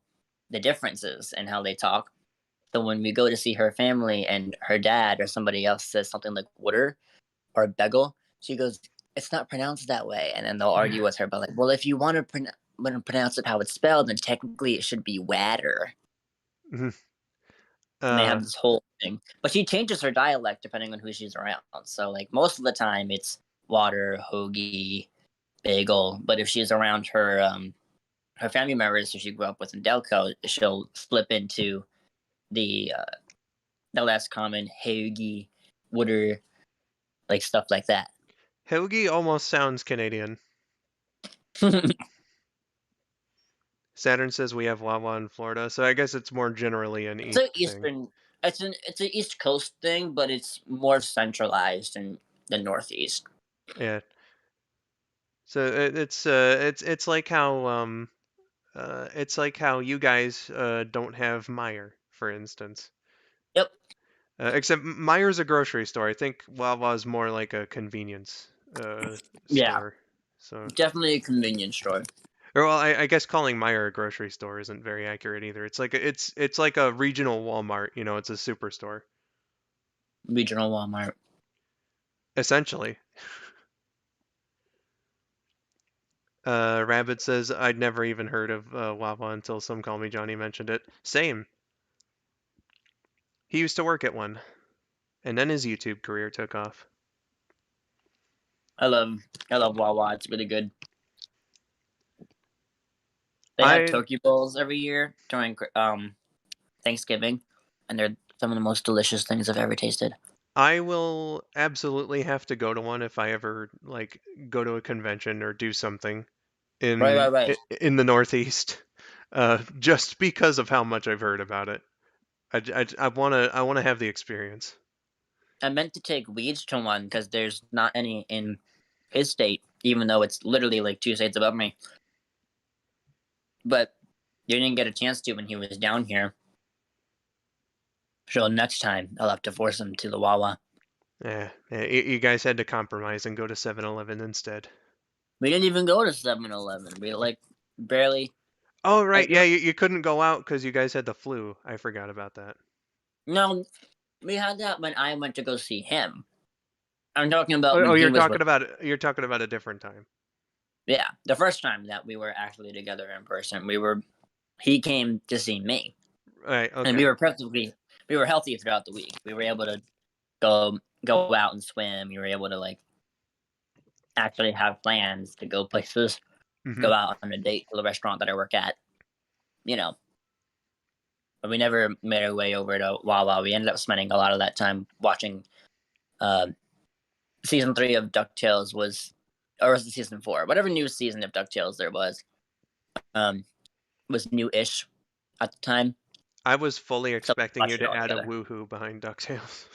the differences and how they talk. So when we go to see her family and her dad or somebody else says something like water or bagel, she goes, "It's not pronounced that way." And then they'll argue with her, but like, well, if you want to pronounce it how it's spelled, then technically it should be water. And they have this whole thing. But she changes her dialect depending on who she's around. So like most of the time it's water, hoagie, bagel. But if she's around her family members who she grew up with in Delco, she'll flip into the less common hoagie, water, like stuff like that. Hoagie almost sounds Canadian. Saturn says we have Wawa in Florida, so I guess it's more generally an It's an East thing. eastern. It's an East Coast thing, but it's more centralized in the Northeast. Yeah. So it's like how it's like how you guys don't have Meyer, for instance. Yep. Except Meyer's a grocery store. I think Wawa's more like a convenience Yeah. store. So, Definitely a convenience store. or well, I guess calling Meyer a grocery store isn't very accurate either. It's like it's like a regional Walmart. You know, it's a superstore Regional Walmart. essentially. Rabbit says I'd never even heard of Wawa until Some Call Me Johnny mentioned it. Same. He used to work at one, and then his YouTube career took off. I love Wawa. It's really good. They have I turkey bowls every year during Thanksgiving, and they're some of the most delicious things I've ever tasted. I will absolutely have to go to one if I ever like go to a convention or do something Right, right. in the Northeast, just because of how much I've heard about it. I wanna have the experience. I meant to take Weeds to one because there's not any in his state, even though it's literally like 2 states above me. But you didn't get a chance to when he was down here. So next time I'll have to force him to the Wawa. Yeah, you guys had to compromise and go to 7-Eleven instead. We didn't even go to 7-Eleven. We like barely. Oh right, Like, yeah, you couldn't go out because you guys had the flu. I forgot about that. no, we had that when I went to go see him. I'm talking about Oh, when he you're was talking with. about a different time. Yeah, the first time that we were actually together in person, he came to see me, Right. and Okay. we were healthy throughout the week. We were able to go out and swim. We were able to like actually have plans to go places, Hmm. go out on a date to the restaurant that I work at, you know. But we never made our way over to Wawa. We ended up spending a lot of that time watching uh, season 3 of DuckTales or was it season 4? Whatever new season of DuckTales there um, was new-ish at the time. I was fully So we expecting you watched it to all add a together. woohoo behind DuckTales.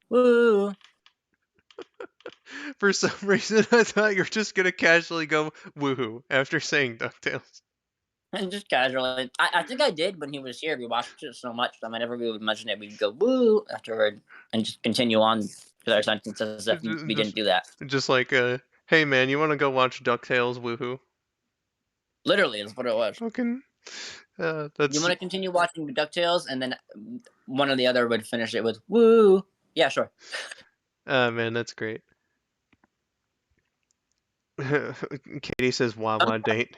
Woo! For some reason, I thought you were just gonna casually go woohoo after saying DuckTales. And just casually. I think I did when he was here. We watched it so much that whenever we would mention it, we'd go woo afterward and just continue on with our sentences as if we didn't Just, do that. just like, hey man, you want to go watch DuckTales? Woohoo! Literally, is what it was. Fucking, You that's want to continue watching DuckTales, and then one or the other would finish it with woo. Yeah, sure. man, that's great. Katie says Wawa date.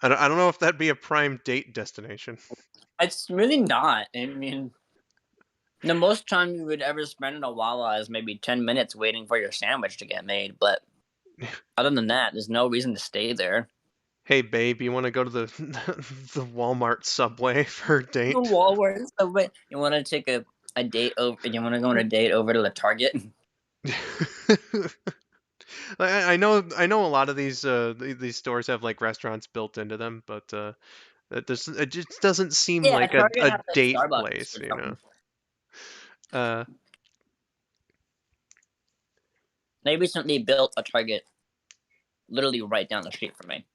I don't know if that'd be a prime date destination. It's really not. I mean, the most time you would ever spend in a Wawa is maybe 10 minutes waiting for your sandwich to get made. But other than that, there's no reason to stay there. Hey babe, you want to go to the the Walmart Subway for a The date? Walmart Subway. You want to take a date over? You want to go on a date over to the Target? I know a lot of these stores have like restaurants built into them, but it just doesn't seem Yeah, like a, Target a has like date Starbucks place, or you know. something. Uh, They recently built a Target literally right down the street from me,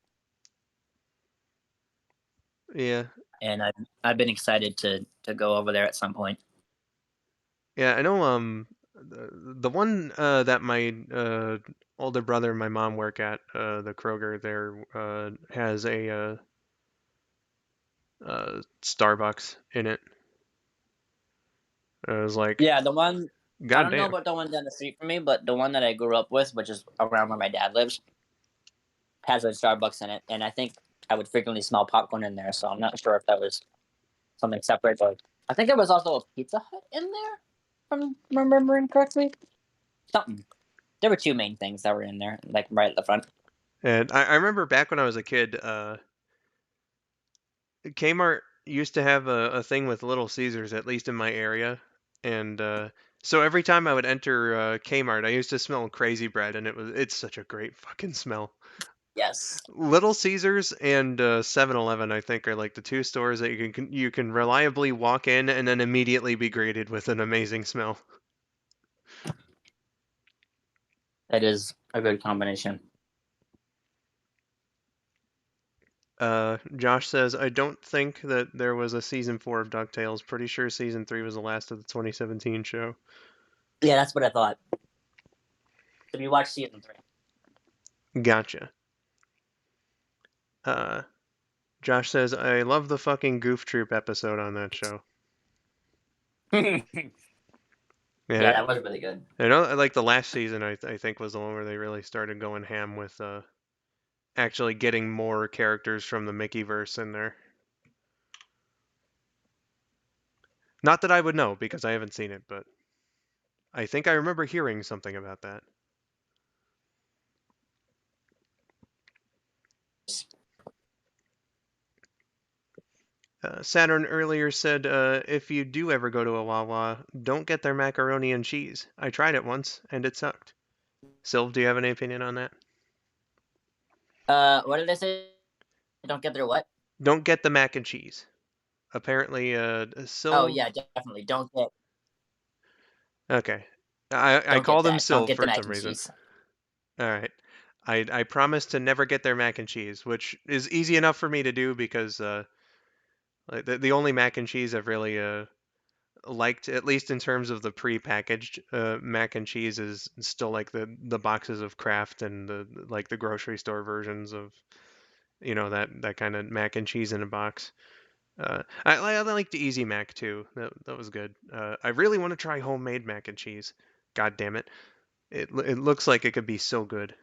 yeah, and I've been excited to go over there at some point. yeah, I know. The one that my older brother and my mom work at, the Kroger there, has a Starbucks in it. I was like, Yeah, the one I God don't know damn. about the one down the street from me, but the one that I grew up with, which is around where my dad lives, has a Starbucks in it, and I think I would frequently smell popcorn in there. So I'm not sure if that was something separate, but I think there was also a Pizza Hut in there, if I'm remembering correctly. Something. There were two main things that were in there, like right at the front. And I remember back when I was a kid, Kmart used to have a thing with Little Caesars, at least in my area, and so every time I would enter Kmart, I used to smell crazy bread, and it's such a great fucking smell. Yes, Little Caesars and 7-Eleven, I think, are like the two stores that you can reliably walk in and then immediately be greeted with an amazing smell. that is a good combination. Josh says, I don't think that there was a season 4 of DuckTales. Pretty sure season 3 was the last of the 2017 show. Yeah, that's what I thought. So we watched season Gotcha. Uh, Josh says, I love the fucking Goof Troop episode on that show. 3. Yeah, Yeah, that was really good. I know, like the last season, I think was the one where they really started going ham with actually getting more characters from the Mickeyverse in there. Not that I would know because I haven't seen it, but I think I remember hearing something about that. Saturn earlier said, if you do ever go to a Wawa, don't get their macaroni and cheese. I tried it once and it sucked. Silv, do you have any opinion on that? What did I say? Don't get their what? Don't get the mac and cheese. Apparently, Oh Silv. yeah, definitely. Don't get Okay, I don't get called him that. Don't Silv get the for mac some and reason. cheese. All right. I promise to never get their mac and cheese, which is easy enough for me to do because like the only mac and cheese I've really liked, at least in terms of the pre-packaged mac and cheese, is still like the boxes of Kraft and the like the grocery store versions of that kind of mac and cheese in a box. I like the Easy Mac too. That was good. I really want to try homemade mac and cheese. God damn it! It looks like it could be so good.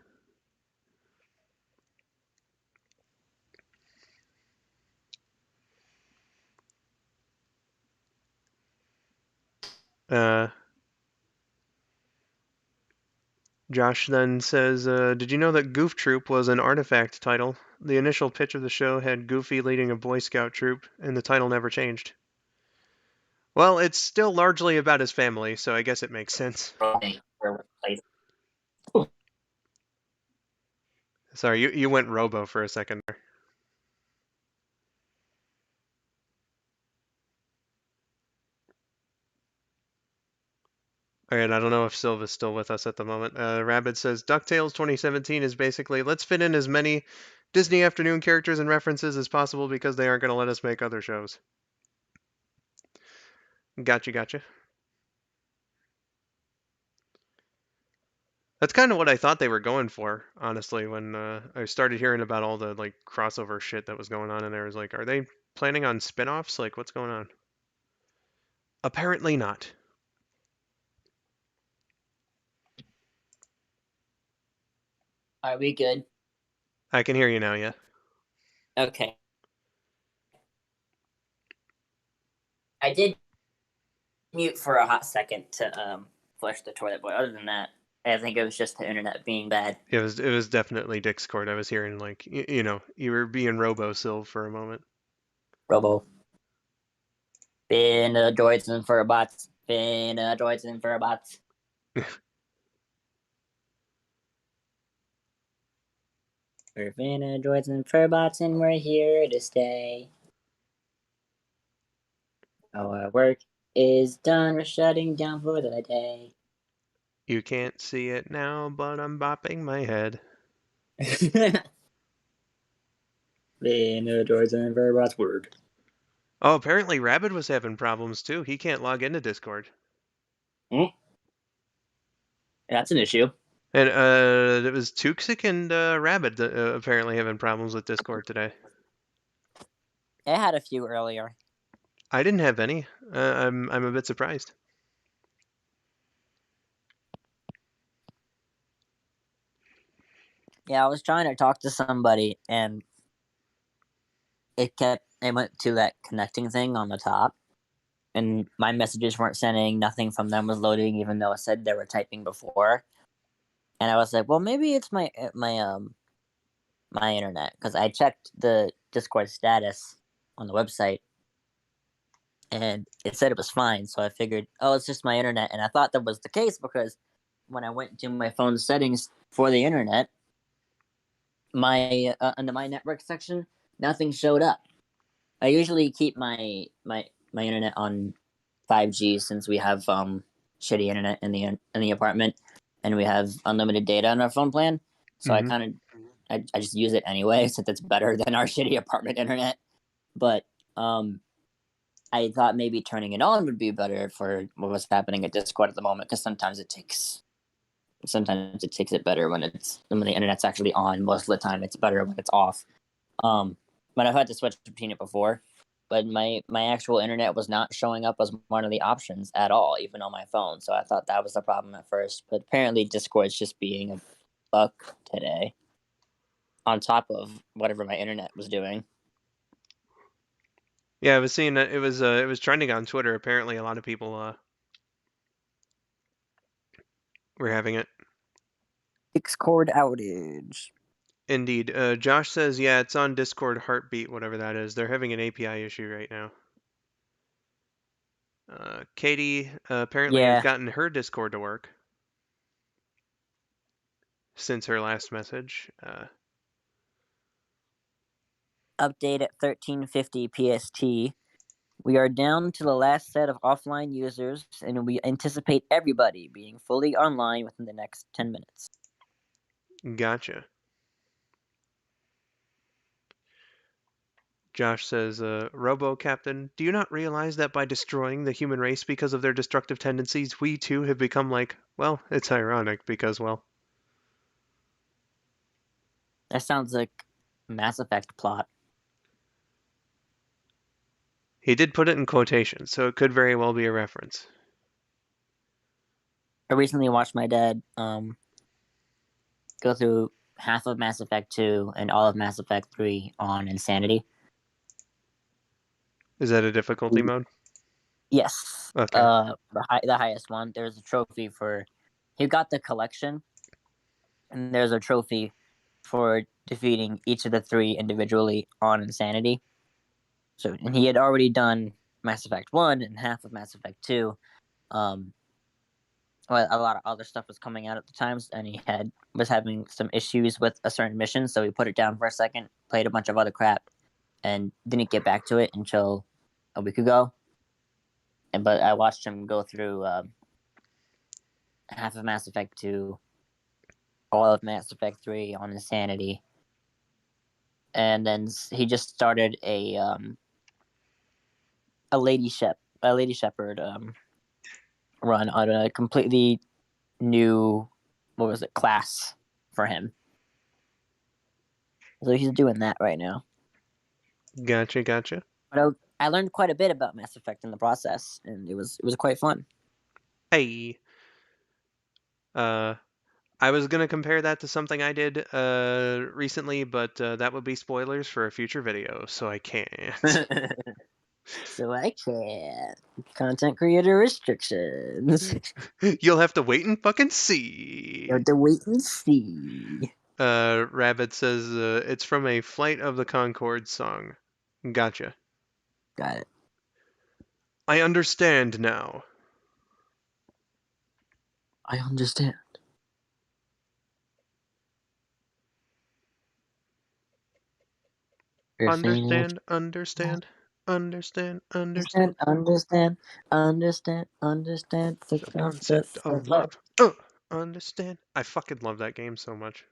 Uh, Josh then says, did you know that Goof Troop was an artifact title? The initial pitch of the show had Goofy leading a Boy Scout troop, and the title never changed. Well, it's still largely about his family, so I guess it makes sense. Sorry, you went Robo for a second there. Alright, I don't know if Silv is still with us at the moment. Rabbit says, DuckTales 2017 is basically, let's fit in as many Disney Afternoon characters and references as possible because they aren't going to let us make other shows. Gotcha. That's kind of what I thought they were going for, honestly, when I started hearing about all the like crossover shit that was going on in there. I was like, are they planning on spin-offs? Like, what's going on? Apparently not. Are we good? I can hear you now, yeah. Okay. I did mute for a hot second to flush the toilet, but other than that, I think it was just the internet being bad. It was definitely Discord. I was hearing like you know, you were being Robo Silv for a moment. Robo. Been droids and furbots. Been droids and furbots. We're been droids and furbots, and we're here to stay. Our work is done. We're shutting down for the day. You can't see it now, but I'm bopping my head. Been droids and furbots. Word. Oh, apparently Rabbit was having problems too. He can't log into Discord. That's an issue. And it was Tuxic and Rabbit apparently having problems with Discord today. I had a few earlier. I didn't have any. I'm a bit surprised. Yeah, I was trying to talk to somebody, and it went to that connecting thing on the top, and my messages weren't sending. Nothing from them was loading, even though it said they were typing before. And I was like, well, maybe it's my internet, because I checked the Discord status on the website, and it said it was fine. So I figured, oh, it's just my internet, and I thought that was the case because when I went to my phone settings for the internet, my under my network section, nothing showed up. I usually keep my internet on 5G since we have shitty internet in the apartment, and we have unlimited data on our phone plan. So Mm-hmm. I just use it anyway since it's better than our shitty apartment internet. But I thought maybe turning it on would be better for what was happening at Discord at the moment, because sometimes it takes it better when the internet's actually on. Most of the time, it's better when it's off. But I've had to switch between it before. But my actual internet was not showing up as one of the options at all, even on my phone. So I thought that was the problem at first. But apparently, Discord's just being a fuck today, on top of whatever my internet was doing. Yeah, I was seeing that it was trending on Twitter. Apparently, a lot of people were having it. Discord outage. Indeed. Josh says, yeah, it's on Discord Heartbeat, whatever that is. They're having an API issue right now. Katie apparently has gotten her Discord to work since her last message. Update at 1350 PST. We are down to the last set of offline users, and we anticipate everybody being fully online within the next 10 minutes. Gotcha. Josh says, Robo Captain, do you not realize that by destroying the human race because of their destructive tendencies, we too have become like, well, it's ironic because, well. That sounds like Mass Effect plot. He did put it in quotations, so it could very well be a reference. I recently watched my dad go through half of Mass Effect 2 and all of Mass Effect 3 on Insanity. Is that a difficulty mode? Yes. Okay. The highest one. There's a trophy for. He got the collection, and there's a trophy for defeating each of the 3 individually on Insanity. So, and he had already done Mass Effect 1 and half of Mass Effect 2. Well, a lot of other stuff was coming out at the times, and he was having some issues with a certain mission, so he put it down for a second, played a bunch of other crap, and didn't get back to it until a week ago. But I watched him go through half of Mass Effect 2, all of Mass Effect 3 on Insanity, and then he just started a Lady Shepherd run on a completely new class for him. So he's doing that right now. Gotcha. But I learned quite a bit about Mass Effect in the process, and it was quite fun. Hey. I was gonna compare that to something I did recently, but that would be spoilers for a future video, so I can't. So I can't. Content creator restrictions. You'll have to wait and fucking see. You have to wait and see. Rabbit says it's from a Flight of the Conchords song. Gotcha. Got it. I understand now. I understand. Understand. Understand The concept of love. Understand. I fucking love that game so much.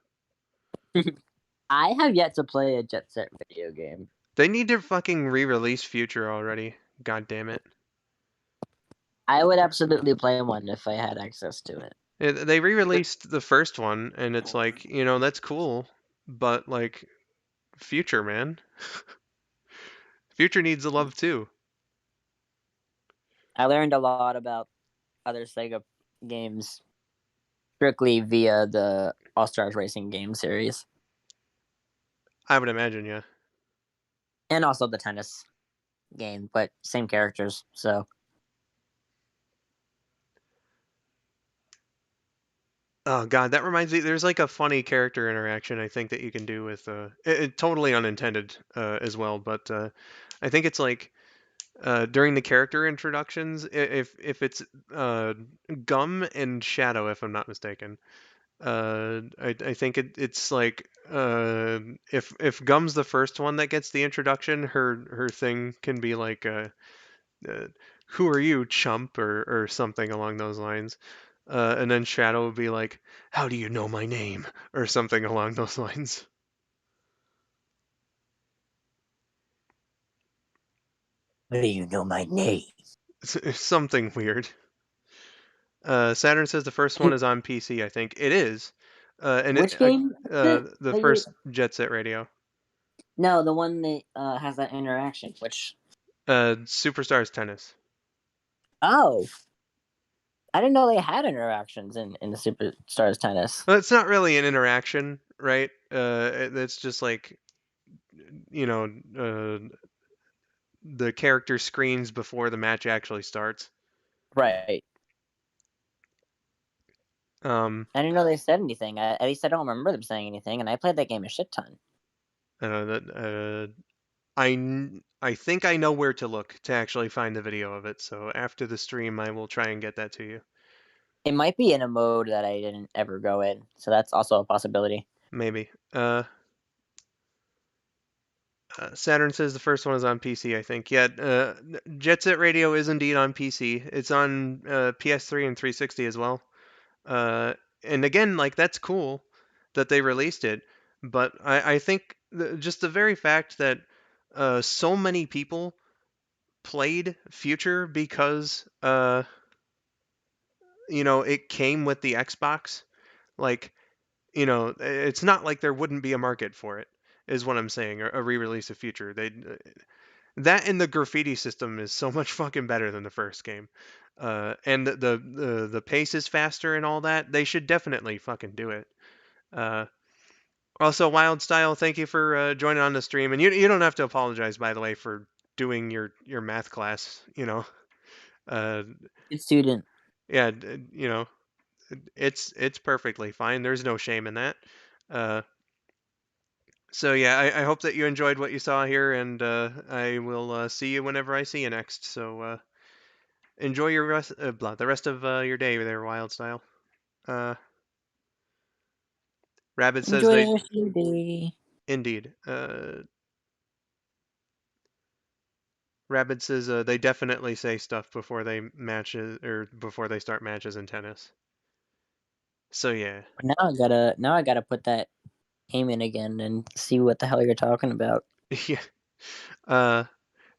I have yet to play a Jet Set video game. They need to fucking re-release Future already. God damn it. I would absolutely play one if I had access to it. They re-released the first one, and it's like, that's cool, but like, Future, man. Future needs the love too. I learned a lot about other Sega games strictly via the All Stars Racing game series, I would imagine, yeah. and also the tennis game, but same characters. So Oh god, that reminds me. There's like a funny character interaction I think that you can do with totally unintended as well, but I think it's like during the character introductions, if it's Gum and Shadow, if I'm not mistaken. I think it's like if Gum's the first one that gets the introduction, her thing can be like uh, "Who are you, chump?" or something along those lines. And then Shadow would be like, "How do you know my name?" or something along those lines. how do you know my name? It's something weird. Saturn says the first one is on PC. I think it is. And Which game is it? the first Jet Set Radio. No, the one that has that interaction. Which Superstars Tennis. oh, I didn't know they had interactions in the Superstars Tennis. Well, it's not really an interaction, right? It's just like the character screens before the match actually starts. Right. Um, I didn't know they said anything. At least I don't remember them saying anything. And I played that game a shit ton. I think I know where to look to actually find the video of it. So after the stream, I will try and get that to you. It might be in a mode that I didn't ever go in, so that's also a possibility. Maybe. Saturn says the first one is on PC, I think. Yeah, Jet Set Radio is indeed on PC. It's on PS3 and 360 as well. And again, like that's cool that they released it, but I think just the very fact that so many people played Future because it came with the Xbox. Like, it's not like there wouldn't be a market for it, is what I'm saying. A re-release of Future. That and the graffiti system is so much fucking better than the first game. And the pace is faster and all that. They should definitely fucking do it. Uh, Also, Wild Style, thank you for joining on the stream, and you don't have to apologize, by the way, for doing your math class. Uh, Good student. yeah, it's perfectly fine. There's no shame in that. So yeah, I hope that you enjoyed what you saw here, and I will see you whenever I see you next. So enjoy your the rest of your day there, Wild Style. Uh, Rabbit says Enjoy the they rest of your day. indeed. Rabbit says they definitely say stuff before they matches or before they start matches in tennis. So yeah. Now I gotta put that game in again and see what the hell you're talking about. Yeah. Uh,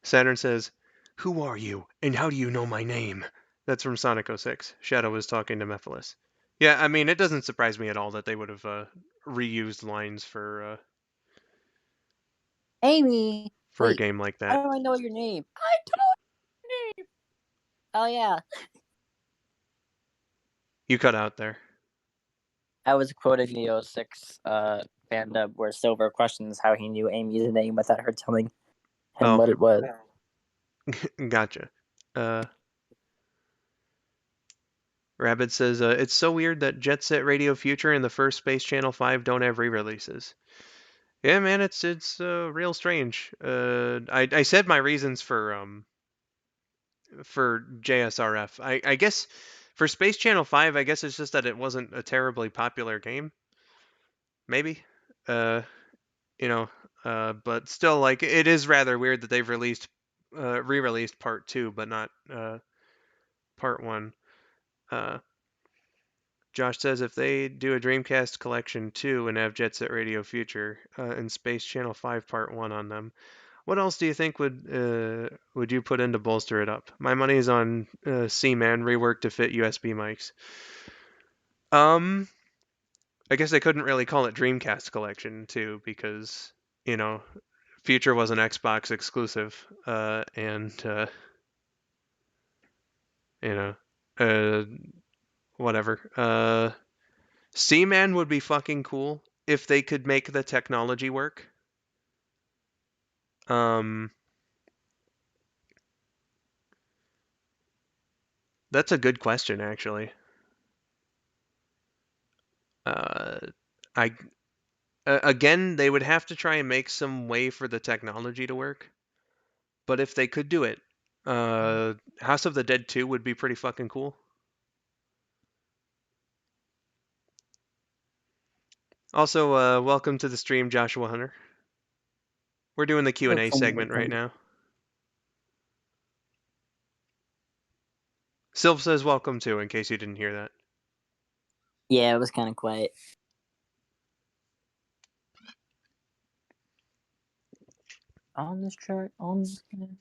Saturn says, "Who are you, and how do you know my name?" That's from Sonic 06. Shadow was talking to Mephiles. Yeah, I mean, it doesn't surprise me at all that they would have reused lines Amy, for a wait, game like that. how do I know your name? I told your name. Oh yeah, You cut out there. I was quoting the 06 fan dub where Silver questions how he knew Amy's name without her telling him Oh, what it was. gotcha. Rabbit says, it's so weird that Jet Set Radio Future and the first Space Channel 5 don't have re-releases. Yeah, man, it's real strange. I said my reasons for JSRF. I guess for Space Channel 5, I guess it's just that it wasn't a terribly popular game. Maybe. Uh, you know, but still, like, it is rather weird that they've re-released Part 2, but not Part 1. Uh, Josh says if they do a Dreamcast Collection 2 and have Jet Set Radio Future and Space Channel 5 Part 1 on them, what else do you think would you put in to bolster it up? My money's on C-Man reworked to fit USB mics. I guess they couldn't really call it Dreamcast Collection 2 because, you know, Future was an Xbox exclusive, and you know, uh, whatever. Seaman would be fucking cool if they could make the technology work. Um, that's a good question, actually. Uh, I again, they would have to try and make some way for the technology to work. But if they could do it, House of the Dead 2 would be pretty fucking cool. Also, welcome to the stream, Joshua Hunter. We're doing the Q&A segment right now. Silv says welcome too, in case you didn't hear that. Yeah, it was kind of quiet. On this chart, understand.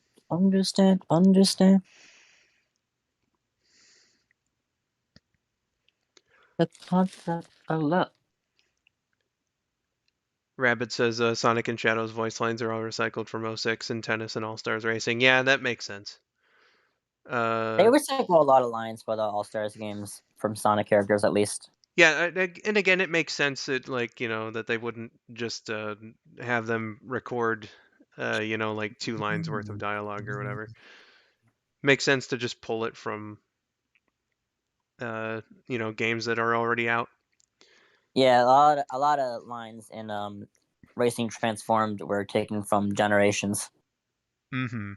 The concept of love. Rabbit says Sonic and Shadow's voice lines are all recycled from 06 and Tennis and All Stars Racing. Yeah, that makes sense. They recycle a lot of lines for the All Stars games from Sonic characters, at least. Yeah, and again, it makes sense that that they wouldn't just have them record, like 2 lines worth of dialogue or whatever. Makes sense to just pull it from, games that are already out. Yeah, a lot of lines in Racing Transformed were taken from Generations. Mm-hmm.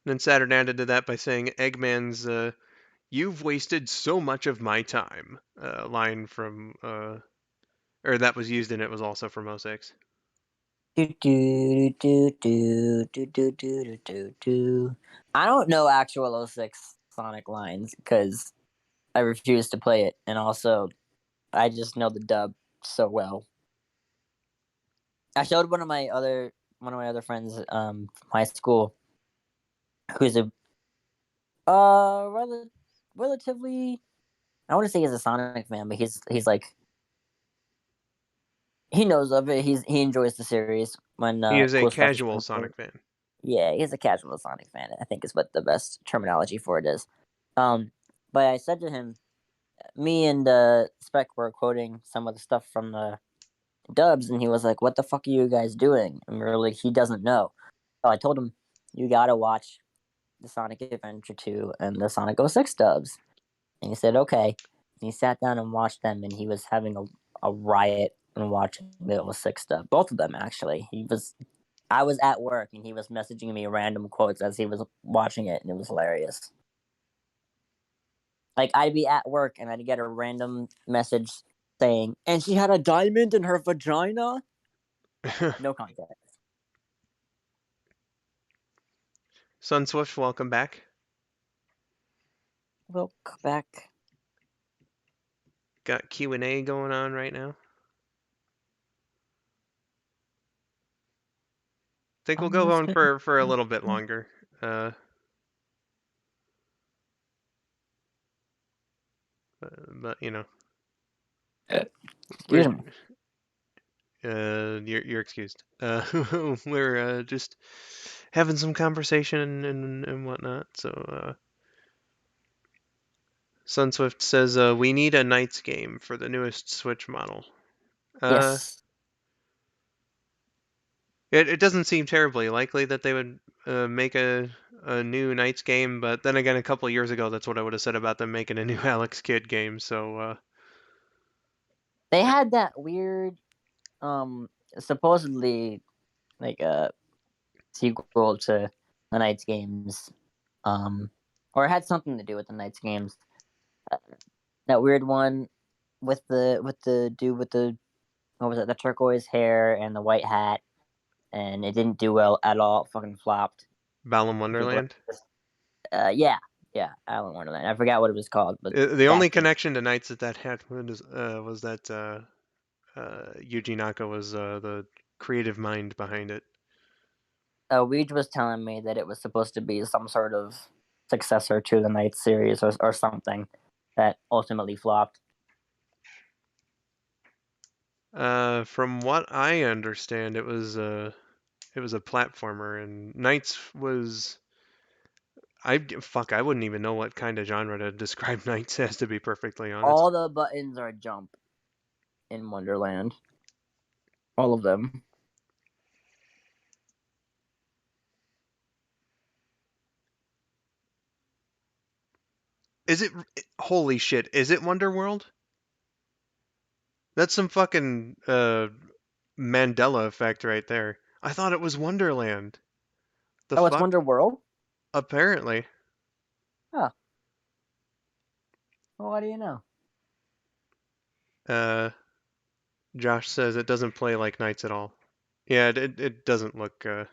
Then Saturn added to that by saying Eggman's "You've wasted so much of my time" line from or that was used in it was also from 06. I don't know actual 06 Sonic lines because I refuse to play it, and also I just know the dub so well. I showed one of my other friends from high school who's a relatively, I want to say he's a Sonic fan, but he's like, he knows of it. He enjoys the series when He is a cool stuff is casual coming forward. Sonic fan. Yeah, he's a casual Sonic fan. I think is what the best terminology for it is. But I said to him, me and Spec were quoting some of the stuff from the dubs, and he was like, "What the fuck are you guys doing?" And we were like, "He doesn't know." So I told him, "You gotta watch the Sonic Adventure 2 and the Sonic 06 dubs. And he said, okay. And he sat down and watched them, and he was having a riot and watching the 06 dub. Both of them, actually. I was at work, and he was messaging me random quotes as he was watching it, and it was hilarious. Like, I'd be at work, and I'd get a random message saying, and she had a diamond in her vagina? No context. Sunswift, welcome back. Welcome back. Got Q&A going on right now. Think we'll go on for a little bit longer. But you know, Excuse me. You're excused. We're just having some conversation and whatnot. So Sunswift says we need a Knights game for the newest Switch model. Yes. It doesn't seem terribly likely that they would make a new Knights game, but then again, a couple of years ago, that's what I would have said about them making a new Alex Kidd game. So They had that weird, supposedly like a sequel to the Knights games, or it had something to do with the Knights games. That weird one with the dude with the, what was it, the turquoise hair and the white hat, and it didn't do well at all. It fucking flopped. Balan Wonderland. Yeah, Alan Wonderland. I forgot what it was called, but The only connection to Knights that had was that Yuji Naka was the creative mind behind it. Weege was telling me that it was supposed to be some sort of successor to the Knights series or something that ultimately flopped. From what I understand, it was a platformer, and Knights was I wouldn't even know what kind of genre to describe Knights as, to be perfectly honest. All the buttons are jump in Wonderland. All of them. Is it? Holy shit! Is it Wonderworld? That's some fucking Mandela effect right there. I thought it was Wonderland. The Oh, it's fuck? Wonderworld? Apparently. Huh. Well, what do you know? Josh says it doesn't play like Knights at all. Yeah, it doesn't look. No,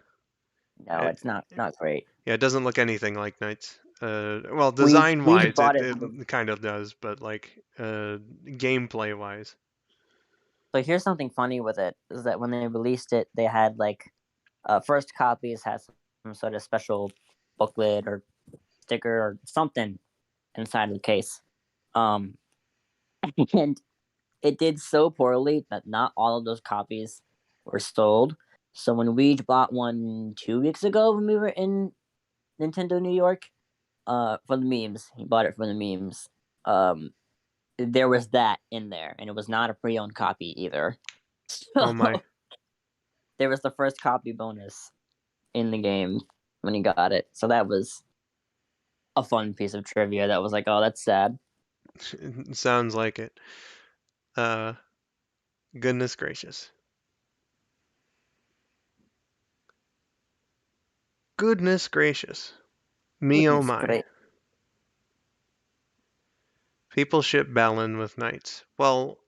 it, it's not great. Yeah, it doesn't look anything like Knights. Well, We design-wise, bought it. it kind of does, but like gameplay-wise. So here's something funny with it, is that when they released it, they had like first copies had some sort of special booklet or sticker or something inside of the case. And it did so poorly that not all of those copies were sold. So when we bought one 2 weeks ago when we were in Nintendo New York, for the memes, he bought it for the memes. There was that in there, and it was not a pre-owned copy either. So, Oh my. there was the first copy bonus in the game when he got it. So that was a fun piece of trivia. That was like, oh, that's sad. Sounds like it. Goodness gracious. Goodness gracious. Me oh my. Great. People ship Balin with Knights. Well,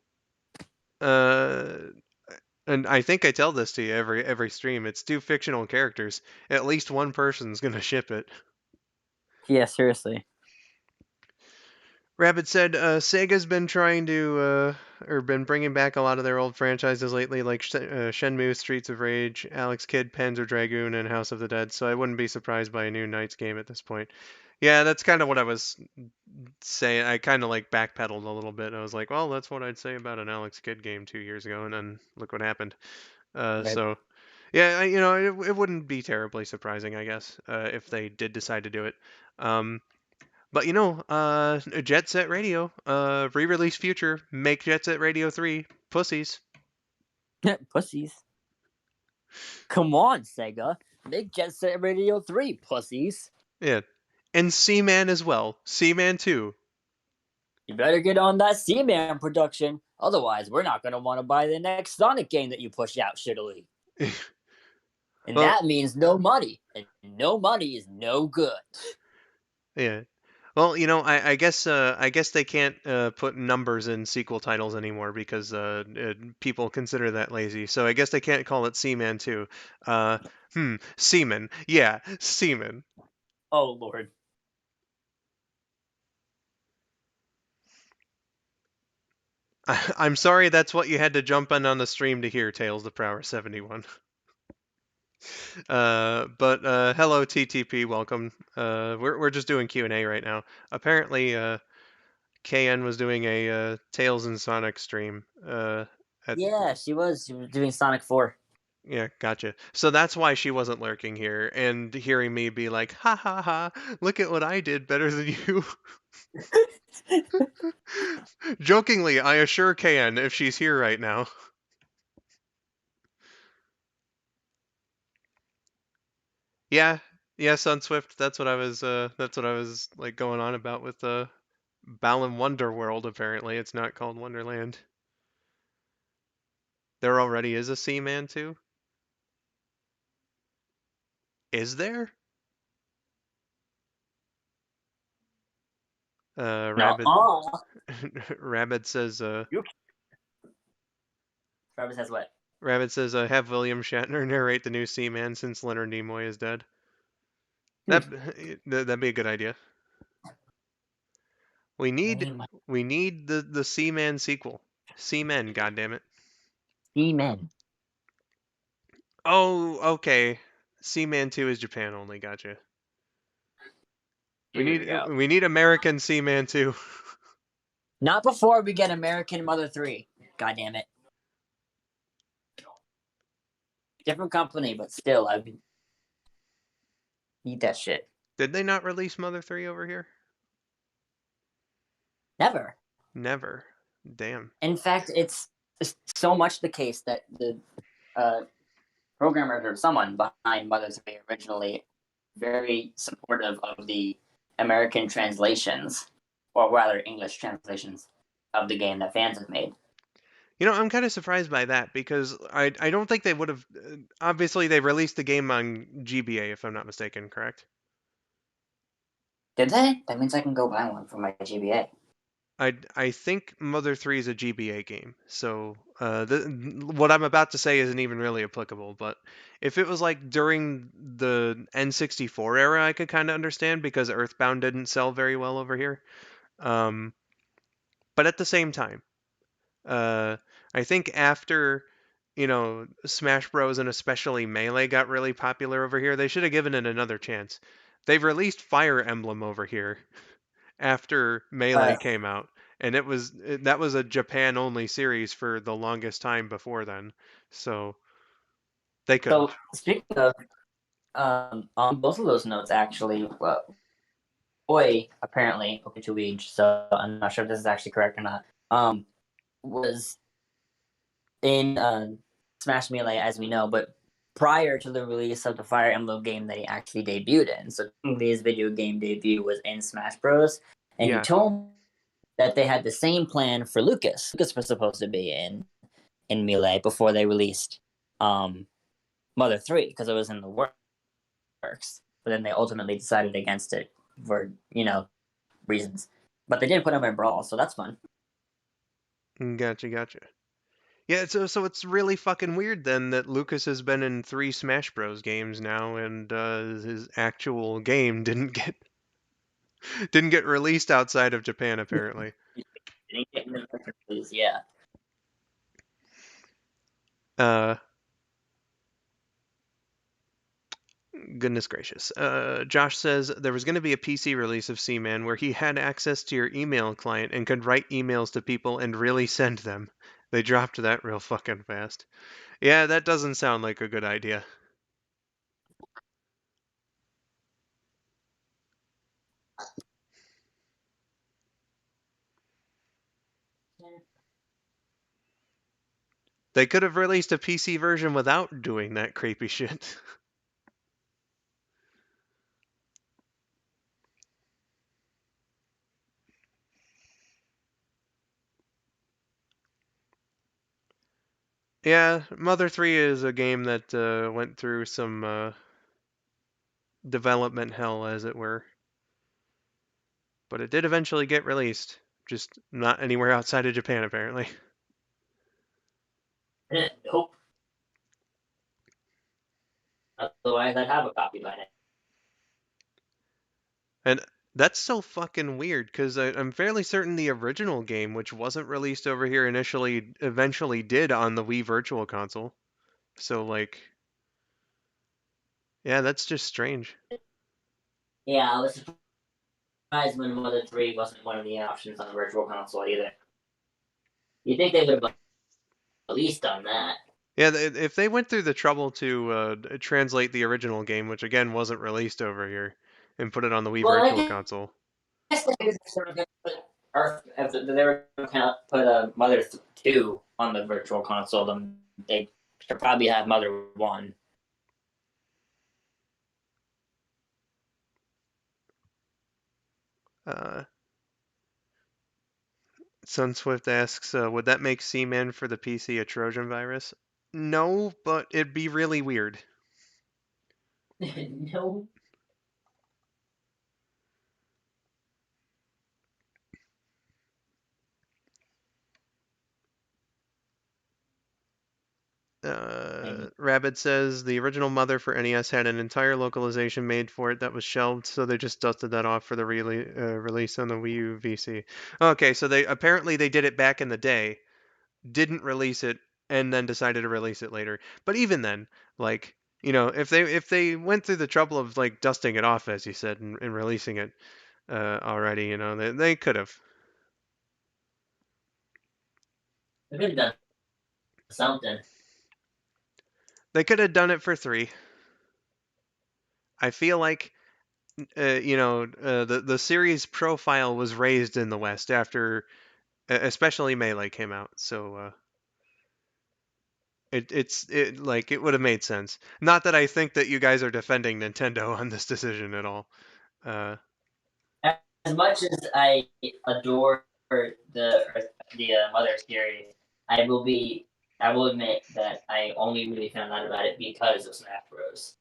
and I think I tell this to you every stream. It's two fictional characters. At least one person's gonna ship it. Yeah, seriously. Rabbit said Sega's been trying to or been bringing back a lot of their old franchises lately, like Shenmue, Streets of Rage, Alex Kidd, Panzer Dragoon, and House of the Dead. So I wouldn't be surprised by a new Knights game at this point. Yeah, that's kind of what I was saying. I kind of like backpedaled a little bit. I was like, well, that's what I'd say about an Alex Kidd game 2 years ago, and then look what happened. Right. So, yeah, you know, it wouldn't be terribly surprising, I guess, if they did decide to do it. But you know, Jet Set Radio, re-release future, make Jet Set Radio 3 pussies. Pussies. Come on, Sega. Make Jet Set Radio 3, pussies. Yeah. And Seaman as well. Seaman 2. You better get on that Seaman production. Otherwise, we're not going to want to buy the next Sonic game that you push out shittily. And Well, that means no money. And no money is no good. yeah. Well, I guess they can't put numbers in sequel titles anymore because people consider that lazy. So I guess they can't call it Seaman 2. Uh, Seaman. Yeah, Seaman. Oh, Lord. I'm sorry that's what you had to jump in on the stream to hear, Tales the Prower 71. But hello TTP, welcome. We're just doing Q&A right now. Apparently, KN was doing a Tales and Sonic stream. Yeah, she was. She was doing Sonic 4. Yeah, gotcha. So that's why she wasn't lurking here and hearing me be like, ha ha ha, look at what I did better than you. Jokingly, I assure KN if she's here right now. Yeah, yeah, Sunswift, that's what I was like going on about with Balan Wonder World, apparently. It's not called Wonderland. There already is a Seaman too? Is there? No, Rabbit oh. Rabbit says Travis has what? Rabbit says have William Shatner narrate the new Seaman since Leonard Nimoy is dead. Hmm. That'd be a good idea. We need the Seaman sequel. Seaman, goddammit. Seaman. Oh, okay. Seaman 2 is Japan only, gotcha. We Here we need go. we need American Seaman 2. Not before we get American Mother 3. God damn it. Different company, but still, I need that shit. Did they not release Mother 3 over here? Never. Never. Damn. In fact, it's so much the case that the programmer or someone behind Mother 3 originally very supportive of the American translations, or rather English translations of the game that fans have made. I'm kind of surprised by that because I don't think they would have. Obviously, they released the game on GBA, if I'm not mistaken, correct? Did they? That means I can go buy one for my GBA. I think Mother 3 is a GBA game, so what I'm about to say isn't even really applicable. But if it was like during the N64 era, I could kind of understand because Earthbound didn't sell very well over here. Um, but at the same time, uh, I think after Smash Bros. And especially Melee got really popular over here, they should have given it another chance. They've released Fire Emblem over here after Melee Uh, came out, and that was a Japan only series for the longest time before then. So they could have. so speaking of, on both of those notes, actually, Boy apparently okay to age, so I'm not sure if this is actually correct or not. Was in Smash Melee, as we know, but prior to the release of the Fire Emblem game that he actually debuted in. So his video game debut was in Smash Bros. And he Yeah. told me that they had the same plan for Lucas. Lucas was supposed to be in Melee before they released Mother 3 because it was in the works. But then they ultimately decided against it for, reasons. But they did put him in Brawl, so that's fun. Gotcha. Yeah, so it's really fucking weird then that Lucas has been in 3 Smash Bros games now, and his actual game didn't get released outside of Japan apparently. Yeah. Uh, Goodness gracious. Josh says there was going to be a PC release of Seaman where he had access to your email client and could write emails to people and really send them. They dropped that real fucking fast. Yeah, that doesn't sound like a good idea. They could have released a PC version without doing that creepy shit. Yeah, Mother 3 is a game that went through some development hell, as it were. But it did eventually get released. Just not anywhere outside of Japan, apparently. Nope. Otherwise, I'd have a copy by now. And that's so fucking weird, because I'm fairly certain the original game, which wasn't released over here initially, eventually did on the Wii Virtual Console. So, like, yeah, that's just strange. Yeah, I was surprised when Mother 3 wasn't one of the options on the Virtual Console either. You think they would have at least done that? Yeah, if they went through the trouble to translate the original game, which again wasn't released over here, and put it on the Wii Well, Virtual I Console. guess they were sort of put Earth. If they were kind of put a Mother 2 on the Virtual Console, then they should probably have Mother 1. Sunswift asks, would that make Seaman for the PC a Trojan virus? No, but it'd be really weird. No. Rabbit says the original Mother for NES had an entire localization made for it that was shelved, so they just dusted that off for the release on the Wii U VC. Okay, so they apparently they did it back in the day, didn't release it, and then decided to release it later. But even then, like, you know, if they went through the trouble of like dusting it off, as you said, and releasing it already, you know, they could have. They could have done something. They could have done it for 3. I feel like the series profile was raised in the West after, especially Melee came out. So it would have made sense. Not that I think that you guys are defending Nintendo on this decision at all. Uh, As much as I adore the Mother series, I will be. I will admit that I only really found out about it because of Smash Bros.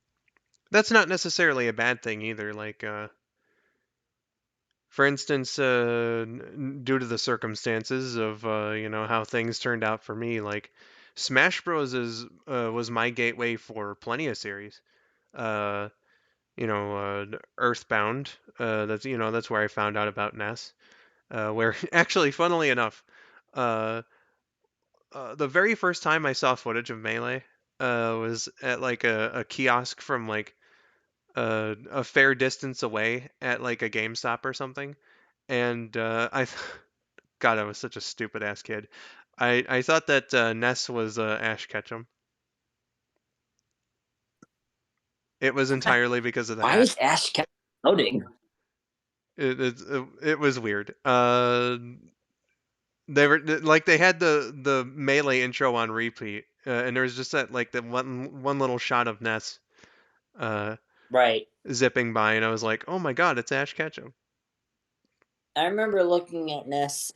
that's not necessarily a bad thing either. Like, for instance, due to the circumstances of how things turned out for me, like Smash Bros. Was my gateway for plenty of series. Uh, Earthbound. That's where I found out about Ness. Where actually, funnily enough, uh, the very first time I saw footage of Melee was at like a kiosk from like a fair distance away at like a GameStop or something, and God, I was such a stupid ass kid. I thought that Ness was Ash Ketchum. It was entirely because of the Why hat. is Ash kept loading? It was weird. They were like they had the Melee intro on repeat, and there was just that like the one little shot of Ness Right. zipping by, and I was like, oh my god, it's Ash Ketchum. I remember looking at Ness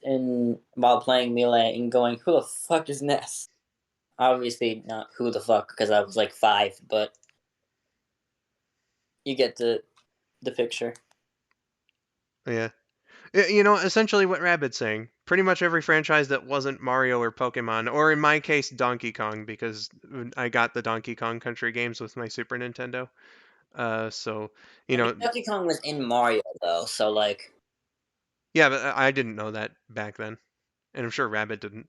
while playing Melee and going, "Who the fuck is Ness?" Obviously, not who the fuck because I was like 5, but you get the picture. Yeah. Essentially what Rabbit's saying. Pretty much every franchise that wasn't Mario or Pokemon, or in my case, Donkey Kong, because I got the Donkey Kong Country games with my Super Nintendo. So, you I mean, know, Donkey Kong was in Mario though, so like, yeah, but I didn't know that back then. And I'm sure Rabbit didn't.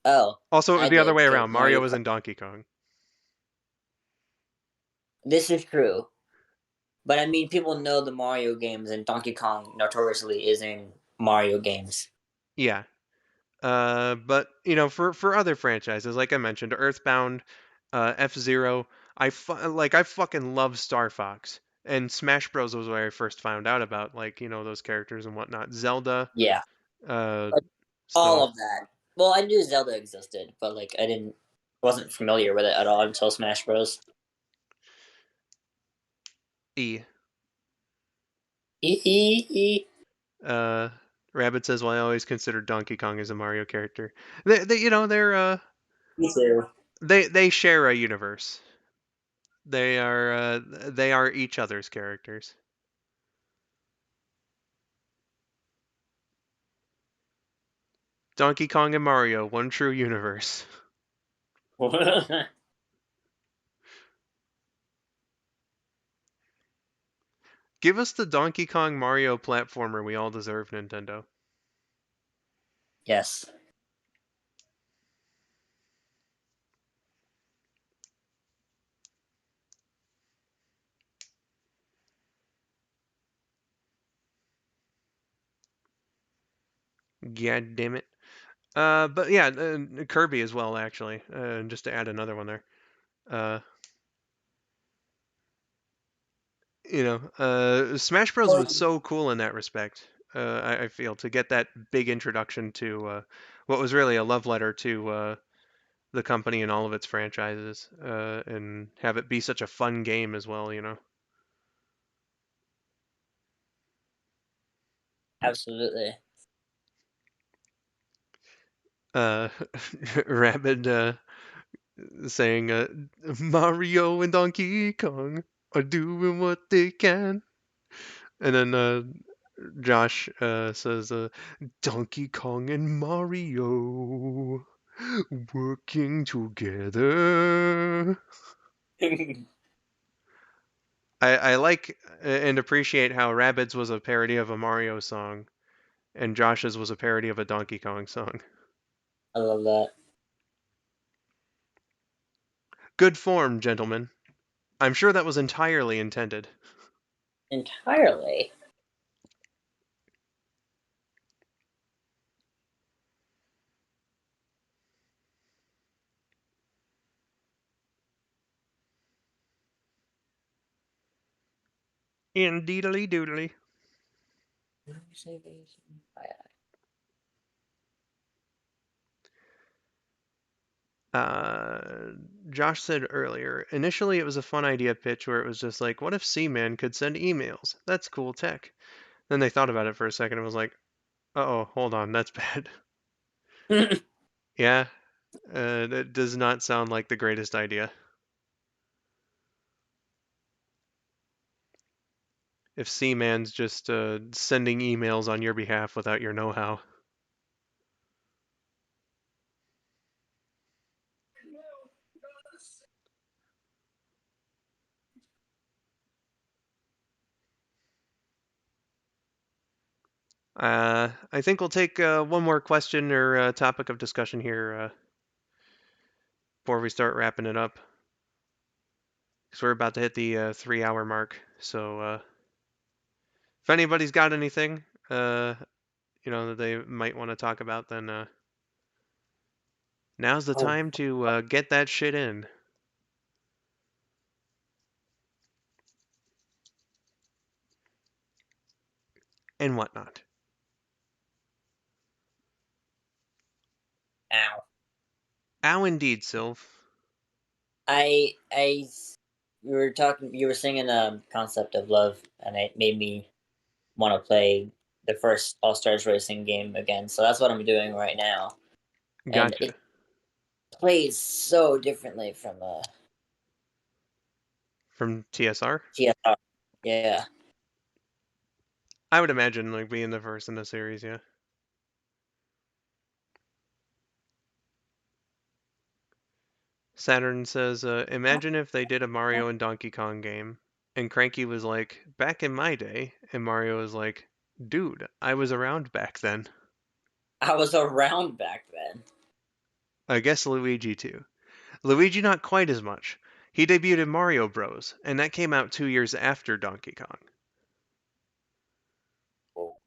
oh, Also, it was I the other did way because around. Mario Mario was Kart. in Donkey Kong. This is true, but I mean, people know the Mario games, and Donkey Kong notoriously is in Mario games. Yeah. But for other franchises, like I mentioned, Earthbound, F-Zero, I fucking love Star Fox, and Smash Bros was where I first found out about like those characters and whatnot. Zelda, Yeah, uh, like, all still of that. Well, I knew Zelda existed, but like, wasn't familiar with it at all until Smash Bros. E. E. Uh, Rabbit says, "Well, I always considered Donkey Kong as a Mario character." They're Me too. they share a universe. They are each other's characters. Donkey Kong and Mario, one true universe. Give us the Donkey Kong Mario platformer we all deserve, Nintendo. Yes. God damn it. But yeah, Kirby as well, actually. Just to add another one there. Uh, Smash Bros was so cool in that respect. I feel to get that big introduction to what was really a love letter to the company and all of its franchises, and have it be such a fun game as well. Absolutely. Uh, Rabid saying Mario and Donkey Kong are doing what they can, and then Josh says Donkey Kong and Mario working together. I like and appreciate how Rabbids was a parody of a Mario song, and Josh's was a parody of a Donkey Kong song. I love that. Good form, gentlemen. I'm sure that was entirely intended. Entirely. Indeedly doodly. Uh, Josh said earlier, initially it was a fun idea pitch where it was just like, what if Seaman could send emails? That's cool tech. Then they thought about it for a second and was like, uh-oh, hold on, that's bad. Yeah, that does not sound like the greatest idea. If Seaman's just sending emails on your behalf without your know-how. I think we'll take one more question or topic of discussion here before we start wrapping it up. Because we're about to hit the 3-hour mark. So if anybody's got anything, that they might want to talk about, then now's the Oh, time to get that shit in and whatnot. ow. Ow, indeed, Silv. I, you were singing a concept of love, and it made me want to play the first All Stars Racing game again. So that's what I'm doing right now, and Gotcha. it plays so differently from From TSR? TSR. Yeah, I would imagine like being the first in the series, yeah. Saturn says, imagine if they did a Mario and Donkey Kong game, and Cranky was like, back in my day, and Mario was like, dude, I was around back then. I was around back then. I guess Luigi too. Luigi not quite as much. He debuted in Mario Bros, and that came out 2 years after Donkey Kong. Oh.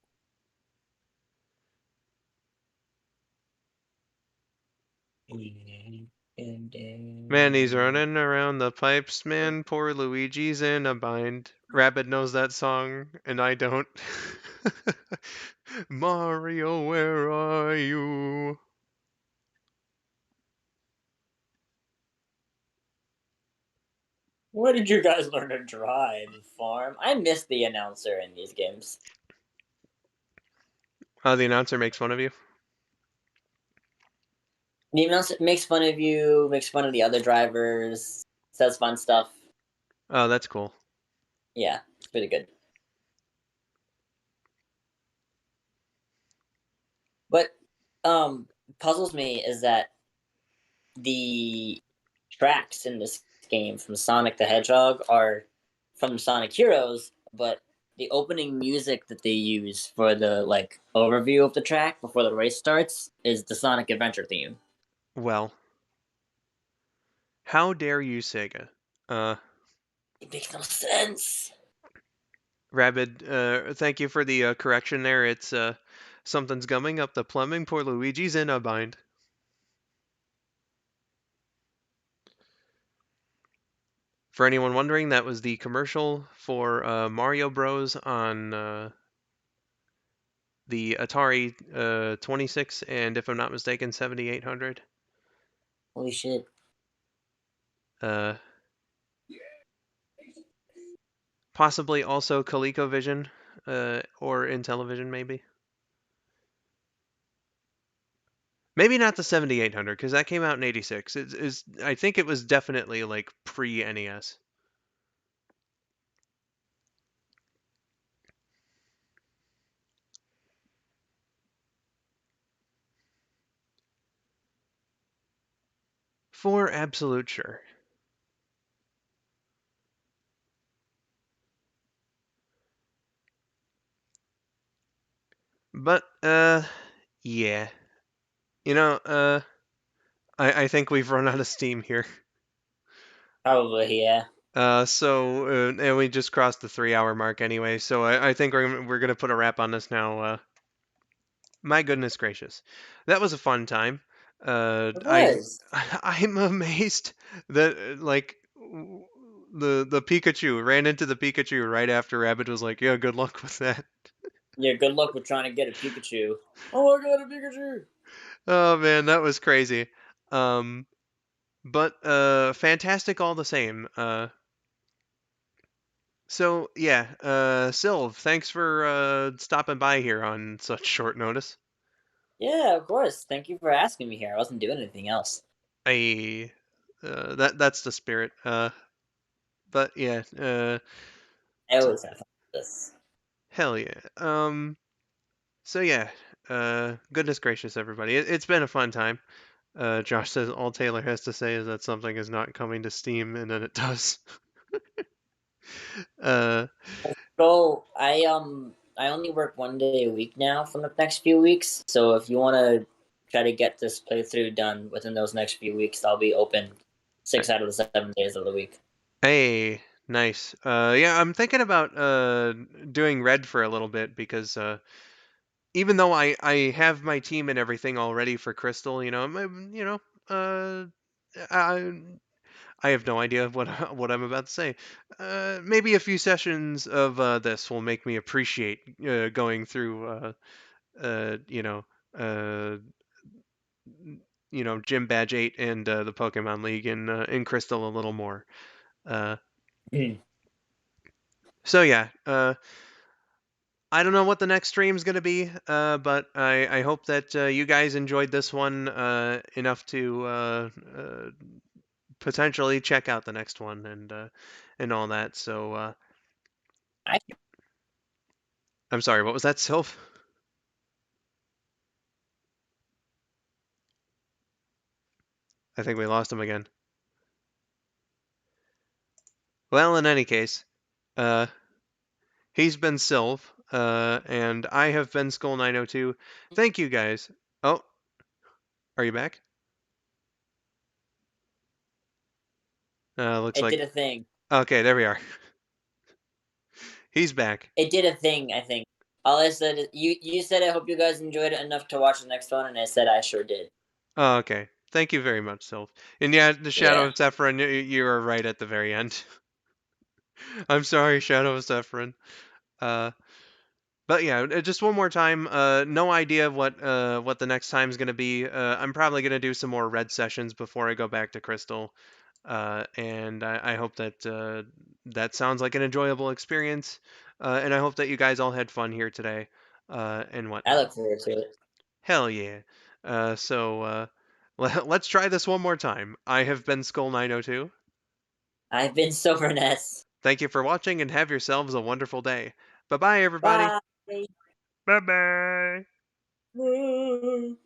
Man, he's running around the pipes, man. Poor Luigi's in a bind. Rabbit knows that song, and I don't. Mario, where are you? Where did you guys learn to drive, Farm? I miss the announcer in these games. The announcer makes fun of you. The announcer makes fun of you, makes fun of the other drivers, says fun stuff. Oh, that's cool. Yeah, it's pretty good. What puzzles me is that the tracks in this game from Sonic the Hedgehog are from Sonic Heroes, but the opening music that they use for the like overview of the track before the race starts is the Sonic Adventure theme. Well, how dare you, Sega? It makes no sense. Rabid, thank you for the correction there. It's something's gumming up the plumbing. Poor Luigi's in a bind. For anyone wondering, that was the commercial for Mario Bros. On the Atari 26 and, if I'm not mistaken, 7800. Holy shit. Uh, Possibly also ColecoVision or Intellivision, maybe. Maybe not the 7800 because that came out in '86. I think it was definitely like pre-NES. For absolute sure. But yeah. You know, I think we've run out of steam here. Probably, yeah. And we just crossed the 3 hour mark anyway, so I think we're gonna put a wrap on this now. My goodness gracious, that was a fun time. It I was. I'm amazed that the Pikachu ran into the Pikachu right after Rabbit was like, "Yeah, good luck with that." Yeah, good luck with trying to get a Pikachu. Oh, I got a Pikachu! Oh man, that was crazy. Um, but fantastic all the same. So yeah, Silv, thanks for stopping by here on such short notice. Yeah, of course. Thank you for asking me here. I wasn't doing anything else. I that's the spirit. But yeah, I always have fun with this. hell yeah. So yeah, goodness gracious, everybody, it's been a fun time. Josh says all Taylor has to say is that something is not coming to Steam, and then it does. uh, So I only work 1 day a week now for the next few weeks. So if you want to try to get this playthrough done within those next few weeks, I'll be open 6 out of the 7 days of the week. hey, nice. Yeah, I'm thinking about doing Red for a little bit because even though I have my team and everything already for Crystal, uh, I I have no idea what what I'm about to say. Maybe a few sessions of this will make me appreciate going through, uh, you know, uh, Gym Badge 8 and the Pokemon League in Crystal a little more. Uh, so yeah, I don't know what the next stream's gonna be, but I hope that you guys enjoyed this one enough to potentially check out the next one and all that. So I I'm sorry, what was that, Sylph? I think we lost him again. Well, in any case, uh, he's been Sylv, and I have been skull902. Thank you guys. Oh, are you back? Looks it like did a thing. okay. There we are. He's back. It did a thing. I think. All I said is you said I hope you guys enjoyed it enough to watch the next one, and I said I sure did. Oh, okay. Thank you very much, Sylph. And yeah, the Shadow Yeah. of Zephyrin, you were right at the very end. I'm sorry, Shadow of Zephyrin. Uh, but yeah, just one more time. No idea what the next time's gonna be. I'm probably gonna do some more red sessions before I go back to Crystal. And I hope that that sounds like an enjoyable experience. And I hope that you guys all had fun here today. and I whatnot. look forward to it. Hell yeah. Let's try this one more time. I have been skull902. I've been Silver Ness. Thank you for watching and have yourselves a wonderful day. Bye bye, everybody. Bye. Bye bye.